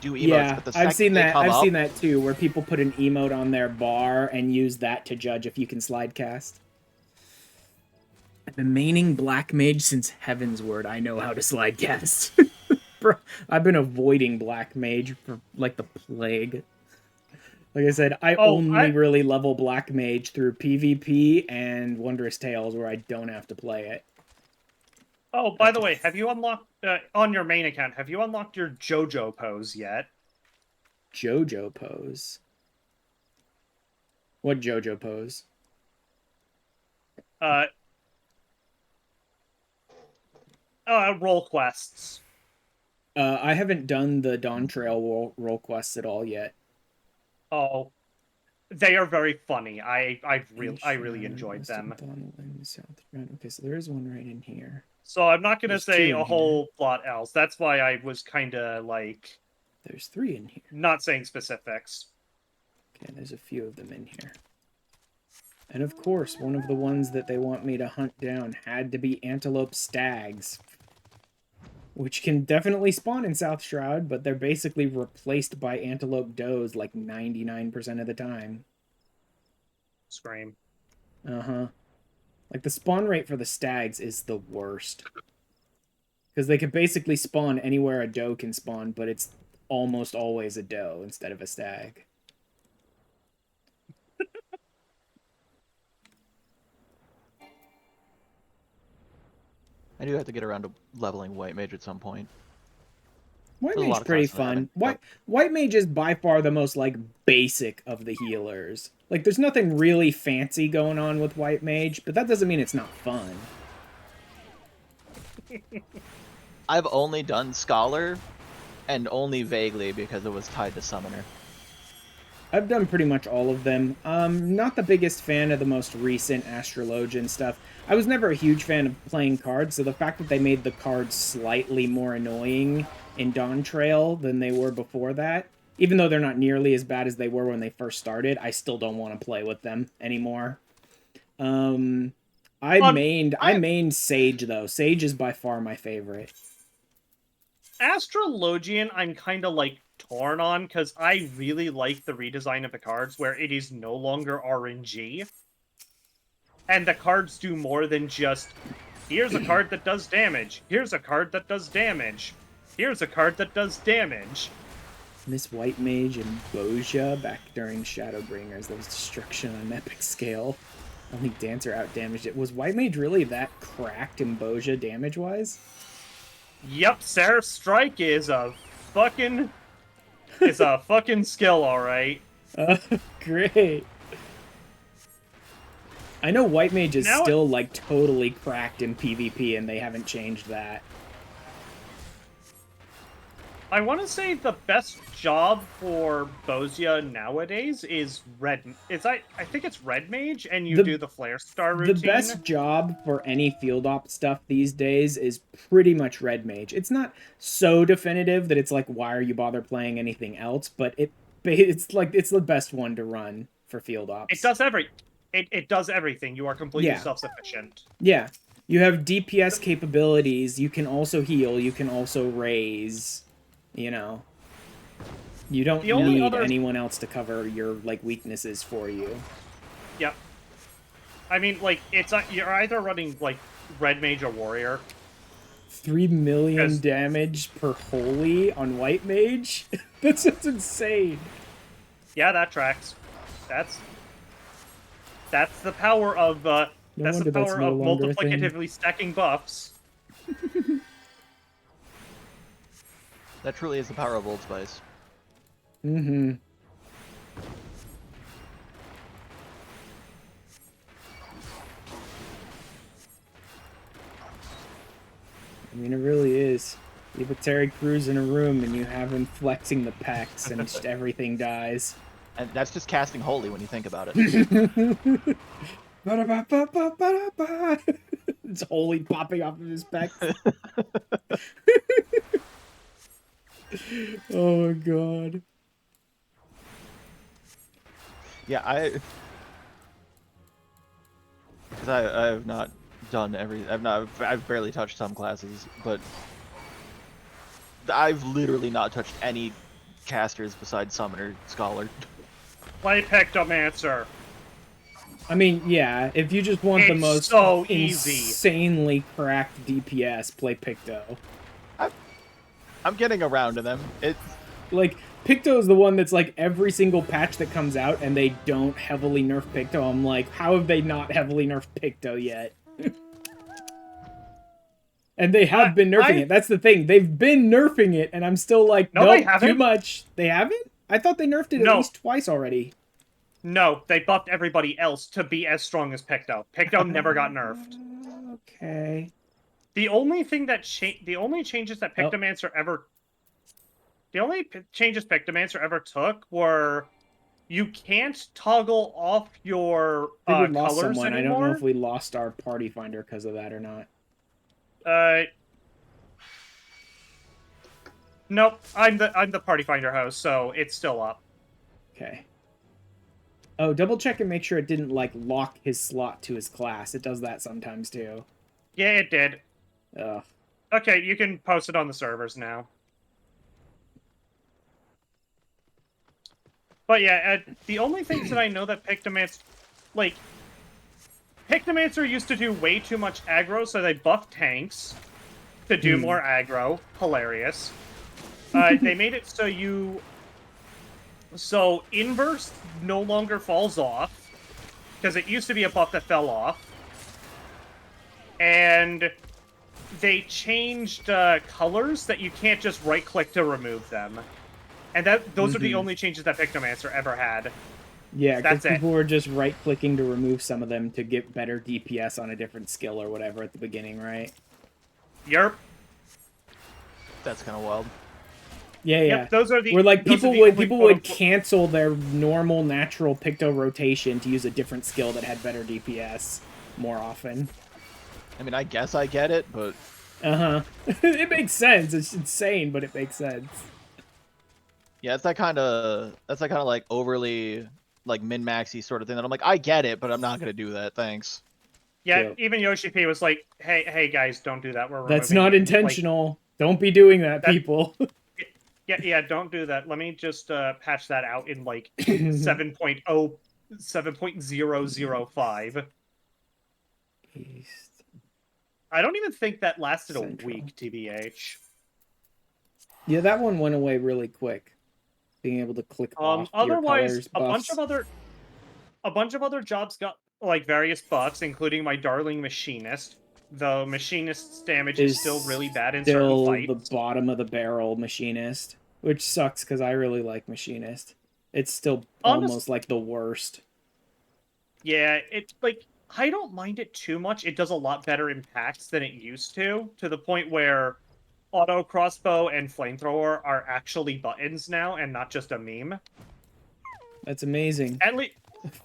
do emotes. Yeah, but the second I've seen they that. come I've up, seen that too, where people put an emote on their bar and use that to judge if you can slide cast. I've been maining Black Mage since Heaven's Word. I know how to slide cast. Bro, I've been avoiding Black Mage for like the plague. Like I said, I only really level Black Mage through PvP and Wondrous Tales where I don't have to play it. Oh, by the way, have you unlocked on your main account? Have you unlocked your JoJo pose yet? JoJo pose. What JoJo pose? Role quests. I haven't done the Dawn Trail role quests at all yet. Oh, they are very funny. I really enjoyed them. Okay, so there is one right in here. So I'm not gonna There's say two in a whole lot else. That's why I was kind of like There's 3 in here. not saying specifics. Okay, there's a few of them in here. And of course, one of the ones that they want me to hunt down had to be antelope stags. Which can definitely spawn in South Shroud, but they're basically replaced by antelope does like 99% of the time. Scream. Uh-huh. Like, the spawn rate for the stags is the worst. Because they can basically spawn anywhere a doe can spawn, but it's almost always a doe instead of a stag. I do have to get around to leveling White Mage at some point. White There's a lot Mage's of pretty classes I haven't- fun. White Mage is by far the most, like, basic of the healers. Like, there's nothing really fancy going on with White Mage, but that doesn't mean it's not fun. I've only done Scholar, and only vaguely because it was tied to Summoner. I've done pretty much all of them. Not the biggest fan of the most recent Astrologian stuff. I was never a huge fan of playing cards, so the fact that they made the cards slightly more annoying in Dawn Trail than they were before that, even though they're not nearly as bad as they were when they first started, I still don't want to play with them anymore. I mained Sage, though. Sage is by far my favorite. Astrologian, I'm kind of, like, torn on, because I really like the redesign of the cards, where it is no longer RNG. And the cards do more than just, here's a card that does damage, here's a card that does damage, here's a card that does damage. Miss White Mage and Boja back during Shadowbringers. That was destruction on an epic scale. Only Dancer out-damaged it. Was White Mage really that cracked in Boja damage-wise? Yep, Seraph's Strike is a fucking skill, alright. Great. I know White Mage is still, like, totally cracked in PvP, and they haven't changed that. I want to say the best job for Bozia nowadays is I think it's Red Mage, and you do the Flare Star routine. The best job for any field op stuff these days is pretty much Red Mage. It's not so definitive that it's like, why are you bother playing anything else? But it's like it's the best one to run for field ops. It does everything. You are completely self-sufficient. Yeah. You have DPS capabilities. You can also heal. You can also raise. You know. You don't need anyone else to cover your, like, weaknesses for you. Yep. I mean, like, you're either running, like, Red Mage or Warrior. 3 million damage per holy on White Mage? That's just insane. Yeah, that tracks. That's the power of multiplicatively stacking buffs. That truly is the power of Old Spice. Mm-hmm. I mean, it really is. You put Terry Crews in a room and you have him flexing the pecs and just everything dies. And that's just casting Holy when you think about it. It's Holy popping off of his pecs. Oh my god. Yeah, I have not done I've barely touched some classes, but I've literally not touched any casters besides Summoner, Scholar. Play Pictomancer. I mean, yeah, if you just want the most so easy, insanely cracked DPS, play Picto. I'm getting around to them. It's like Picto is the one that's like every single patch that comes out and they don't heavily nerf Picto. I'm like, how have they not heavily nerfed Picto yet? And they have been nerfing it. That's the thing. They've been nerfing it, and I'm still like, no, nope, too much. They haven't? I thought they nerfed it at least twice already. No, they buffed everybody else to be as strong as Picto. Picto never got nerfed. Okay. The only changes that Pictomancer ever took were you can't toggle off your colors anymore. I don't know if we lost our party finder because of that or not. Nope. I'm the party finder host, so it's still up. Okay. Oh, double check and make sure it didn't like lock his slot to his class. It does that sometimes too. Yeah, it did. Ugh. Okay, you can post it on the servers now. But yeah, the only things that I know that Pictomancer used to do way too much aggro, so they buffed tanks to do more aggro. Hilarious. They made it so Inverse no longer falls off, because it used to be a buff that fell off. And they changed colors that you can't just right-click to remove them. And those are the only changes that Pictomancer ever had. Yeah, because That's people were just right-clicking to remove some of them to get better DPS on a different skill or whatever at the beginning, right? Yerp. That's kind of wild. Yeah, yeah. Yep, those are the. Where like those are people the would only people would quote-unquote- cancel their normal natural picto rotation to use a different skill that had better DPS more often. I mean, I guess I get it, but It makes sense. It's insane, but it makes sense. yeah, it's that kind of like overly like min-maxy sort of thing that I'm like, I get it, but I'm not gonna do that. Thanks. Yeah, Yep. even Yoshi P was like, "Hey guys, don't do that. We're That's removing not it." intentional. Don't be doing that, people. Yeah, don't do that. Let me just patch that out in like 7.0, 7.005. East. I don't even think that lasted Central. a week, TBH. Yeah, that one went away really quick. Being able to click off your Otherwise, colors a bunch of other jobs got like various buffs, including my darling Machinist. The Machinist's damage is still really bad in certain still fights. the bottom of the barrel Machinist, which sucks because I really like Machinist. It's still almost like the worst. Yeah, it's like I don't mind it too much. It does a lot better impacts than it used to the point where auto crossbow and flamethrower are actually buttons now and not just a meme. That's amazing. At least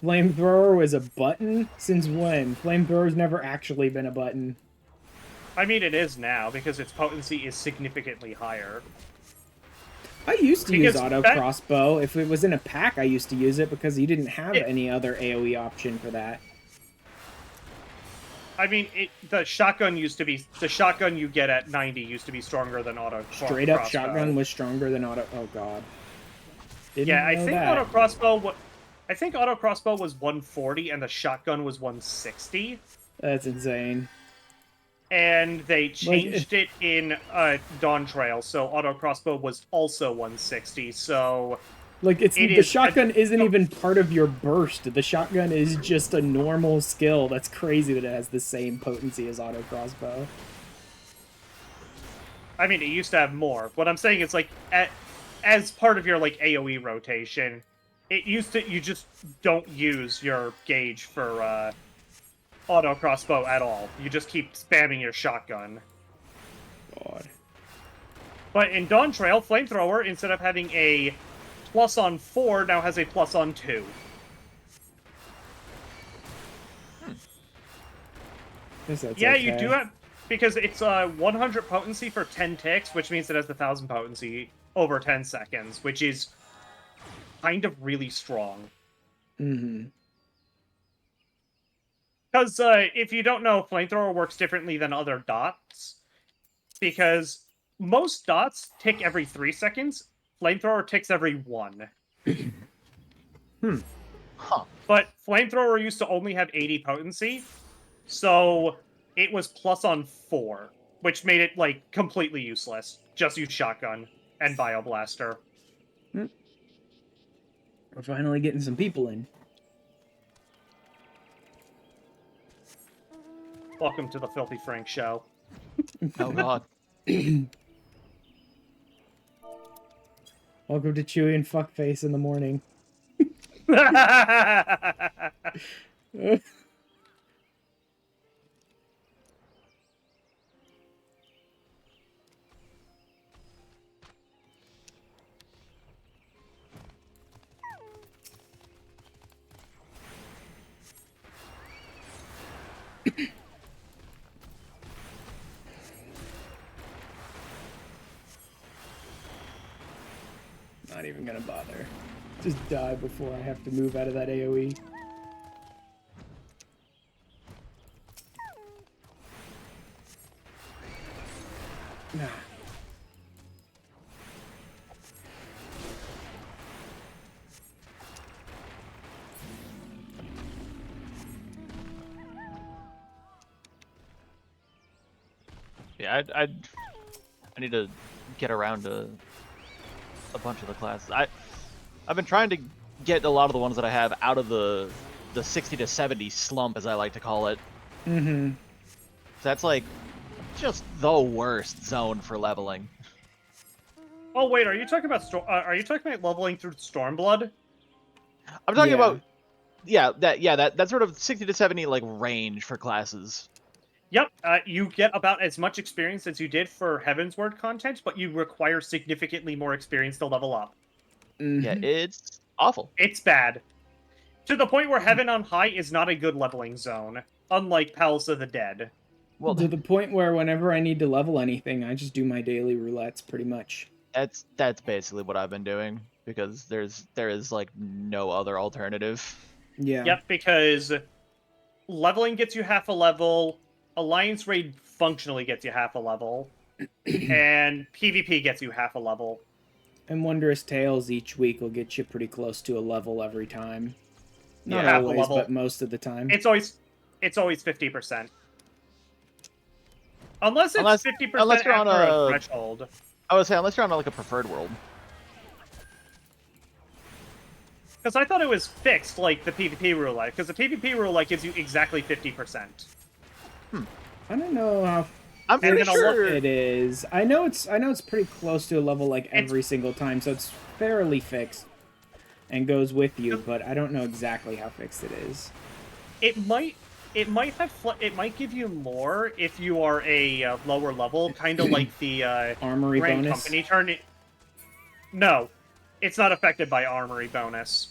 Flamethrower was a button? Since when? Flamethrower's never actually been a button. I mean, it is now because its potency is significantly higher. I used to use auto crossbow. If it was in a pack, I used to use it because you didn't have any other AoE option for that. I mean, the shotgun used to be... The shotgun you get at 90 used to be stronger than auto crossbow. Straight up shotgun was stronger than auto... Oh, God. Yeah, I think auto crossbow... I think auto crossbow was 140 and the shotgun was 160. That's insane. And they changed it in Dawn Trail, so auto crossbow was also 160. So like the shotgun isn't even part of your burst. The shotgun is just a normal skill. That's crazy that it has the same potency as auto crossbow. I mean, it used to have more. What I'm saying is like as part of your like AoE rotation, it used to you just don't use your gauge for auto crossbow at all. You just keep spamming your shotgun. God. But in Dawn Trail, Flamethrower, instead of having a plus on 4, now has a plus on 2. Yeah, okay. you do have... Because it's 100 potency for 10 ticks, which means it has the 1000 potency over 10 seconds, which is kind of really strong. Mm-hmm. Because if you don't know, Flamethrower works differently than other dots. Because most dots tick every 3 seconds. Flamethrower ticks every 1. But Flamethrower used to only have 80 potency. So it was plus on 4. Which made it, like, completely useless. Just use Shotgun and Bioblaster. We're finally getting some people in. Welcome to the Filthy Frank Show. Oh, God. Welcome to Chewy and Fuckface in the morning. Not even gonna bother. Just die before I have to move out of that AoE. Nah. Yeah, I need to get around to a bunch of the classes. I've been trying to get a lot of the ones that I have out of the 60 to 70 slump, as I like to call it. Mm-hmm. So that's like just the worst zone for leveling. Oh wait, are you talking about leveling through Stormblood? I'm talking Yeah. about that sort of 60 to 70 like range for classes. Yep, you get about as much experience as you did for Heavensward content, but you require significantly more experience to level up. Yeah, it's awful. It's bad. To the point where Heaven on High is not a good leveling zone, unlike Palace of the Dead. Well, To the point where whenever I need to level anything, I just do my daily roulettes pretty much. that's basically what I've been doing because there is like no other alternative. Yeah. Yep, because leveling gets you half a level, Alliance Raid functionally gets you half a level, and PvP gets you half a level. And Wondrous Tales each week will get you pretty close to a level every time. Not Yeah. Half a always, level. but most of the time. It's always 50%. Unless it's 50% unless you're on after a a threshold. I would say unless you're on like a preferred world. Because I thought it was fixed, like the PvP rule life. Because the PvP rule life gives you exactly 50%. I don't know how I'm pretty then I'll sure it is. I know it's pretty close to a level like every single time, so it's fairly fixed and goes with you, but I don't know exactly how fixed it is. It might give you more if you are a lower level, kind of like the Armory Grand bonus? Company turn. No, it's not affected by Armory bonus.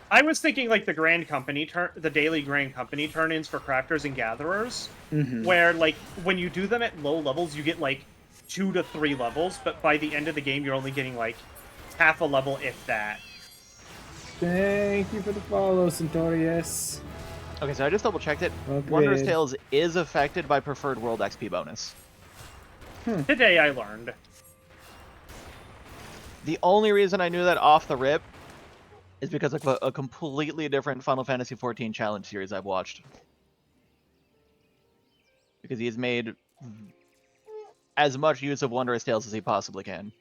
I was thinking like the Grand Company the daily Grand Company turn-ins for crafters and gatherers, where like when you do them at low levels, you get like 2 to 3 levels, but by the end of the game, you're only getting like half a level, if that. Thank you for the follow, Centurius. Okay, so I just double checked it. Well, Wondrous good. Tales is affected by preferred world XP bonus. Today I learned. The only reason I knew that off the rip is because of a completely different Final Fantasy XIV challenge series I've watched. Because he's made as much use of Wondrous Tales as he possibly can.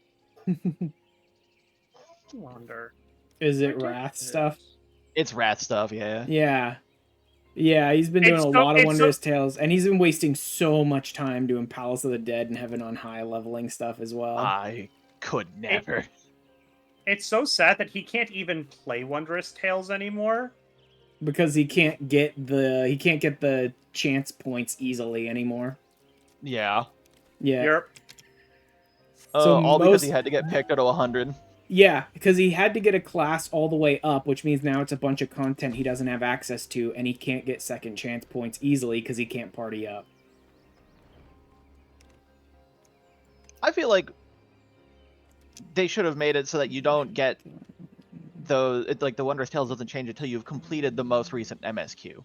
Wonder. Is it Wrath stuff? It's Wrath stuff, yeah. Yeah. Yeah, he's been doing It's a so- lot of it's Wondrous Tales, and he's been wasting so much time doing Palace of the Dead and Heaven on High leveling stuff as well. I could never. It's so sad that he can't even play Wondrous Tales anymore. Because he can't get the chance points easily anymore. Yeah. Yeah. You're So All because he most- had to get picked out of 100. Yeah, because he had to get a class all the way up, which means now it's a bunch of content he doesn't have access to, and he can't get second chance points easily because he can't party up. I feel like they should have made it so that you don't get the Wondrous Tales doesn't change until you've completed the most recent MSQ.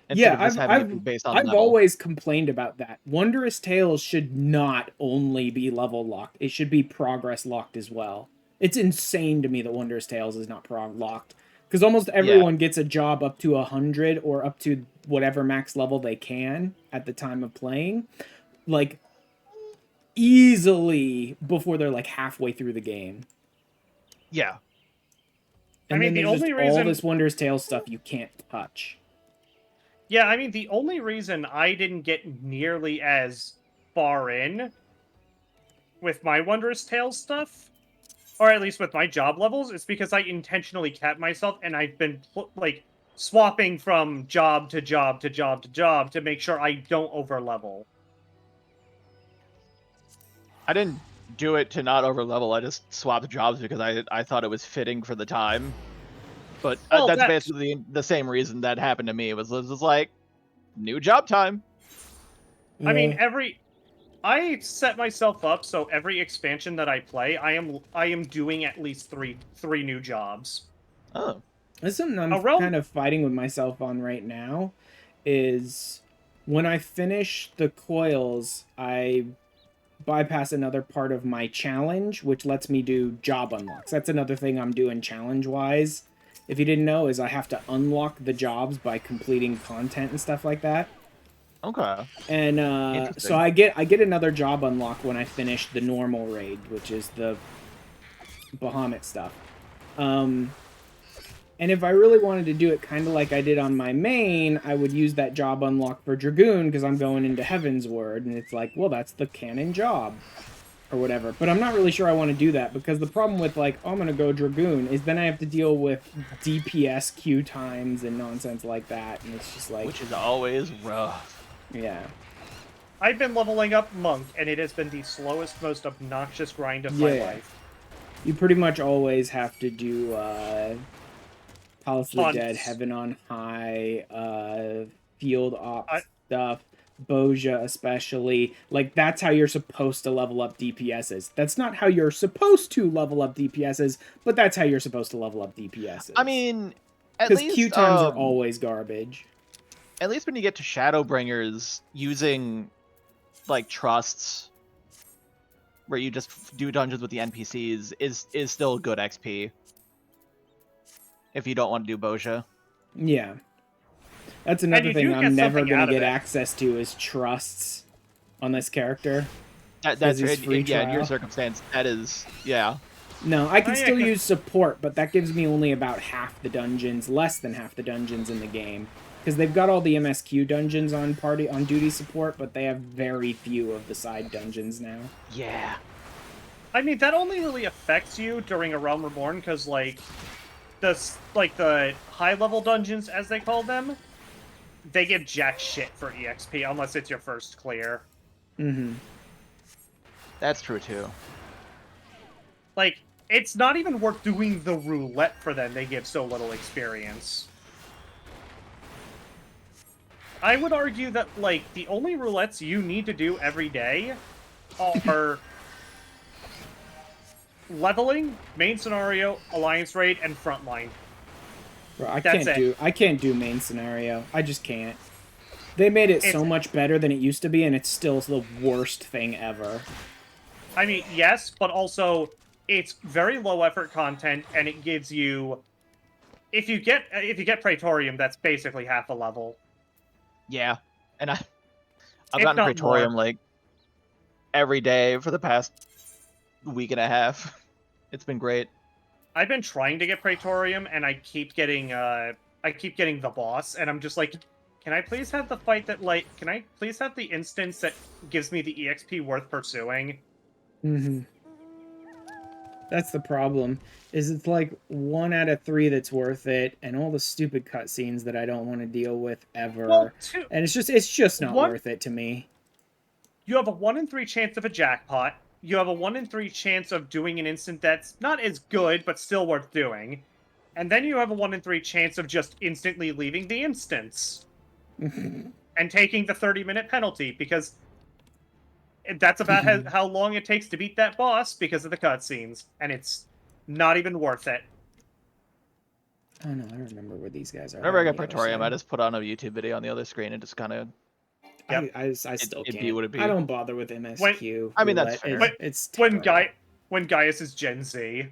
Instead of just having it be based on I've level. always complained about that. Wondrous Tales should not only be level locked; it should be progress locked as well. It's insane to me that Wondrous Tales is not prog locked, because almost everyone gets a job up to 100 or up to whatever max level they can at the time of playing, like easily before they're like halfway through the game. Yeah. And I mean, then the there's only just reason- all this Wondrous Tales stuff you can't touch. Yeah, I mean, the only reason I didn't get nearly as far in with my Wondrous Tales stuff, or at least with my job levels, is because I intentionally capped myself, and I've been, like, swapping from job to job to job to job to make sure I don't overlevel. I didn't do it to not overlevel. I just swapped jobs because I thought it was fitting for the time. But Well, that's basically the same reason that happened to me. It was like, new job time. I mean, Yeah. I set myself up so every expansion that I play, I am doing at least three new jobs. Oh. That's something I'm Around- kind of fighting with myself on right now, is when I finish the coils, I bypass another part of my challenge, which lets me do job unlocks. That's another thing I'm doing challenge-wise. If you didn't know, is I have to unlock the jobs by completing content and stuff like that. Okay. And so I get another job unlock when I finish the normal raid, which is the Bahamut stuff. And And if I really wanted to do it kind of like I did on my main, I would use that job unlock for Dragoon because I'm going into Heaven's Word, and it's like, well, that's the canon job. Or whatever. But I'm not really sure I want to do that because the problem with, like, oh, I'm going to go Dragoon is then I have to deal with DPS queue times and nonsense like that, and it's just like... Which is always rough. Yeah. I've been leveling up Monk, and it has been the slowest, most obnoxious grind of my life. You pretty much always have to do Palace of the Hunts. Dead, Heaven on High, field ops stuff, Boja especially. Like, that's how you're supposed to level up DPSs. That's not how you're supposed to level up DPSs, but that's how you're supposed to level up DPSs. I mean, at because least queue times are always garbage. At least when you get to Shadowbringers, using like trusts where you just do dungeons with the NPCs is still good XP. If you don't want to do Boja. Yeah. That's another thing I'm never going to get access to is trusts on this character. That's yeah, in your circumstance, that is, yeah. No, I can still use support, but that gives me only about half the dungeons, less than half the dungeons in the game. Because they've got all the MSQ dungeons on duty support, but they have very few of the side dungeons now. Yeah. I mean, that only really affects you during A Realm Reborn, because, like, the high-level dungeons, as they call them, they give jack shit for EXP, unless it's your first clear. Mm-hmm. That's true, too. Like, it's not even worth doing the roulette for them, they give so little experience. I would argue that, like, the only roulettes you need to do every day are leveling, main scenario, alliance raid, and frontline. Bro, I can't do main scenario. I just can't. They made it so much better than it used to be, and it's still the worst thing ever. I mean, yes, but also it's very low effort content, and it gives you, if you get Praetorium, that's basically half a level. Yeah, and I've gotten Praetorium like every day for the past week and a half. It's been great. I've been trying to get Praetorium, and I keep getting the boss, and I'm just like, can I please have the fight that, like, can I please have the instance that gives me the EXP worth pursuing? Mm-hmm. That's the problem, is it's like 1 out of 3 that's worth it, and all the stupid cutscenes that I don't want to deal with ever. Well, and it's just not worth it to me. You have a 1 in 3 chance of a jackpot. You have a 1 in 3 chance of doing an instant that's not as good, but still worth doing. And then you have a 1 in 3 chance of just instantly leaving the instance. And taking the 30-minute penalty, because that's about how long it takes to beat that boss because of the cutscenes. And it's not even worth it. Oh no, I remember where these guys are. Whenever I got Praetorium, I just put on a YouTube video on the other screen and just kind of... Yep. I still can't. It be. I don't bother with MSQ. I mean, that's fair. It's when Gaius is Gen Z.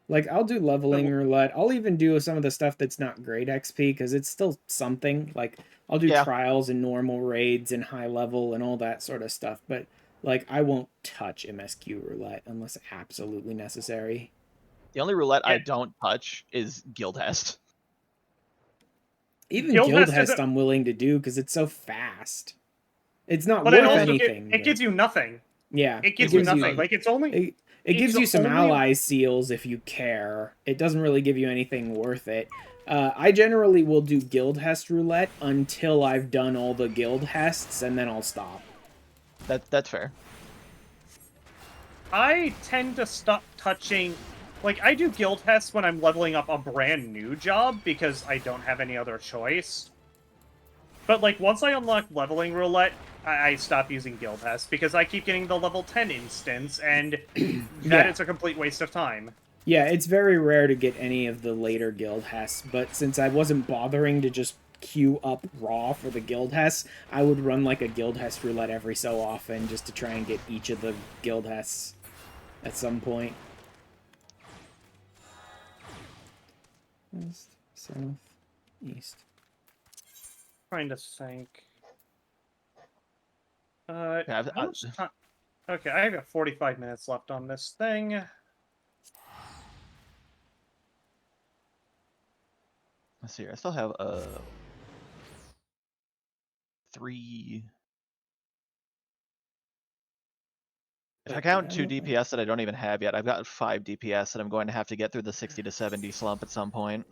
Like, I'll do leveling roulette. I'll even do some of the stuff that's not great XP, because it's still something. Like, I'll do trials and normal raids and high level and all that sort of stuff. But, like, I won't touch MSQ roulette unless absolutely necessary. The only roulette I don't touch is Guildhest. Even Guildhest I'm willing to do, because it's so fast. It's not worth anything. It gives you nothing. Yeah. It gives you nothing. Like, it's only... It gives you some ally seals if you care. It doesn't really give you anything worth it. I generally will do Guildhest roulette until I've done all the Guildhests, and then I'll stop. That's fair. I tend to stop touching... Like, I do Guildhests when I'm leveling up a brand new job, because I don't have any other choice. But, like, once I unlock leveling roulette, I stop using Guildhest, because I keep getting the level 10 instance, and that is a complete waste of time. Yeah, it's very rare to get any of the later Guildhests, but since I wasn't bothering to just queue up raw for the Guildhests, I would run, like, a Guildhest roulette every so often, just to try and get each of the Guildhests at some point. West, south, east. Trying to think. Okay, I have 45 minutes left on this thing. Let's see here. I still have 3. If I count 2 DPS that I don't even have yet, I've got 5 DPS that I'm going to have to get through the 60 to 70 slump at some point.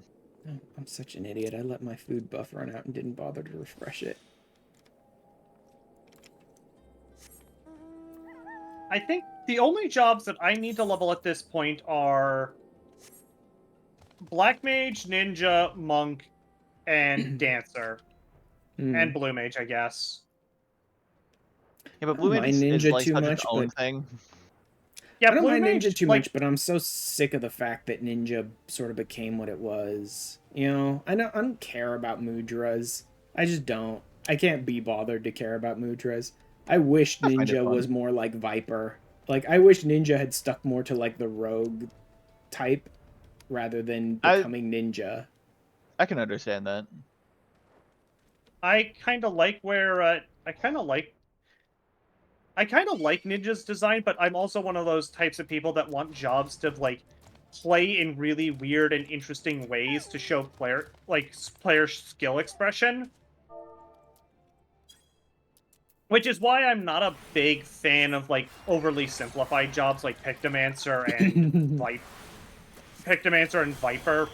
Oh, I'm such an idiot. I let my food buff run out and didn't bother to refresh it. I think the only jobs that I need to level at this point are Black Mage, Ninja, Monk, and Dancer. And Blue Mage, I guess. Yeah, but Blue Mage is like such its own thing. Yeah, I don't Blue mind Mage, Ninja too like, much, but I'm so sick of the fact that Ninja sort of became what it was. You know, I don't care about Mudras. I just don't. I can't be bothered to care about Mudras. I wish Ninja was more like Viper. Like, I wish Ninja had stuck more to, like, the rogue type rather than becoming Ninja. I can understand that. I kind of like where, I kind of like Ninja's design, but I'm also one of those types of people that want jobs to, like, play in really weird and interesting ways to show player skill expression. Which is why I'm not a big fan of, like, overly simplified jobs like Pictomancer and Viper.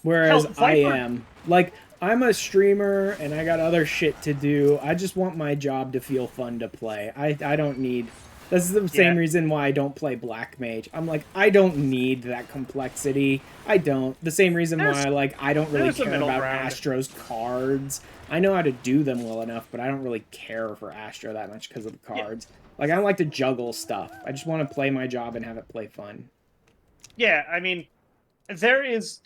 Whereas I am. Like, I'm a streamer and I got other shit to do. I just want my job to feel fun to play. I don't need... This is the same reason why I don't play Black Mage. I'm like, I don't need that complexity. I don't. The same reason why, like, I don't really care about Astro's cards. I know how to do them well enough, but I don't really care for Astro that much because of the cards. Like, I don't like to juggle stuff. I just want to play my job and have it play fun. Yeah, I mean, there is...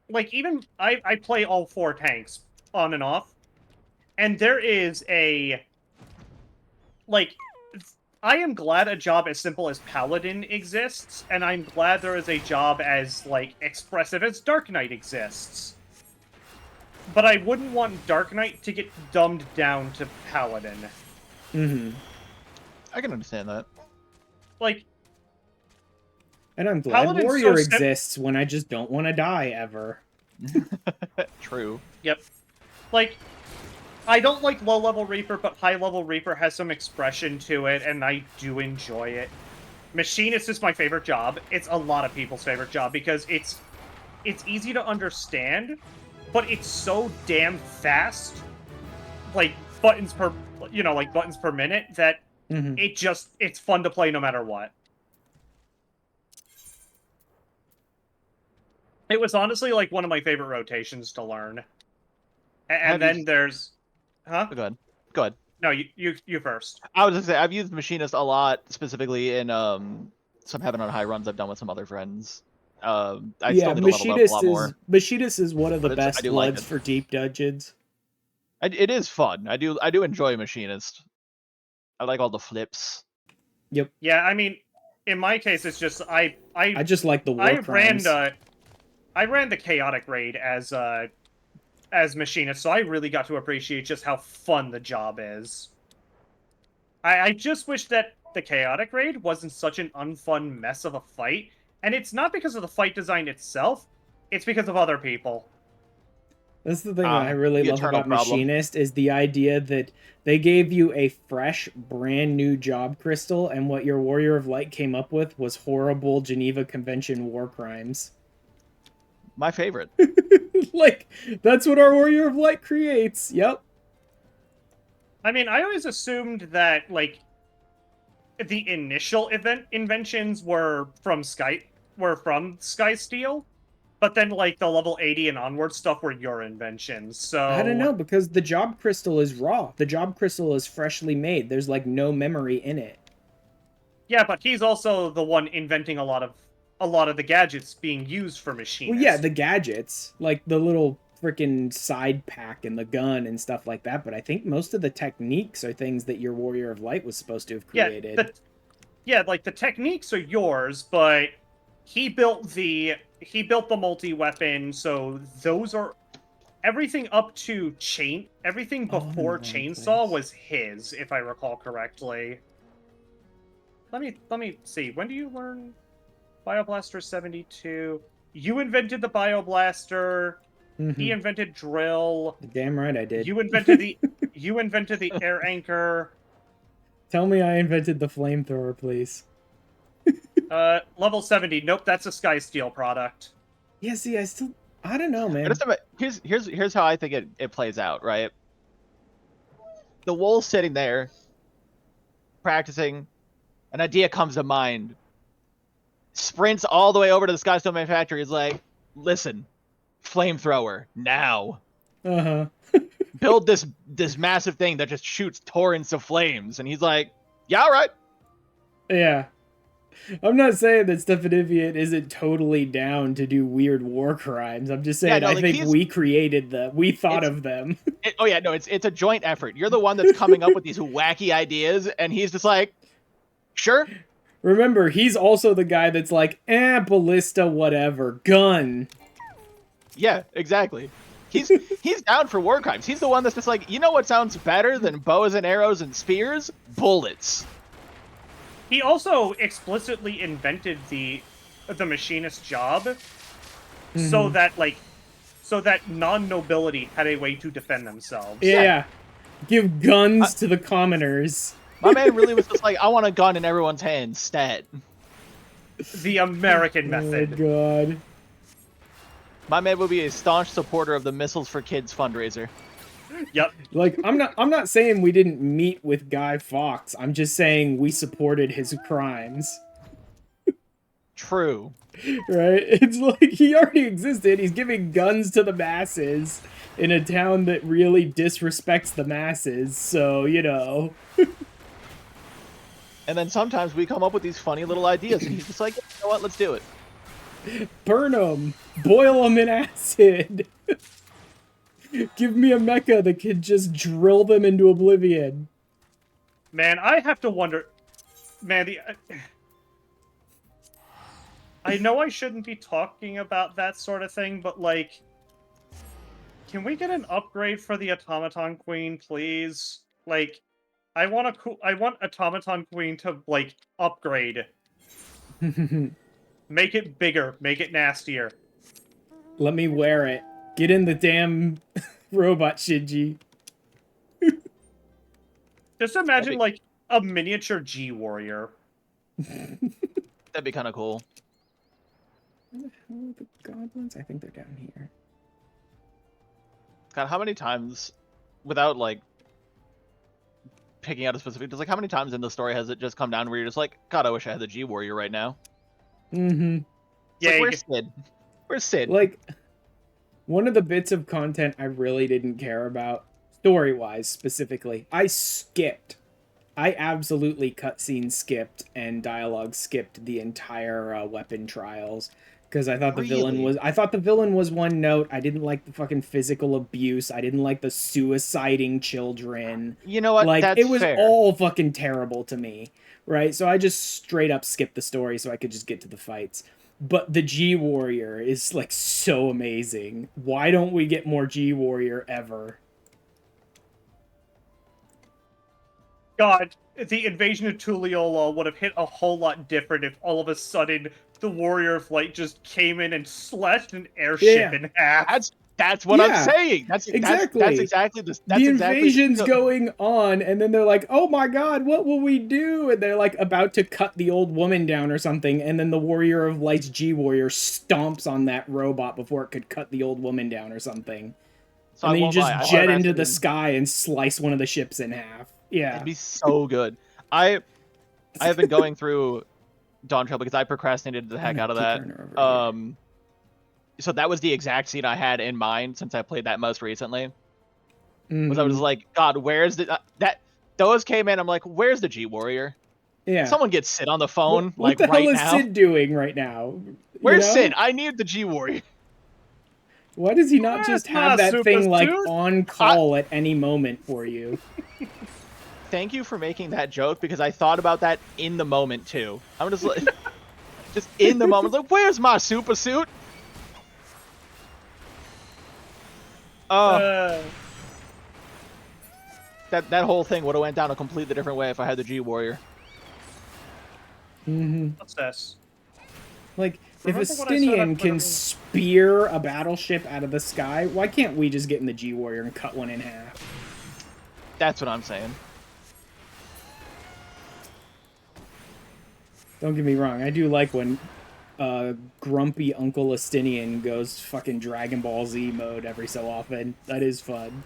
Like, even... I play all 4 tanks on and off, and there is a... Like... I am glad a job as simple as Paladin exists, and I'm glad there is a job as, like, expressive as Dark Knight exists. But I wouldn't want Dark Knight to get dumbed down to Paladin. Mm-hmm. I can understand that. Like... And I'm glad Paladin's Warrior exists when I just don't want to die, ever. True. Yep. Like... I don't like low-level Reaper, but high-level Reaper has some expression to it, and I do enjoy it. Machinist is my favorite job. It's a lot of people's favorite job, because it's easy to understand, but it's so damn fast, like, buttons per minute, that it's fun to play no matter what. It was honestly, like, one of my favorite rotations to learn. And then there's... Huh? Go ahead. Go ahead. No, you first. I was just saying, I've used Machinist a lot, specifically in some Heaven on High runs I've done with some other friends. I still need to level up a lot more. Machinist is one of the best bloods for deep dungeons. It is fun. I do enjoy Machinist. I like all the flips. Yep. Yeah, I mean, in my case, it's just I just like the war crimes. I ran the Chaotic Raid as Machinist, so I really got to appreciate just how fun the job is. I just wish that the Chaotic Raid wasn't such an unfun mess of a fight, and it's not because of the fight design itself, it's because of other people. That's the thing that I really love about Machinist, is the idea that they gave you a fresh, brand new job crystal, and what your Warrior of Light came up with was horrible Geneva Convention war crimes. My favorite. Like, that's what our Warrior of Light creates. Yep. I mean, I always assumed that, like, the initial inventions were from Skysteel, but then, like, the level 80 and onward stuff were your inventions, so... I don't know, because the job crystal is raw. The job crystal is freshly made. There's, like, no memory in it. Yeah, but he's also the one inventing a lot of the gadgets being used for Machinist. Well, yeah, the gadgets, like the little freaking side pack and the gun and stuff like that, but I think most of the techniques are things that your Warrior of Light was supposed to have created. Like, the techniques are yours, but he built the multi-weapon, so those are... Everything up to everything before Chainsaw was his, if I recall correctly. Let me see, when do you learn... Bioblaster 72. You invented the Bioblaster. He invented drill. Damn right I did. You invented the air anchor. Tell me I invented the flamethrower, please. Level 70. Nope, that's a Sky Steel product. Yeah, see, I don't know, man. But here's how I think it plays out, right? The Wolf's sitting there, practicing. An idea comes to mind. Sprints all the way over to the Skystone manufacturer. He's like, listen, flamethrower, now. Build this massive thing that just shoots torrents of flames. And he's like, yeah, all right. Yeah. I'm not saying that Stefanivian isn't totally down to do weird war crimes. I'm just saying I think we created them. We thought of them. It's a joint effort. You're the one that's coming up with these wacky ideas, and he's just like, sure. Remember, he's also the guy that's like, ballista, whatever, gun. Yeah, exactly. He's down for war crimes. He's the one that's just like, you know what sounds better than bows and arrows and spears? Bullets. He also explicitly invented the machinist job so that non-nobility had a way to defend themselves. Yeah. Give guns to the commoners. My man really was just like, I want a gun in everyone's hand, stat. The American method. Oh, God. My man will be a staunch supporter of the Missiles for Kids fundraiser. Yep. Like, I'm not saying we didn't meet with Guy Fawkes. I'm just saying we supported his crimes. True. Right? It's like he already existed. He's giving guns to the masses in a town that really disrespects the masses. So, you know. And then sometimes we come up with these funny little ideas, and he's just like, you know what, let's do it. Burn them. Boil them in acid. Give me a mecha that can just drill them into oblivion. Man, I have to wonder... Man, I know I shouldn't be talking about that sort of thing, but, like... Can we get an upgrade for the Automaton Queen, please? Like, I want Automaton Queen to, like, upgrade. Make it bigger. Make it nastier. Let me wear it. Get in the damn robot, Shinji. Just imagine, like, a miniature G-Warrior. That'd be kind of cool. Where the hell are the goblins? I think they're down here. God, how many times, without, like, picking out a specific... Just, like, how many times in the story has it just come down where you're just like, God, I wish I had the G-Warrior right now? Mm-hmm. Yeah, like, where's Sid? Where's Sid? Like... One of the bits of content I really didn't care about, story-wise specifically, I absolutely cutscene skipped and dialogue skipped the entire weapon trials because I thought the villain was one note. I didn't like the fucking physical abuse. I didn't like the suiciding children. You know what? Like, That's it was fair. all fucking terrible to me, right? So I just straight up skipped the story so I could just get to the fights. But the G-Warrior is, like, so amazing. Why don't we get more G-Warrior ever? God, the invasion of Tuliyola would have hit a whole lot different if all of a sudden the Warrior of Light just came in and slashed an airship in half. That's what I'm saying. That's exactly the invasion's going on, and then they're like, "Oh my God, what will we do?" And they're like about to cut the old woman down or something, and then the Warrior of Light's G-Warrior stomps on that robot before it could cut the old woman down or something. So and then you just jet into the sky and slice one of the ships in half. Yeah, it'd be so good. I have been going through Dawn Trail because I procrastinated the heck out of that. So that was the exact scene I had in mind since I played that most recently. Was I was like, God, where's the those came in? I'm like, where's the G-Warrior? Yeah. Someone get Sid on the phone. What the hell is Sid doing right now? Where's Sid? I need the G-Warrior. Why does he not just have that thing like on call at any moment for you? Thank you for making that joke because I thought about that in the moment too. I'm just like, just in the moment, like, where's my super suit? That whole thing would have went down a completely different way if I had the G-Warrior. What's this? Like, If Remember what I said Estinian at can the- spear a battleship out of the sky, why can't we just get in the G-Warrior and cut one in half? That's what I'm saying. Don't get me wrong, I do like when grumpy Uncle Estinian goes fucking Dragon Ball Z mode every so often. That is fun.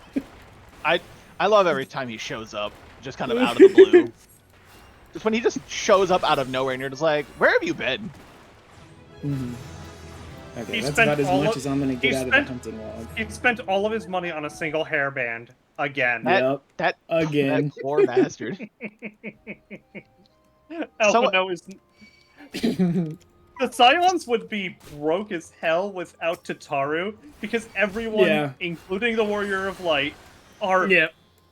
I love every time he shows up, just kind of out of the blue. Just when he just shows up out of nowhere and you're just like, where have you been? Okay, He that's spent about as all much of- as I'm gonna he get out of the spent- hunting log. He spent all of his money on a single hairband again. Yep. That Again. that poor bastard. Alphino is. The Scions would be broke as hell without Tataru because everyone, Yeah. including the Warrior of Light, are Yep.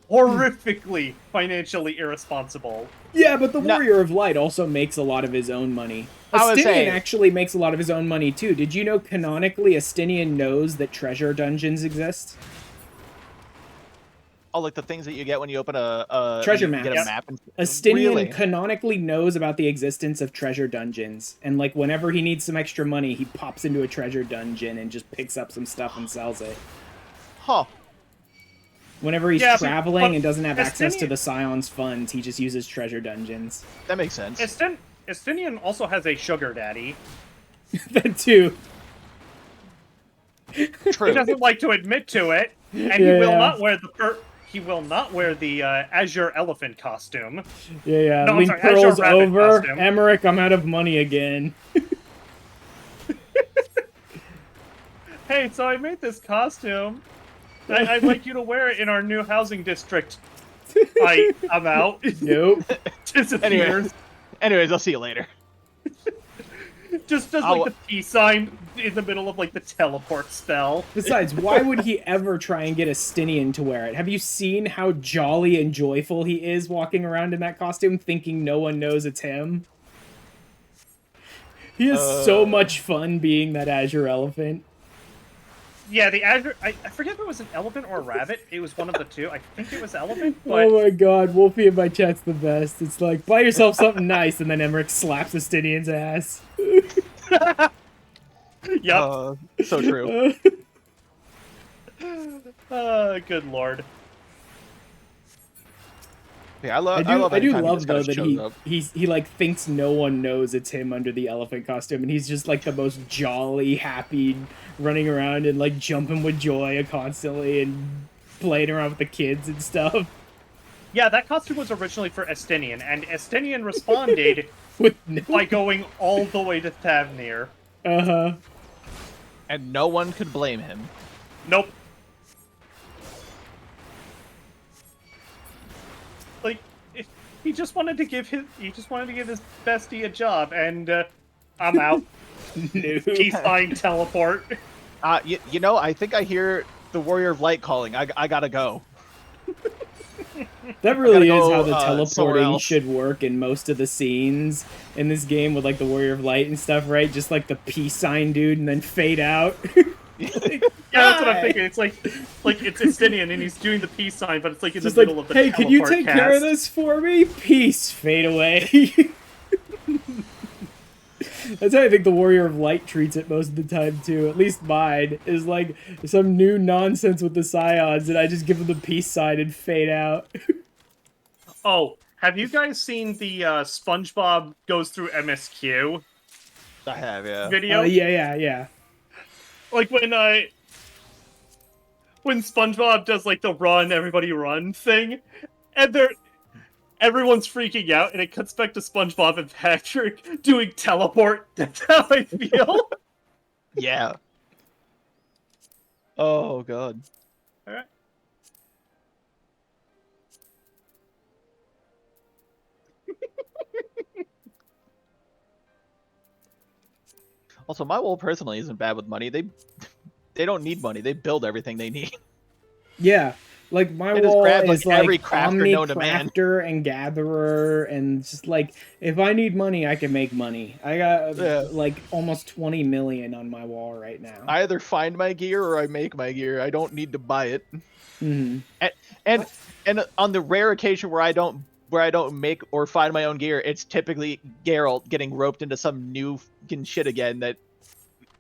horrifically financially irresponsible. Yeah, but the No. Warrior of Light also makes a lot of his own money. I was Estinian saying- actually makes a lot of his own money too. Did you know canonically Estinian knows that treasure dungeons exist? Oh, like the things that you get when you open a Treasure you maps. Get a Yep. map. And, Estinian Really? canonically knows about the existence of treasure dungeons, and like whenever he needs some extra money, he pops into a treasure dungeon and just picks up some stuff and sells it. Huh. Whenever he's Yeah, but traveling and doesn't have access to Estinian- the Scion's funds, he just uses treasure dungeons. That makes sense. Estinian also has a sugar daddy. That too. True. He doesn't like to admit to it, and he Yeah, will yeah. not wear the he will not wear the Azure Elephant costume. Yeah. No, I'm Link sorry, Azure Pearl's Rabbit over. costume. Emmerich, I'm out of money again. Hey, so I made this costume. I'd like you to wear it in our new housing district. I'm out. Nope. Disappears. Anyways, I'll see you later. Just does I'll- like the peace sign in the middle of like the teleport spell. Besides, why would he ever try and get Estinian to wear it? Have you seen how jolly and joyful he is walking around in that costume, thinking no one knows it's him? He has so much fun being that Azure Elephant. Yeah, the Azure. I forget if it was an elephant or a rabbit. It was one of the two. I think it was elephant, but Oh my god, Wolfie in my chat's the best. It's like, buy yourself something nice, and then Emmerich slaps Estinian's ass. yep. So true. Good lord. Yeah, I love. I do anytime he love just though kinda that shows up. he like thinks no one knows it's him under the elephant costume, and he's just like the most jolly, happy, running around and like jumping with joy constantly and playing around with the kids and stuff. Yeah, that costume was originally for Estinian, and Estinian responded With no, by going all the way to Thavnir. And no one could blame him. Nope. Like, he just wanted to give his bestie a job, and I'm out. no. Peace sign teleport. You know, I think I hear the Warrior of Light calling. I gotta go. That really is go, how the somewhere teleporting else. should work in most of the scenes in this game with like the Warrior of Light and stuff, right? Just like the peace sign dude and then fade out. Yeah, that's what I'm Hi. thinking. It's like it's Estinian, and he's doing the peace sign, but it's like in Just the like, middle of the hey, can you teleport take care of cast. this for me? Peace, fade away. That's how I think the Warrior of Light treats it most of the time too. At least mine is like some new nonsense with the Scions, and I just give them the peace sign and fade out. Oh, have you guys seen the SpongeBob goes through MSQ I have, yeah. video? Yeah. Like when SpongeBob does like the run, everybody run thing, and everyone's freaking out, and it cuts back to SpongeBob and Patrick doing teleport. That's how I feel. Yeah. Oh god. Alright. Also, my wall personally isn't bad with money. They don't need money. They build everything they need. Yeah. Like my They just wall grab, like, is like every crafter known to man. Omni-crafter and gatherer, and just like if I need money, I can make money. I got Yeah. like almost 20 million on my wall right now. I either find my gear or I make my gear. I don't need to buy it. Mhm. And on the rare occasion where I don't make or find my own gear, it's typically Geralt getting roped into some new fucking shit again that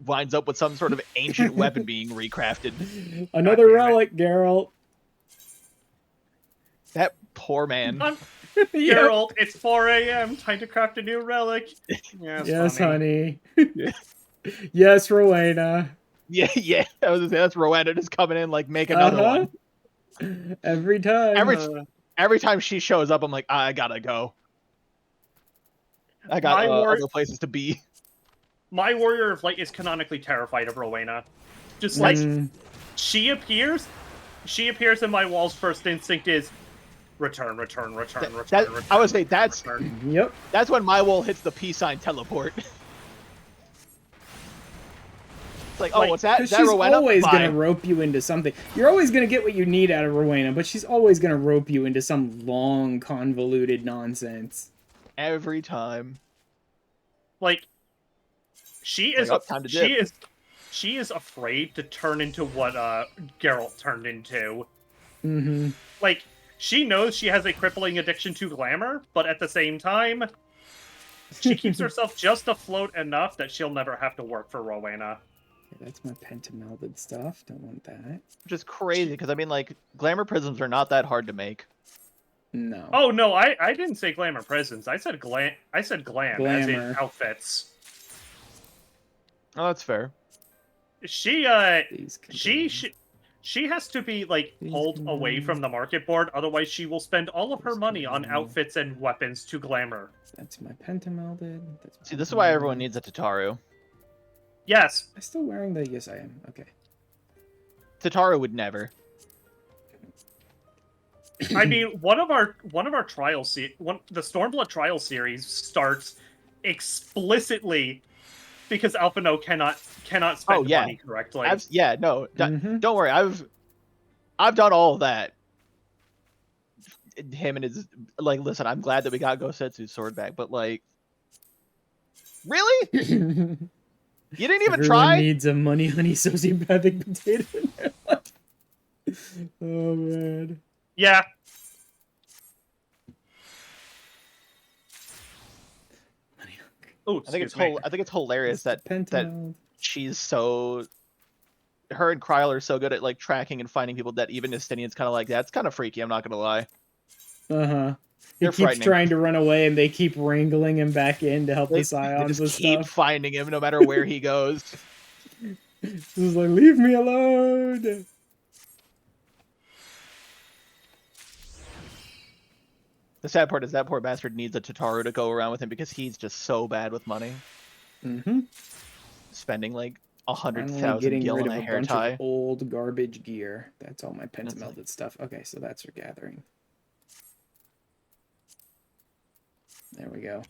winds up with some sort of ancient weapon being recrafted. Another damn it. relic, Geralt. That poor man. Yep. Geralt, it's 4 a.m. Time to craft a new relic. Yes, Yes, honey. honey. Yes, Rowena. Yeah. I was gonna say that's Rowena just coming in like make another one. Every time. Every time she shows up, I'm like, I gotta go. I got other places to be. My Warrior of Light is canonically terrified of Rowena. Just like she appears and my wall's first instinct is return. I would say that's Yep. That's when my wall hits the peace sign teleport. It's like, oh, what's that? Is that she's Rowena? always Bye. gonna rope you into something. You're always gonna get what you need out of Rowena, but she's always gonna rope you into some long, convoluted nonsense. Every time. Like, she is she is afraid to turn into what Geralt turned into. Mm-hmm. Like, she knows she has a crippling addiction to glamour, but at the same time, she keeps herself just afloat enough that she'll never have to work for Rowena. Yeah, that's my pentamelded stuff. Don't want that. Which is crazy, because I mean, like, glamour prisms are not that hard to make. No. Oh no, I didn't say glamour prisons. I said glam as in outfits. Oh, that's fair. She has to be like pulled away from the market board, otherwise she will spend all of her money on outfits and weapons to glamour. That's my pentamelded. See, this is why everyone needs a Tataru. Yes. I'm still wearing the... Yes, I am. Okay. Tataru would never. I mean, one of our trial the Stormblood trial series starts explicitly because Alphino cannot spend money correctly. Don't worry. I've done all of that. Him and his listen, I'm glad that we got Gosetsu's sword back, but like, really? You didn't even Everyone try? Needs a money honey sociopathic potato in their life. Oh man. Yeah. Oh, I think it's hilarious that she's so. Her and Kryl are so good at like tracking and finding people that even Justinian's kind of like, that's kind of freaky. I'm not gonna lie. He keeps trying to run away, and they keep wrangling him back in to help the Scions with keep stuff. finding him no matter where he goes. He's like, leave me alone. The sad part is that poor bastard needs a Tataru to go around with him because he's just so bad with money. Mm-hmm. Spending like 100,000 gil on a hair tie. Of old garbage gear. That's all my pentamelded stuff. Okay, so that's for gathering. There we go.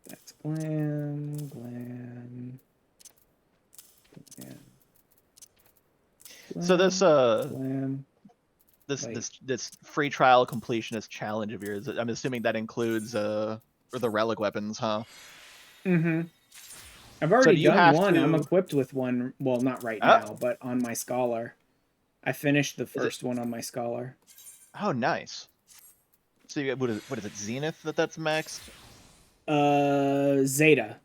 That's glam. So this glam. This free trial completionist challenge of yours, I'm assuming that includes or the relic weapons, huh? Mm-hmm. I've already done one. I'm equipped with one. Well, not right now, but on my scholar. I finished the first one on my scholar. Oh, nice. So you, what is it? Zenith that's maxed? Zeta.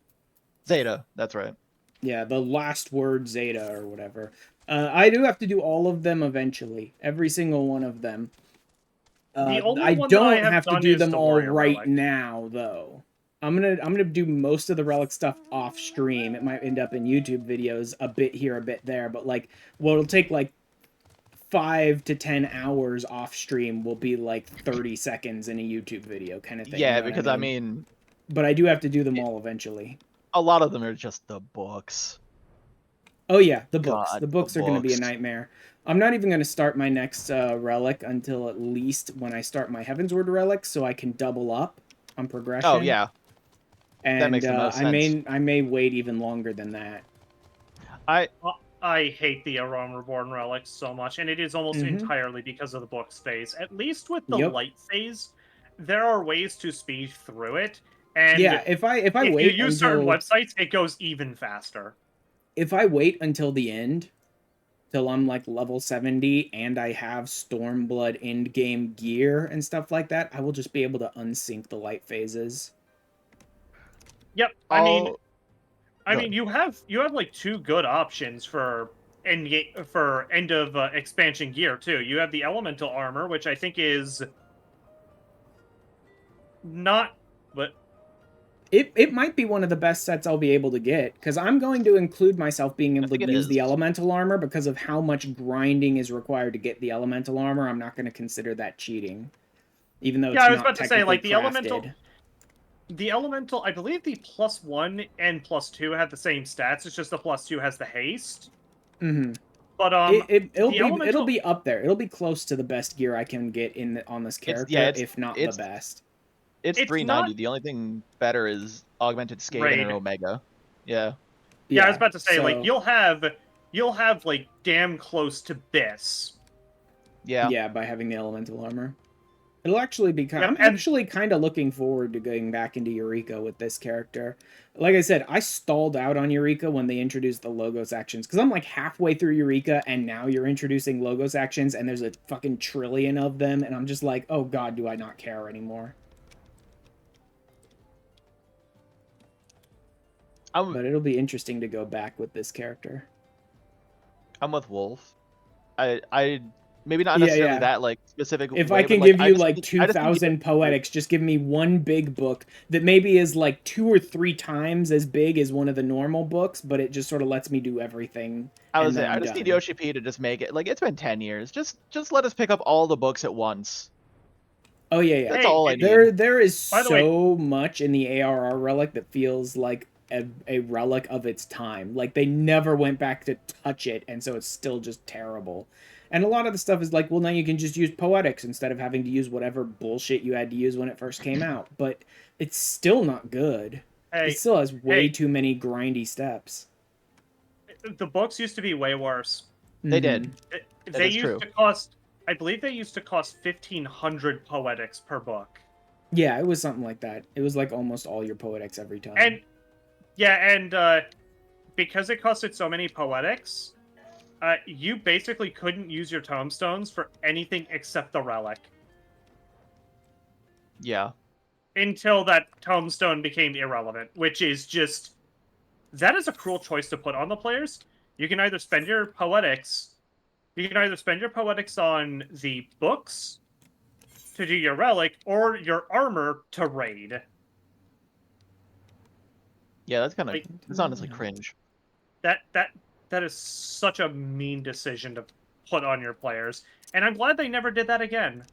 Zeta, that's right. Yeah, the last word Zeta or whatever. I do have to do all of them eventually. Every single one of them. I don't have to do them all right now, though. I'm gonna do most of the relic stuff off stream. It might end up in YouTube videos, a bit here, a bit there, but like, it'll take like 5 to 10 hours off stream will be like 30 seconds in a YouTube video kind of thing. Yeah, you know because I mean, but I do have to do them all eventually. A lot of them are just the books. Oh yeah, the books. The books are going to be a nightmare. I'm not even going to start my next relic until at least when I start my Heavensward relic, so I can double up on progression. Oh yeah, and that makes the most sense. I may wait even longer than that. I hate the Aram Reborn relic so much, and it is almost entirely because of the books phase. At least with the light phase, there are ways to speed through it. And yeah, if you use certain websites, it goes even faster. If I wait until the end, till I'm like level 70 and I have Stormblood endgame gear and stuff like that, I will just be able to unsync the light phases. Yep, I mean, I mean, you have like 2 good options for end of expansion gear too. You have the elemental armor, which I think is not, but It might be one of the best sets I'll be able to get, because I'm going to include myself being able to use the elemental armor because of how much grinding is required to get the elemental armor. I'm not going to consider that cheating, even though it's I was not about to say, like, the crafted. elemental, I believe the +1 and +2 have the same stats. It's just the +2 has the haste. Mm-hmm. But it'll be up there. It'll be close to the best gear I can get on this character, if not the best. It's 390. The only thing better is augmented scaling and omega. Yeah. Yeah, I was about to say, like, you'll have like damn close to this. Yeah. Yeah, by having the elemental armor. It'll actually be I'm actually kind of looking forward to going back into Eureka with this character. Like I said, I stalled out on Eureka when they introduced the Logos actions, because I'm like halfway through Eureka, and now you're introducing Logos actions, and there's a fucking trillion of them, and I'm just like, oh god, do I not care anymore. But it'll be interesting to go back with this character. I'm with Wolf. I maybe not necessarily that like specific. If I can give you like 2,000 poetics, just give me one big book that maybe is like 2 or 3 times as big as one of the normal books, but it just sort of lets me do everything. I just need Yoshi P to just make it. Like, it's been 10 years. Just let us pick up all the books at once. Oh yeah. That's all I need. There is so much in the ARR relic that feels like a relic of its time. Like, they never went back to touch it, and so it's still just terrible. And a lot of the stuff is like, well, now you can just use poetics instead of having to use whatever bullshit you had to use when it first came out. But it's still not good. It still has way too many grindy steps. The books used to be way worse. They did. They used to cost, I believe they used to cost 1,500 poetics per book. Yeah, it was something like that. It was like almost all your poetics every time. And because it costed so many poetics, you basically couldn't use your tomestones for anything except the relic. Yeah. Until that tomestone became irrelevant, which is just... That is a cruel choice to put on the players. You can either spend your poetics... on the books to do your relic, or your armor to raid. Yeah, that's kind of... It's honestly cringe. That is such a mean decision to put on your players. And I'm glad they never did that again.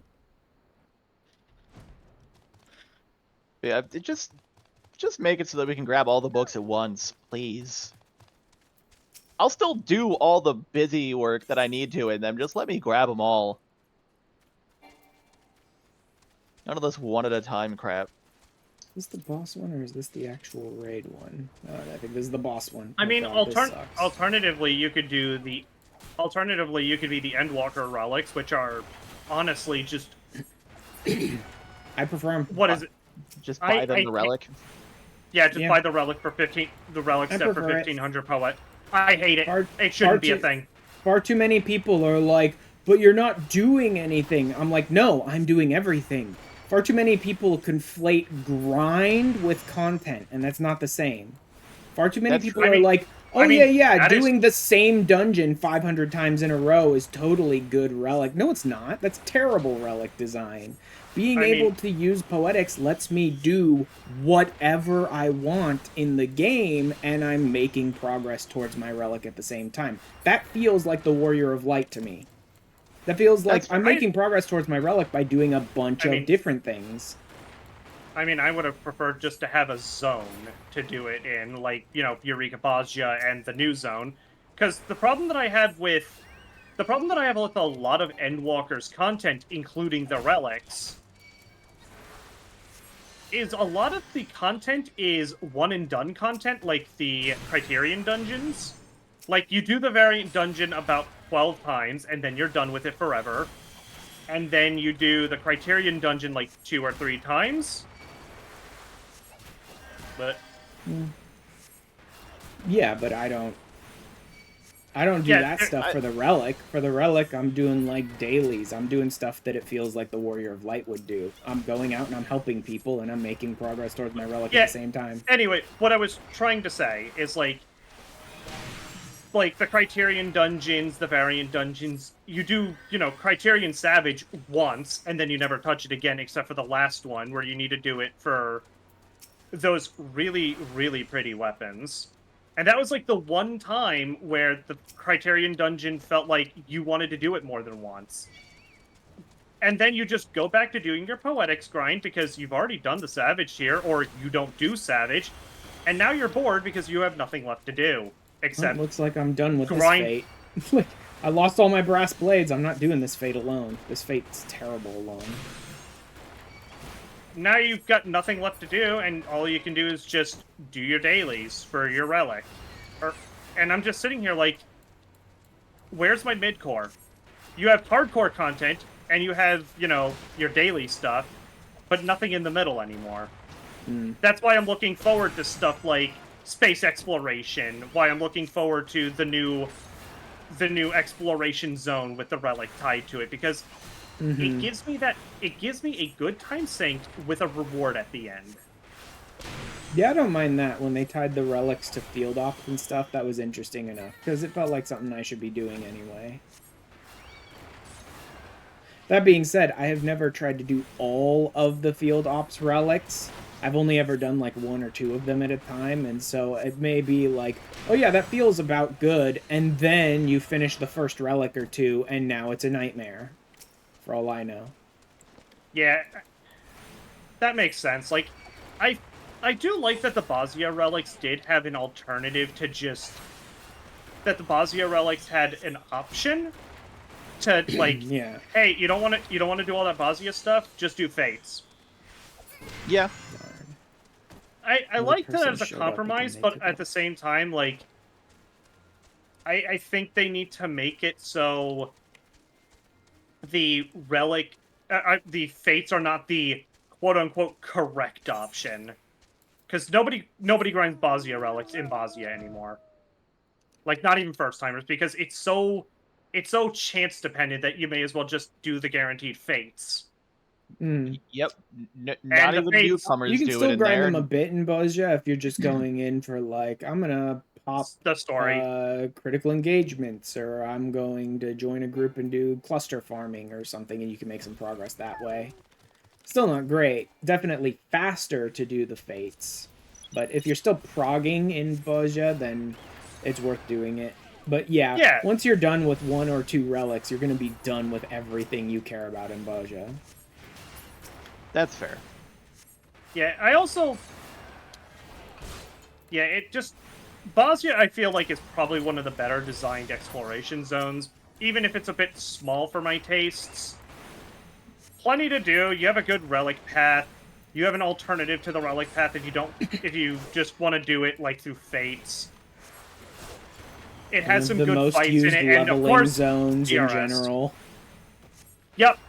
Yeah, just make it so that we can grab all the books at once, please. I'll still do all the busy work that I need to in them. Just let me grab them all. None of this one at a time crap. Is this the boss one, or is this the actual raid one? I think this is the boss one. I mean, alternatively, you could do the... Alternatively, you could be the Endwalker relics, which are honestly just... I prefer them. What is it? Just buy them the relic. Yeah, just buy the relic for 15. The relic set for 1,500 poet. I hate it. It shouldn't be a thing. Far too many people are like, but you're not doing anything. I'm like, no, I'm doing everything. Far too many people conflate grind with content, and that's not the same. Far too many people are like, oh doing the same dungeon 500 times in a row is totally good relic. No, it's not. That's terrible relic design. Being able to use poetics lets me do whatever I want in the game, and I'm making progress towards my relic at the same time. That feels like the Warrior of Light to me. That feels like I'm making progress towards my relic by doing a bunch of different things. I mean, I would have preferred just to have a zone to do it in, like, you know, Eureka Bosnia and the new zone. Because the problem that I have with a lot of Endwalker's content, including the relics, is a lot of the content is one-and-done content, like the Criterion dungeons. Like, you do the variant dungeon about 12 times, and then you're done with it forever. And then you do the Criterion dungeon, like, 2 or 3 times. But... Yeah, but I don't... I don't do Yeah, that stuff for the relic. For the relic, I'm doing like dailies. I'm doing stuff that it feels like the Warrior of Light would do. I'm going out and I'm helping people and I'm making progress towards my relic at the same time. Anyway, what I was trying to say is like the Criterion dungeons, the variant dungeons, you do, you know, Criterion Savage once, and then you never touch it again, except for the last one, where you need to do it for those really, really pretty weapons. And that was, like, the one time where the Criterion dungeon felt like you wanted to do it more than once. And then you just go back to doing your Poetics grind, because you've already done the Savage tier, or you don't do Savage, and now you're bored because you have nothing left to do. Except well, looks like I'm done with this fate. Like, I lost all my brass blades. I'm not doing this fate alone. This fate's terrible alone. Now you've got nothing left to do, and all you can do is just do your dailies for your relic. And I'm just sitting here like, where's my mid-core? You have hardcore content, and you have, you know, your daily stuff, but nothing in the middle anymore. That's why I'm looking forward to stuff like space exploration, why I'm looking forward to the new exploration zone with the relic tied to it, because it gives me a good time sink with a reward at the end. Yeah, I don't mind that. When they tied the relics to field ops and stuff, that was interesting enough, because it felt like something I should be doing anyway. That being said, I have never tried to do all of the field ops relics. I've only ever done like 1 or 2 of them at a time, and so it may be like, oh yeah, that feels about good, and then you finish the first relic or 2, and now it's a nightmare, for all I know. Yeah, that makes sense. Like, I do like that the Bosnia relics did have an alternative to just... that the Bosnia relics had an option to, like, yeah. Hey, you don't want to do all that Bosnia stuff? Just do Fates. Yeah. I like that as a compromise, but at the same time, like, I think they need to make it so the relic, the Fates are not the quote-unquote correct option. Because nobody grinds Bosnia relics in Bosnia anymore. Like, not even first-timers, because it's so chance-dependent that you may as well just do the guaranteed Fates. Yep. Not even newcomers do it. You can still grind there. them a bit in Bosnia if you're just going in for like, I'm gonna pop the story, critical engagements, or I'm going to join a group and do cluster farming or something, and you can make some progress that way. Still not great. Definitely faster to do the fates, but if you're still progging in Bosnia, then it's worth doing it. But yeah, once you're done with 1 or 2 relics, you're gonna be done with everything you care about in Bosnia. That's fair. Yeah, I also... Yeah, it just... Bosnia, I feel like, is probably one of the better designed exploration zones, even if it's a bit small for my tastes. Plenty to do, you have a good relic path, you have an alternative to the relic path if you just want to do it, like, through fates. It has some good fights in it, and of course, zones DRS. in general. Yep.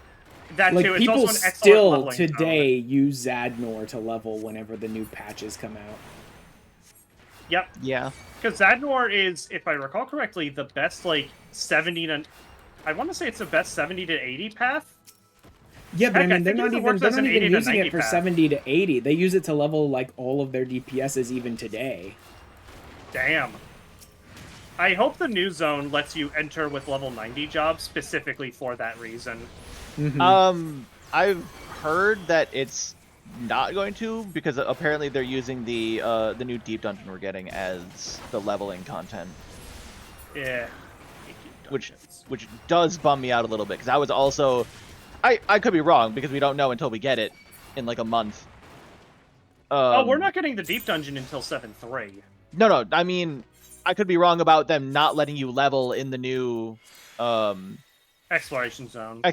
That like, too. It's people also an excellent still today zone. use Zadnor to level whenever the new patches come out. Yep. Yeah. Because Zadnor is, if I recall correctly, the best, like, 70 to... I want to say it's the best 70 to 80 path? Yeah, but Heck, I mean, they're not even using it for path. 70 to 80. They use it to level, like, all of their DPSs even today. Damn. I hope the new zone lets you enter with level 90 jobs specifically for that reason. I've heard that it's not going to, because apparently they're using the new deep dungeon we're getting as the leveling content. Yeah. Which does bum me out a little bit, because I was also... I could be wrong, because we don't know until we get it in like a month. We're not getting the deep dungeon until 7.3. No, I mean, I could be wrong about them not letting you level in the new exploration zone. I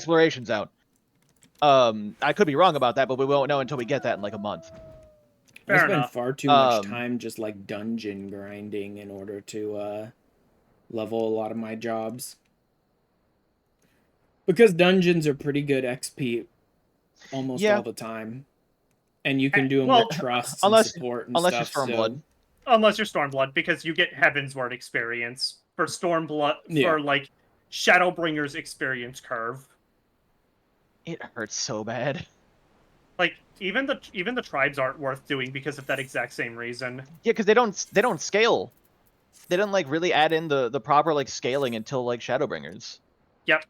could be wrong about that, but we won't know until we get that in like a month. I spend far too much time just like dungeon grinding in order to level a lot of my jobs. Because dungeons are pretty good XP almost all the time. And you can do them with trusts and support and unless stuff. You're Stormblood. Unless you're Stormblood, because you get Heaven's Word experience. for Stormblood Yeah. for like Shadowbringer's experience curve. It hurts so bad. Like even the tribes aren't worth doing because of that exact same reason. Yeah, because they don't scale. They don't like really add in the proper like scaling until like Shadowbringers. Yep.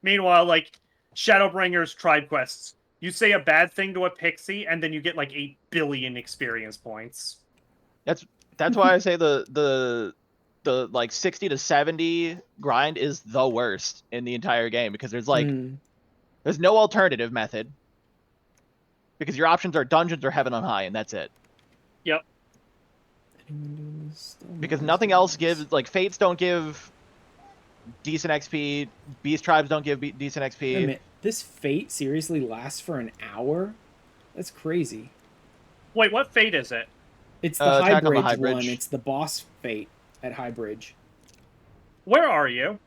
Meanwhile, like Shadowbringer's tribe quests, you say a bad thing to a pixie, and then you get like 8 billion experience points. That's why I say the like 60 to 70 grind is the worst in the entire game, because there's like there's no alternative method. Because your options are dungeons or heaven on high, and that's it. Yep. Because nothing else gives, like, fates don't give decent XP, beast tribes don't give decent XP. Wait a minute, this fate seriously lasts for an hour? That's crazy. Wait, what fate is it? It's the High Attack on the Bridge High one. Bridge. It's the boss fate at High Bridge. Where are you?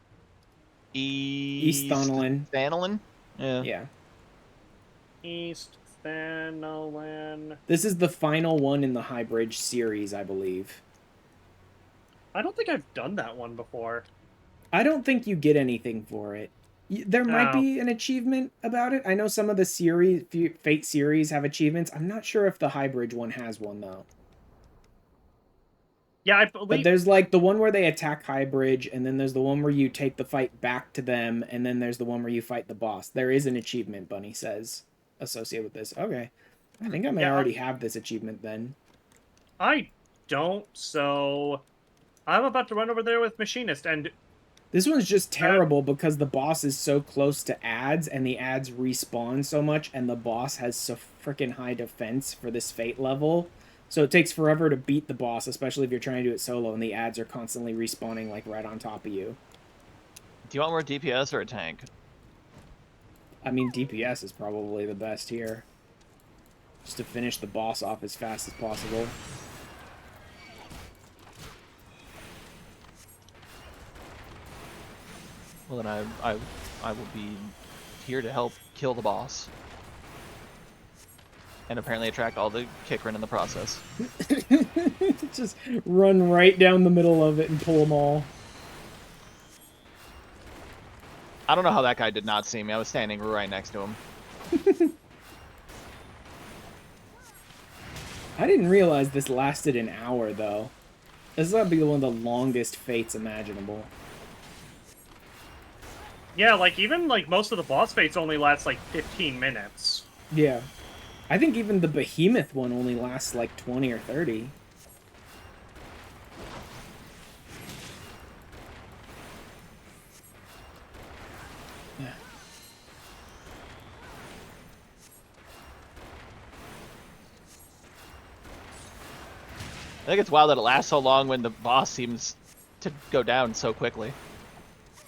East Thonolin. Thonolin? Yeah. Yeah. East Thonolin. This is the final one in the High Bridge series, I believe. I don't think I've done that one before. I don't think you get anything for it. There might No. be an achievement about it. I know some of the Fate series have achievements. I'm not sure if the High Bridge one has one, though. Yeah, I But believe... there's like the one where they attack High Bridge, and then there's the one where you take the fight back to them, and then there's the one where you fight the boss. There is an achievement, Bunny says, associated with this. Okay. I think I may already have this achievement then. I don't, so... I'm about to run over there with Machinist, and... This one's just terrible because the boss is so close to ads, and the ads respawn so much, and the boss has so freaking high defense for this Fate level. So it takes forever to beat the boss, especially if you're trying to do it solo, and the ads are constantly respawning like right on top of you. Do you want more DPS or a tank? I mean, DPS is probably the best here. Just to finish the boss off as fast as possible. Well, then I will be here to help kill the boss. And apparently attract all the Kikrin in the process. Just run right down the middle of it and pull them all. I don't know how that guy did not see me. I was standing right next to him. I didn't realize this lasted an hour, though. This is gotta be one of the longest fates imaginable. Yeah, like, even, like, most of the boss fates only last, like, 15 minutes. Yeah. I think even the Behemoth one only lasts, like, 20 or 30. Yeah. I think it's wild that it lasts so long when the boss seems to go down so quickly.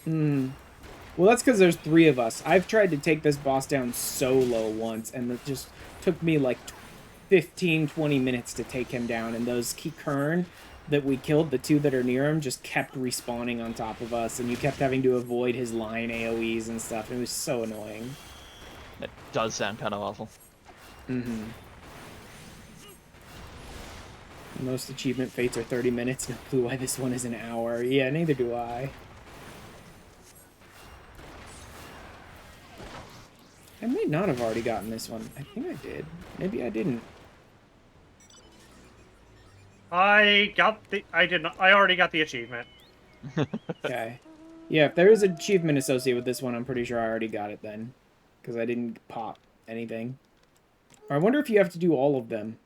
Well, that's because there's 3 of us. I've tried to take this boss down solo once, and it just took me like 15, 20 minutes to take him down, and those Kikern that we killed, the 2 that are near him, just kept respawning on top of us, and you kept having to avoid his line AoEs and stuff. It was so annoying. That does sound kind of awful. Most achievement fates are 30 minutes. No clue why this one is an hour. Yeah, neither do I. I may not have already gotten this one. I think I did. Maybe I didn't. I already got the achievement. Okay. Yeah, if there is an achievement associated with this one, I'm pretty sure I already got it then. Because I didn't pop anything. Or I wonder if you have to do all of them.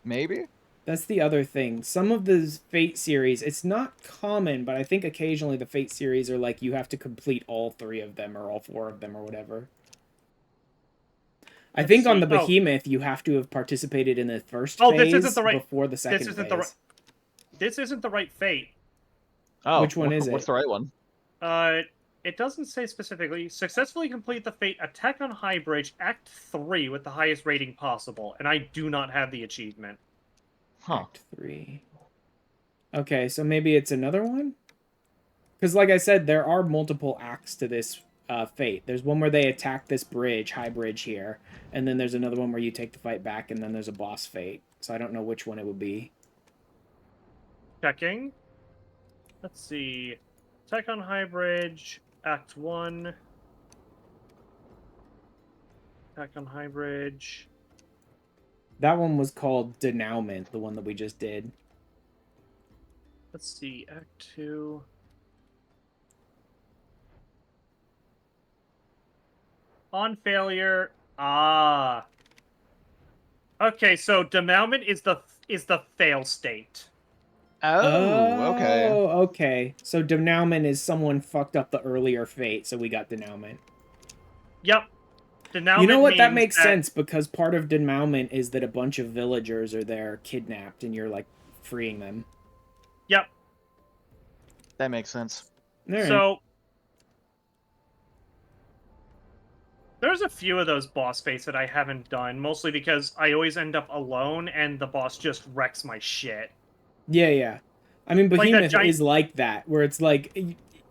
Maybe? That's the other thing. Some of the Fate series, it's not common, but I think occasionally the Fate series are like you have to complete all 3 of them or all 4 of them or whatever. I think on the Behemoth, you have to have participated in the first phase this isn't the right, before the second phase. This isn't the right fate. Oh, which one is it? What's the right one? It doesn't say specifically. Successfully complete the fate Attack on High Bridge Act 3 with the highest rating possible, and I do not have the achievement. Huh. Act 3. Okay, so maybe it's another one? Because like I said, there are multiple acts to this fate. There's one where they attack this bridge, High Bridge here, and then there's another one where you take the fight back, and then there's a boss fate. So I don't know which one it would be. Checking. Let's see. Attack on High Bridge, Act 1. Attack on High Bridge. That one was called Denouement, the one that we just did. Let's see, Act 2. On failure. Ah. Okay, so denouement is the fail state. Oh, okay. Oh, okay. So denouement is someone fucked up the earlier fate, so we got denouement. Yep. Denouement You know what? That means makes sense because part of denouement is that a bunch of villagers are there kidnapped and you're like freeing them. Yep. That makes sense. All right. So there's a few of those boss fights that I haven't done, mostly because I always end up alone and the boss just wrecks my shit. Yeah. I mean, Like that Behemoth giant- is like that, where it's like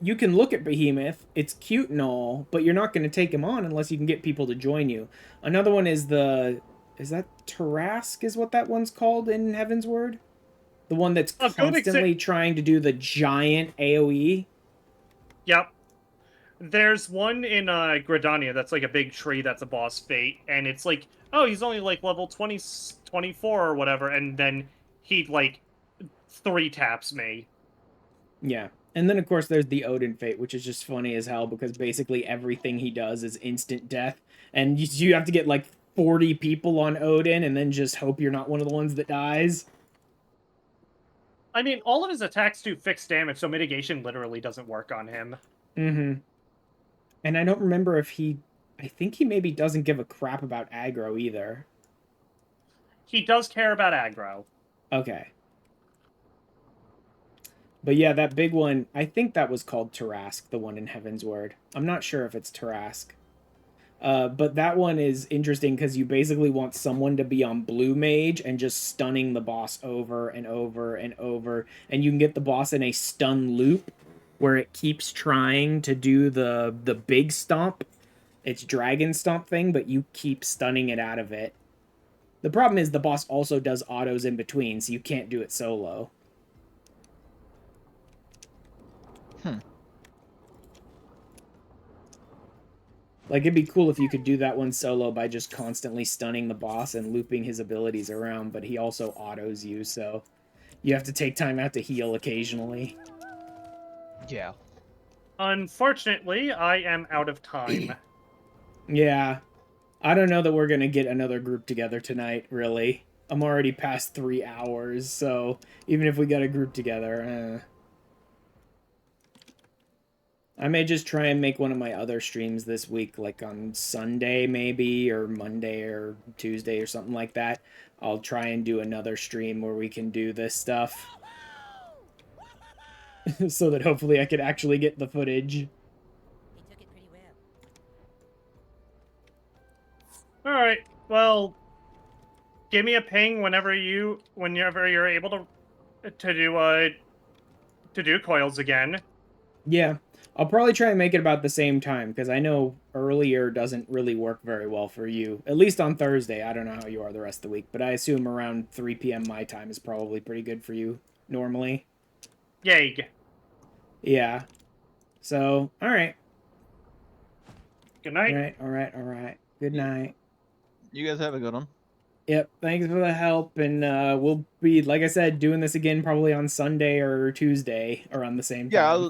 you can look at Behemoth, it's cute and all, but you're not going to take him on unless you can get people to join you. Another one is is that Tarask is what that one's called in Heaven's Word? The one that's constantly trying to do the giant AoE? Yep. There's one in Gridania that's like a big tree that's a boss fate, and it's like, oh, he's only like level 20, 24 or whatever, and then he like 3-taps me. Yeah. And then, of course, there's the Odin Fate, which is just funny as hell because basically everything he does is instant death. And you have to get like 40 people on Odin and then just hope you're not one of the ones that dies. I mean, all of his attacks do fixed damage, so mitigation literally doesn't work on him. Mm-hmm. And I don't remember if I think he maybe doesn't give a crap about aggro either. He does care about aggro. Okay. But yeah, that big one, I think that was called Tarask, the one in Heaven's Word. I'm not sure if it's Tarask. But that one is interesting because you basically want someone to be on Blue Mage and just stunning the boss over and over and over. And you can get the boss in a stun loop where it keeps trying to do the big stomp. It's Dragon Stomp thing, but you keep stunning it out of it. The problem is the boss also does autos in between, so you can't do it solo. Like, it'd be cool if you could do that one solo by just constantly stunning the boss and looping his abilities around, but he also autos you, so you have to take time out to heal occasionally. Yeah. Unfortunately, I am out of time. Yeah. I don't know that we're gonna get another group together tonight, really. I'm already past 3 hours, so even if we got a group together, I may just try and make one of my other streams this week, like on Sunday maybe, or Monday or Tuesday or something like that. I'll try and do another stream where we can do this stuff. So that hopefully I could actually get the footage. He took it pretty well. Alright, well, give me a ping whenever you're able to do coils again. Yeah. I'll probably try and make it about the same time, because I know earlier doesn't really work very well for you. At least on Thursday. I don't know how you are the rest of the week, but I assume around 3 p.m. my time is probably pretty good for you, normally. Yay. Yeah. So, alright. Good night. Alright. Good night. You guys have a good one. Yep, thanks for the help, and we'll be, like I said, doing this again probably on Sunday or Tuesday, around the same time. Yeah,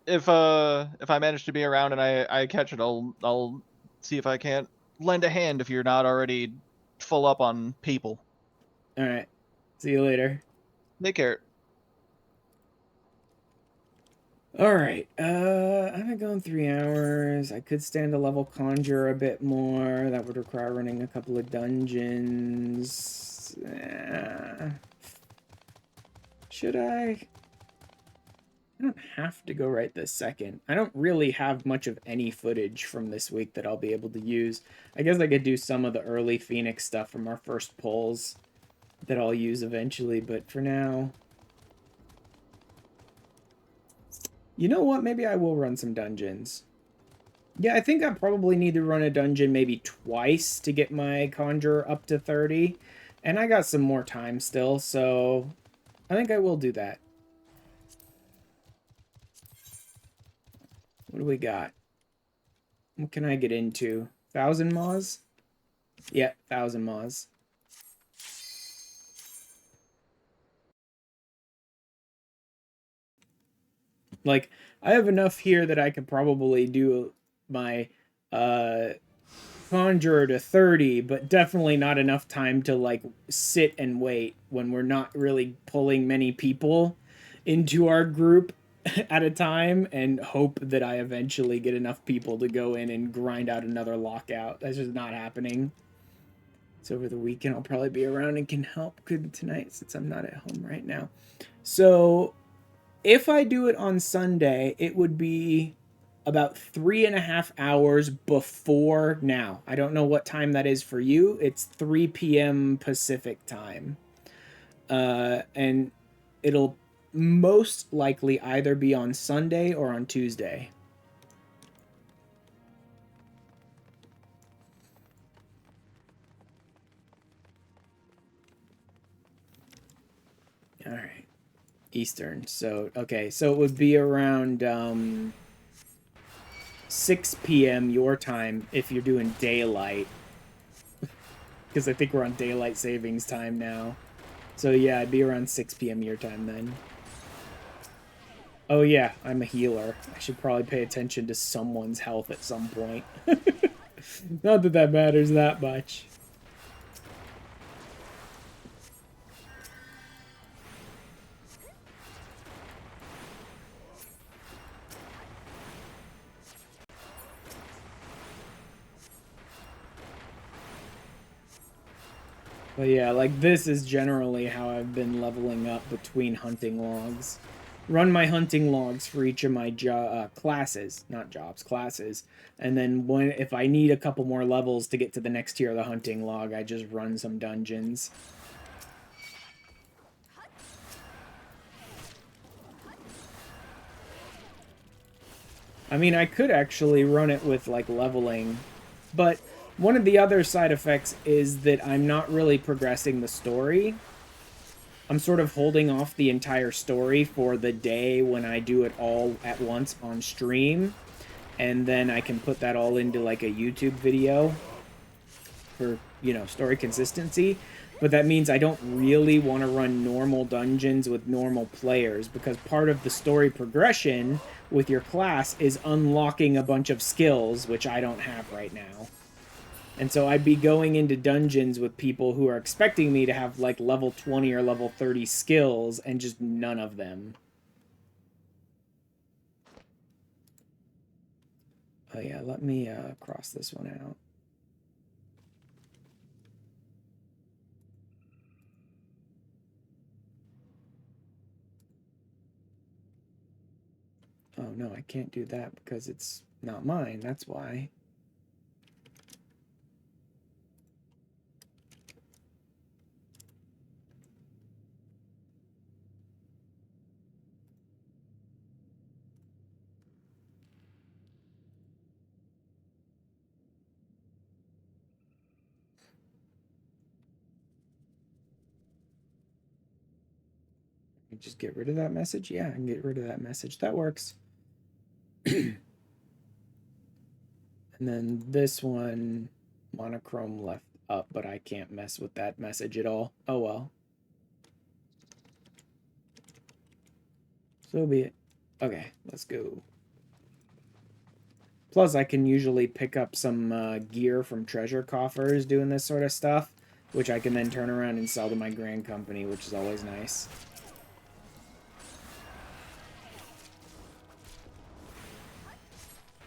if I manage to be around and I catch it, I'll see if I can't lend a hand if you're not already full up on people. Alright. See you later. Take care. Alright, I've been going 3 hours. I could stand a level conjure a bit more. That would require running a couple of dungeons. Should I? I don't have to go right this second. I don't really have much of any footage from this week that I'll be able to use. I guess I could do some of the early Phoenix stuff from our first pulls that I'll use eventually, but for now... You know what? Maybe I will run some dungeons. Yeah, I think I probably need to run a dungeon maybe twice to get my Conjure up to 30. And I got some more time still, so I think I will do that. What do we got? What can I get into? 1,000 moz? Yeah, 1,000 moz. Like, I have enough here that I could probably do my Conjurer to 30, but definitely not enough time to, like, sit and wait when we're not really pulling many people into our group at a time and hope that I eventually get enough people to go in and grind out another lockout. That's just not happening. So over the weekend, I'll probably be around and can help good tonight since I'm not at home right now. So if I do it on Sunday, it would be about 3.5 hours before now. I don't know what time that is for you. It's 3 p.m. Pacific time. And it'll most likely either be on Sunday or on Tuesday. All right. Eastern. So, okay. So it would be around 6 p.m. your time if you're doing daylight. Because I think we're on daylight savings time now. So yeah, it'd be around 6 p.m. your time then. Oh yeah, I'm a healer. I should probably pay attention to someone's health at some point. Not that that matters that much. But yeah, like this is generally how I've been leveling up between hunting logs. Run my hunting logs for each of my classes, not jobs, classes. And then if I need a couple more levels to get to the next tier of the hunting log, I just run some dungeons. I mean, I could actually run it with, like, leveling, but one of the other side effects is that I'm not really progressing the story. I'm sort of holding off the entire story for the day when I do it all at once on stream, and then I can put that all into, like, a YouTube video for, you know, story consistency. But that means I don't really want to run normal dungeons with normal players, because part of the story progression with your class is unlocking a bunch of skills, which I don't have right now. And so I'd be going into dungeons with people who are expecting me to have, like, level 20 or level 30 skills, and just none of them. Oh yeah, let me cross this one out. Oh no, I can't do that because it's not mine, that's why. Just get rid of that message? Yeah, I can get rid of that message. That works. And then this one, monochrome left up, but I can't mess with that message at all. Oh well. So be it. Okay, let's go. Plus, I can usually pick up some gear from treasure coffers doing this sort of stuff, which I can then turn around and sell to my grand company, which is always nice.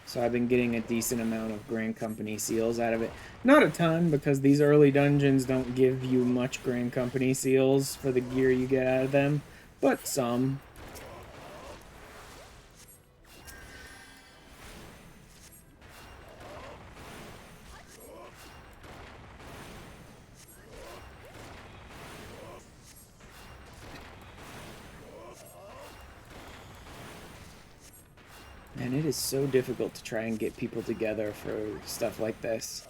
So I've been getting a decent amount of Grand Company seals out of it. Not a ton, because these early dungeons don't give you much Grand Company seals for the gear you get out of them, but some. Man, it is so difficult to try and get people together for stuff like this.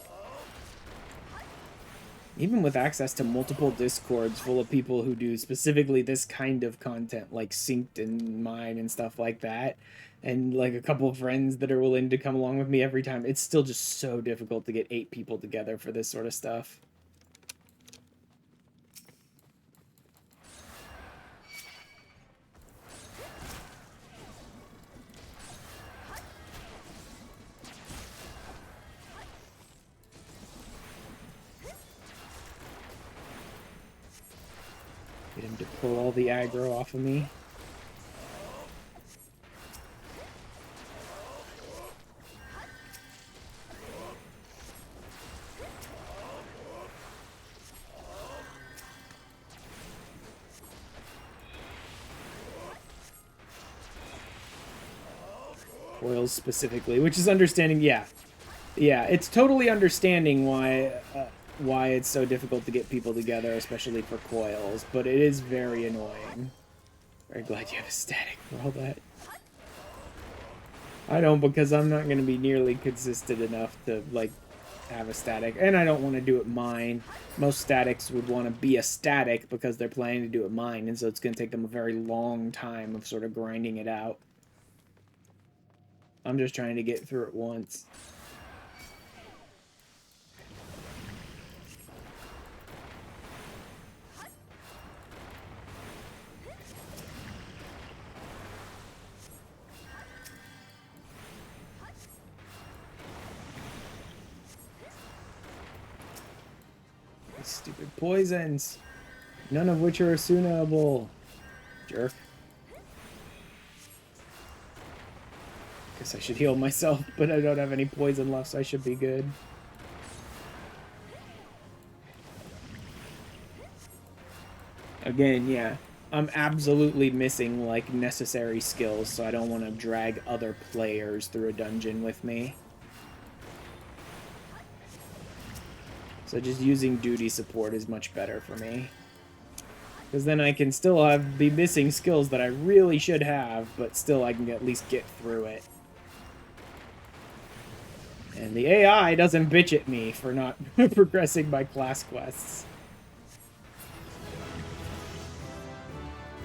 Even with access to multiple discords full of people who do specifically this kind of content, like Synced and mine and stuff like that, and like a couple of friends that are willing to come along with me every time. It's still just so difficult to get 8 people together for this sort of stuff. Get him to pull all the aggro off of me. Coils specifically, which is understanding, yeah, it's totally understanding why it's so difficult to get people together, especially for coils, but it is very annoying. Very glad you have a static for all that. I don't, because I'm not going to be nearly consistent enough to, like, have a static, and I don't want to do it mine. Most statics would want to be a static because they're planning to do it mine, and so it's going to take them a very long time of sort of grinding it out. I'm just trying to get through it once. These stupid poisons. None of which are Asunable. Jerk. Guess I should heal myself, but I don't have any poison left, so I should be good. Again, yeah. I'm absolutely missing, like, necessary skills, so I don't want to drag other players through a dungeon with me. So just using duty support is much better for me. Because then I can still be missing skills that I really should have, but still I can at least get through it. And the AI doesn't bitch at me for not progressing my class quests.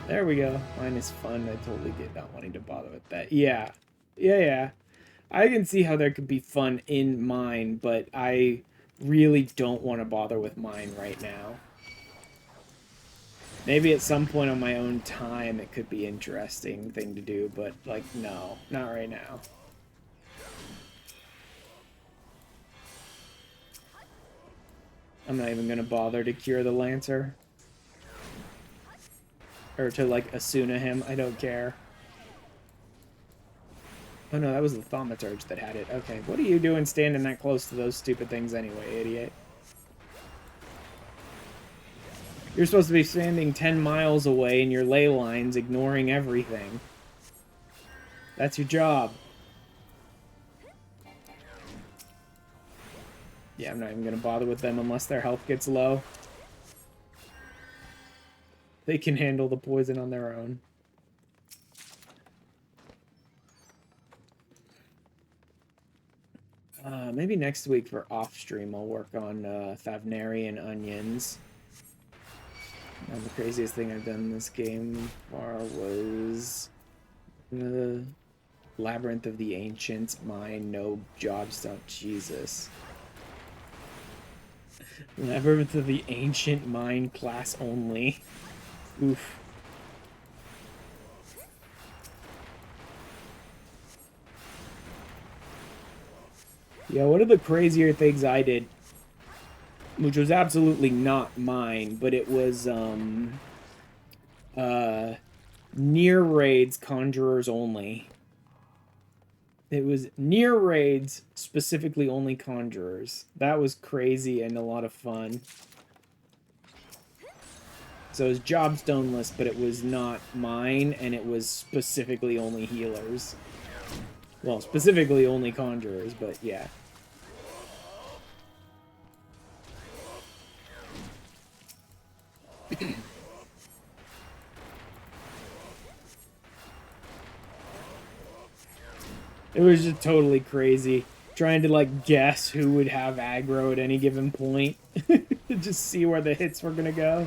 There we go. Mine is fun. I totally get not wanting to bother with that. Yeah. Yeah. I can see how there could be fun in mine, but I really don't want to bother with mine right now. Maybe at some point on my own time it could be an interesting thing to do, but, like, no. Not right now. I'm not even gonna bother to cure the Lancer. Or to, like, Asuna him. I don't care. Oh no, that was the Thaumaturge that had it. Okay, what are you doing standing that close to those stupid things anyway, idiot? You're supposed to be standing 10 miles away in your ley lines, ignoring everything. That's your job. Yeah, I'm not even gonna bother with them unless their health gets low. They can handle the poison on their own. Maybe next week for off-stream I'll work on Thavnarian onions. The craziest thing I've done in this game far was the Labyrinth of the Ancients, mine, no job stuff, Jesus. Labyrinth of the Ancient mine, class only. Oof. Yeah, one of the crazier things I did, which was absolutely not mine, but it was, near raids, conjurers only. It was near raids, specifically only conjurers. That was crazy and a lot of fun. So it was jobstoneless, but it was not mine, and it was specifically only healers. Well, specifically only conjurers, but yeah. It was just totally crazy. Trying to, like, guess who would have aggro at any given point. Just see where the hits were gonna go.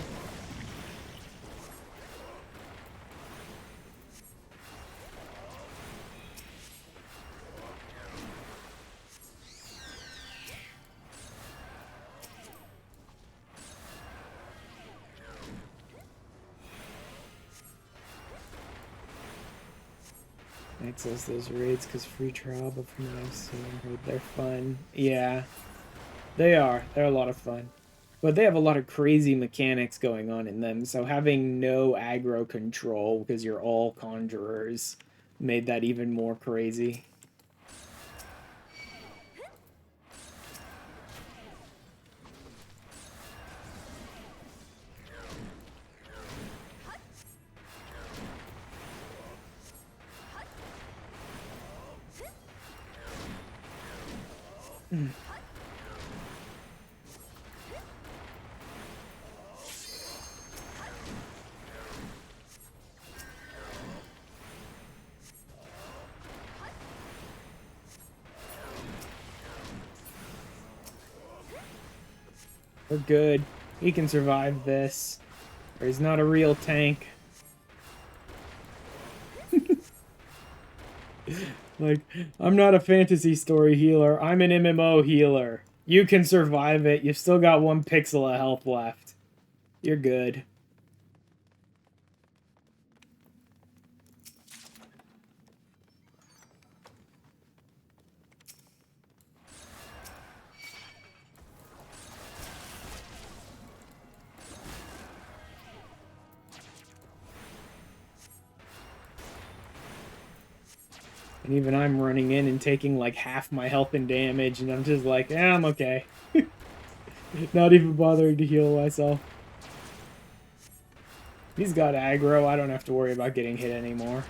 Access those raids because free trial, but from what I've seen and heard, they're fun. Yeah, they are. They're a lot of fun. But they have a lot of crazy mechanics going on in them, so having no aggro control because you're all conjurers made that even more crazy. We're good. He can survive this. Or he's not a real tank. Like, I'm not a fantasy story healer. I'm an MMO healer. You can survive it. You've still got 1 pixel of health left. You're good. And even I'm running in and taking like half my health and damage, and I'm just like, yeah, I'm okay. Not even bothering to heal myself. He's got aggro, I don't have to worry about getting hit anymore.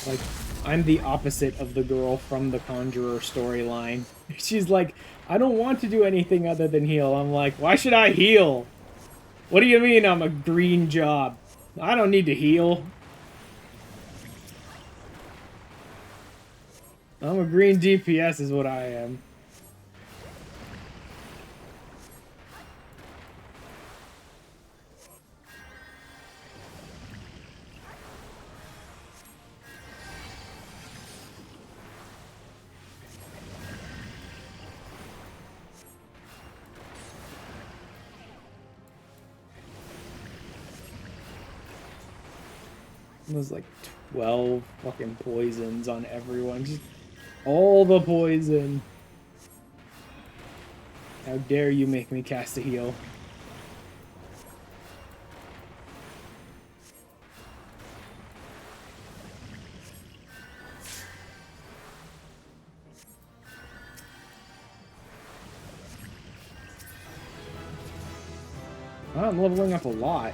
Like, I'm the opposite of the girl from the Conjurer storyline. She's like, I don't want to do anything other than heal. I'm like, why should I heal? What do you mean I'm a green job? I don't need to heal. I'm a green DPS is what I am. There's like 12 fucking poisons on everyone. Just all the poison. How dare you make me cast a heal. I'm leveling up a lot.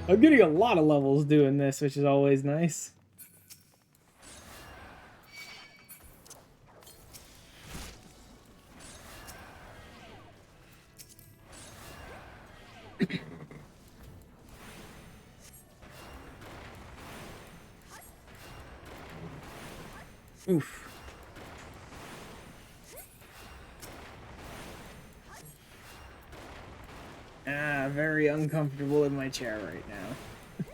I'm getting a lot of levels doing this, which is always nice. Oof. Very uncomfortable in my chair right now.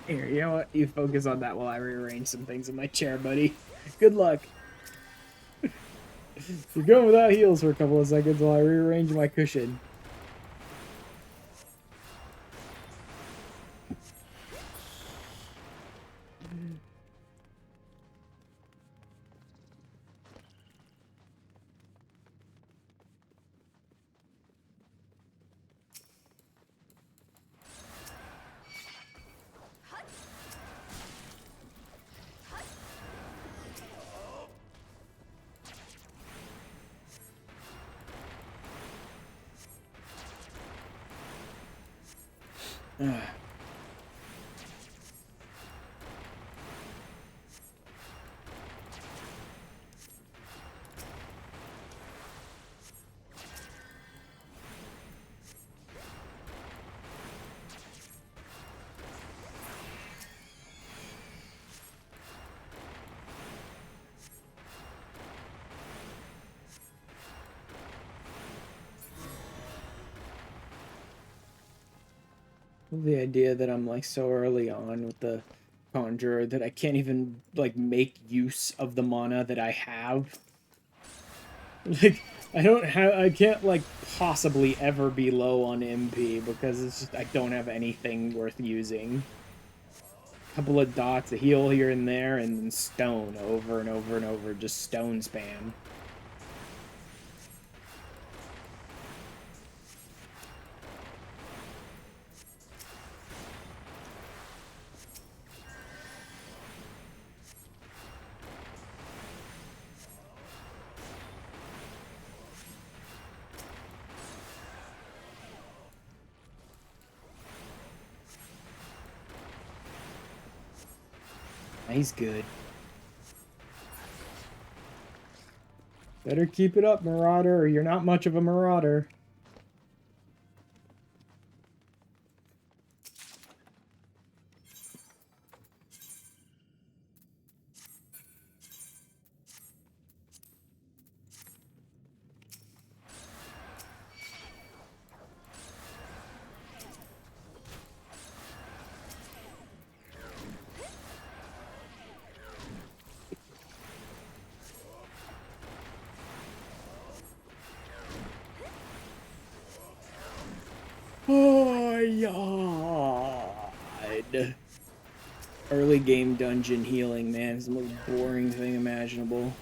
Here, you know what? You focus on that while I rearrange some things in my chair, buddy. Good luck. You're going without heals for a couple of seconds while I rearrange my cushion. The idea that I'm like so early on with the Conjurer that I can't even like make use of the mana that I have. Like, I can't like possibly ever be low on MP because it's just I don't have anything worth using. Couple of dots, a heal here and there, and then stone over and over and over, just stone spam. He's good. Better keep it up, Marauder, or you're not much of a Marauder. Oh, God. Early game dungeon healing, man, is the most boring thing imaginable.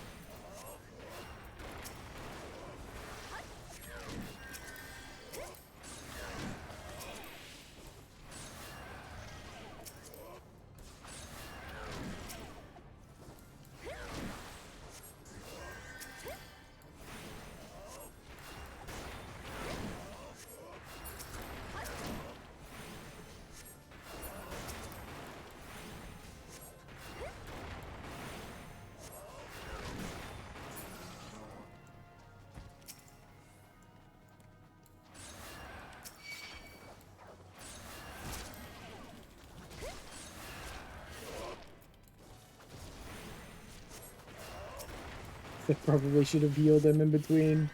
I probably should have healed him in between.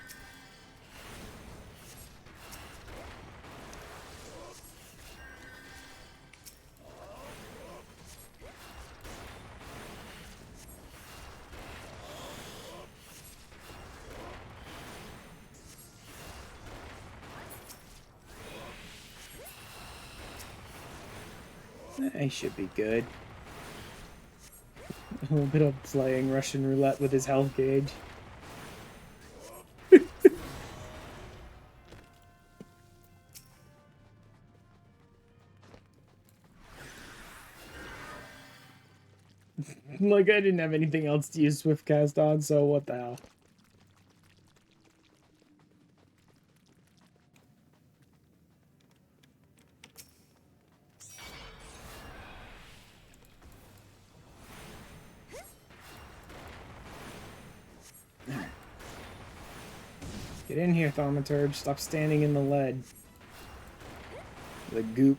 I should be good. A little bit of playing Russian roulette with his health gauge. Like, I didn't have anything else to use Swiftcast on, so what the hell. Get in here, Thaumaturge. Stop standing in the lead. The goop.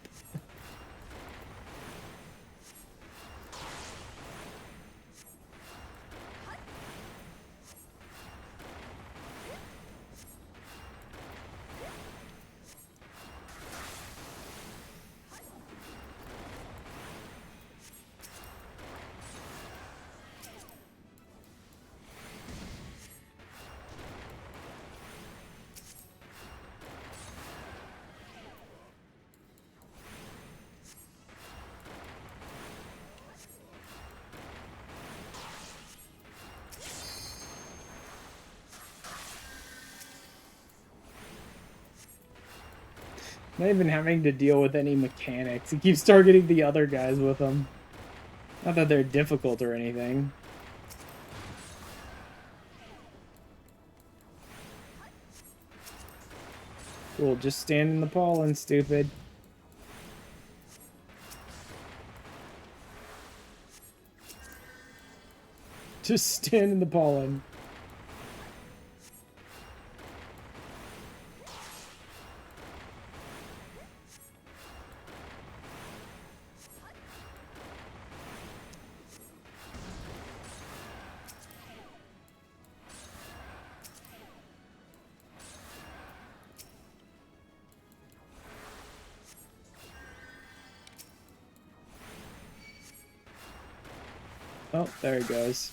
Not even having to deal with any mechanics. He keeps targeting the other guys with them. Not that they're difficult or anything. Cool, just stand in the pollen, stupid. Just stand in the pollen. Oh, there he goes.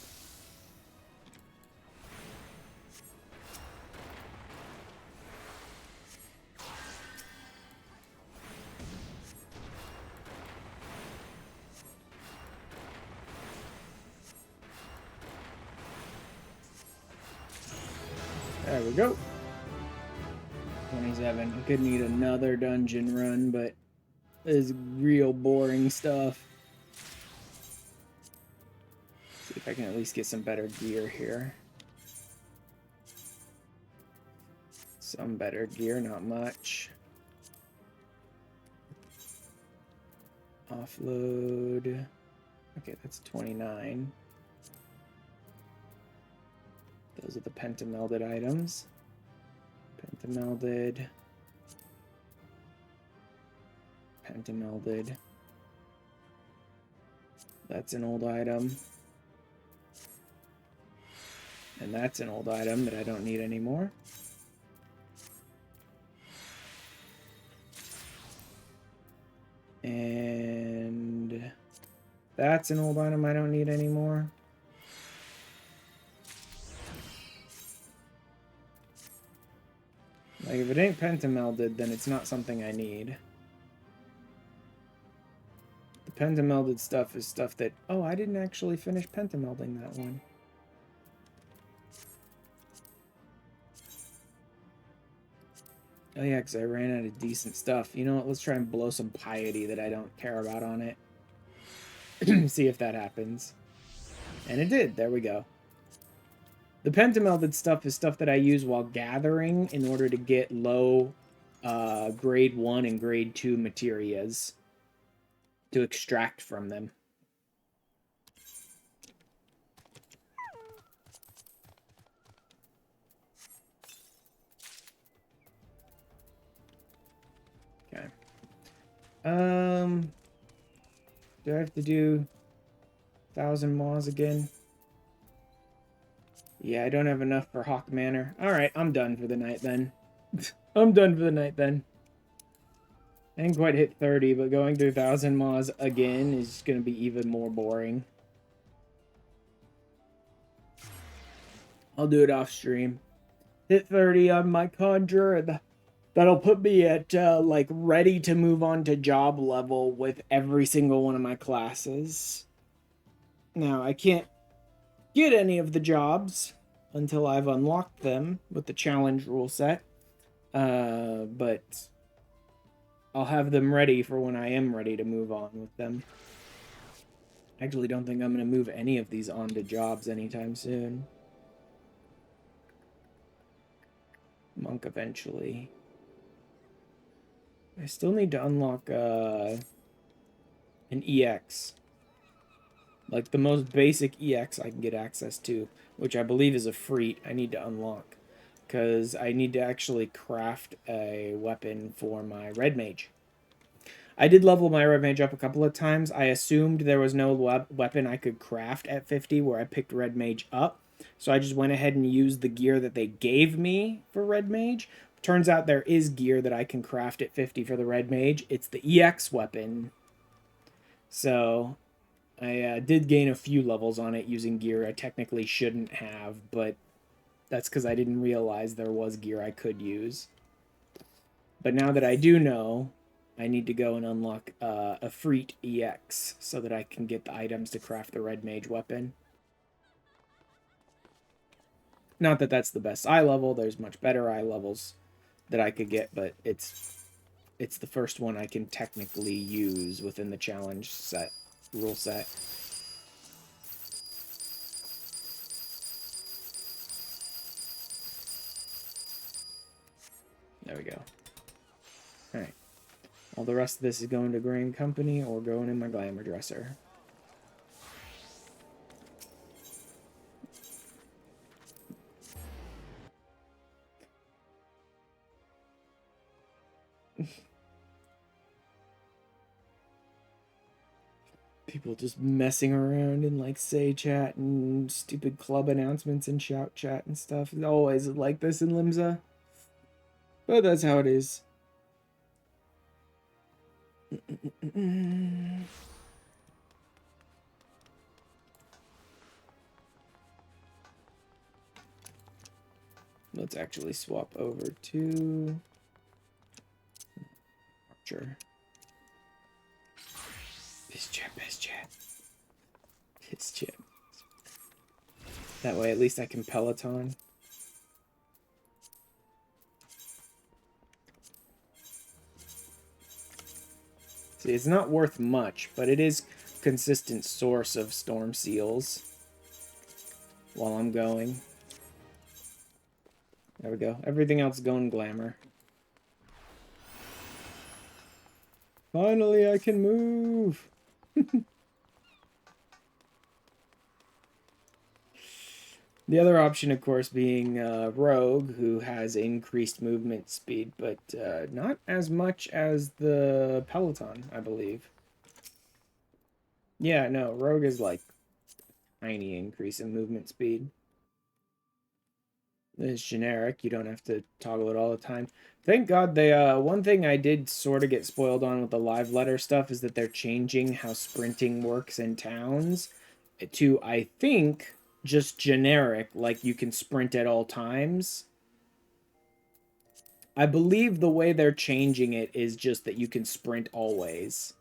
There we go. 27. I could need another dungeon run, but this is real boring stuff. See if I can at least get some better gear here. Some better gear, not much. Offload. Okay, that's 29. Those are the pentamelded items. Pentamelded. Pentamelded. That's an old item. And that's an old item that I don't need anymore. And that's an old item I don't need anymore. Like, if it ain't pentamelded, then it's not something I need. The pentamelded stuff is stuff that... Oh, I didn't actually finish pentamelding that one. Oh yeah, because I ran out of decent stuff. You know what? Let's try and blow some piety that I don't care about on it. See if that happens. And it did. There we go. The pentamelded stuff is stuff that I use while gathering in order to get low grade 1 and grade 2 materias to extract from them. Okay. Do I have to do 1,000 mods again? Yeah, I don't have enough for Hawk Manor. Alright, I'm done for the night then. I'm done for the night then. I didn't quite hit 30, but going through 1,000 mods again is going to be even more boring. I'll do it off stream. Hit 30 on my Conjurer. That'll put me at, like, ready to move on to job level with every single one of my classes. Now, I can't get any of the jobs until I've unlocked them with the challenge rule set. But I'll have them ready for when I am ready to move on with them. I actually don't think I'm going to move any of these on to jobs anytime soon. Monk eventually. I still need to unlock an EX. Like the most basic EX I can get access to, which I believe is a Freet, I need to unlock. Because I need to actually craft a weapon for my Red Mage. I did level my Red Mage up a couple of times. I assumed there was no weapon I could craft at 50 where I picked Red Mage up. So I just went ahead and used the gear that they gave me for Red Mage. Turns out there is gear that I can craft at 50 for the Red Mage. It's the EX weapon. So I did gain a few levels on it using gear I technically shouldn't have, but that's because I didn't realize there was gear I could use. But now that I do know, I need to go and unlock a Freet EX so that I can get the items to craft the Red Mage weapon. Not that that's the best eye level. There's much better eye levels that I could get, but it's the first one I can technically use within the challenge set, rule set. There we go. Alright. All the rest of this is going to Grain Company or going in my glamour dresser. People just messing around in like say chat and stupid club announcements and shout chat and stuff. It's always like this in Limsa. But that's how it is. Let's actually swap over to Archer. Piss chip. That way, at least I can Peloton. See, it's not worth much, but it is a consistent source of storm seals while I'm going. There we go. Everything else going glamour. Finally, I can move! The other option, of course, being Rogue, who has increased movement speed, but not as much as the Peloton, I believe. Yeah, no, Rogue is like tiny increase in movement speed. It's generic. You don't have to toggle it all the time. Thank God they, one thing I did sort of get spoiled on with the live letter stuff is that they're changing how sprinting works in towns to, I think, just generic, like you can sprint at all times. I believe the way they're changing it is just that you can sprint always.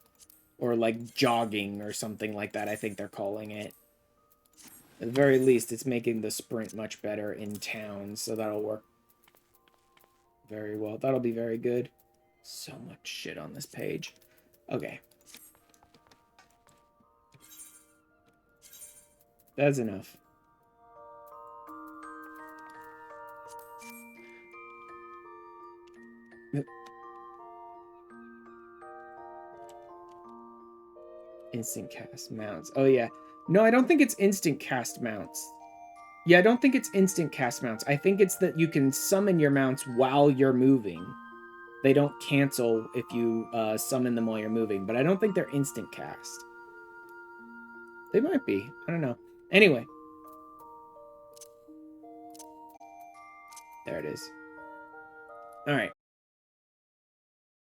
Or like jogging or something like that, I think they're calling it. At the very least, it's making the sprint much better in towns, so that'll work very well. That'll be very good. So much shit on this page. Okay. That's enough. Instant cast mounts. Oh, yeah. No, I don't think it's instant cast mounts. Yeah, I don't think it's instant cast mounts. I think it's that you can summon your mounts while you're moving. They don't cancel if you summon them while you're moving, but I don't think they're instant cast. They might be. I don't know. Anyway. There it is. All right.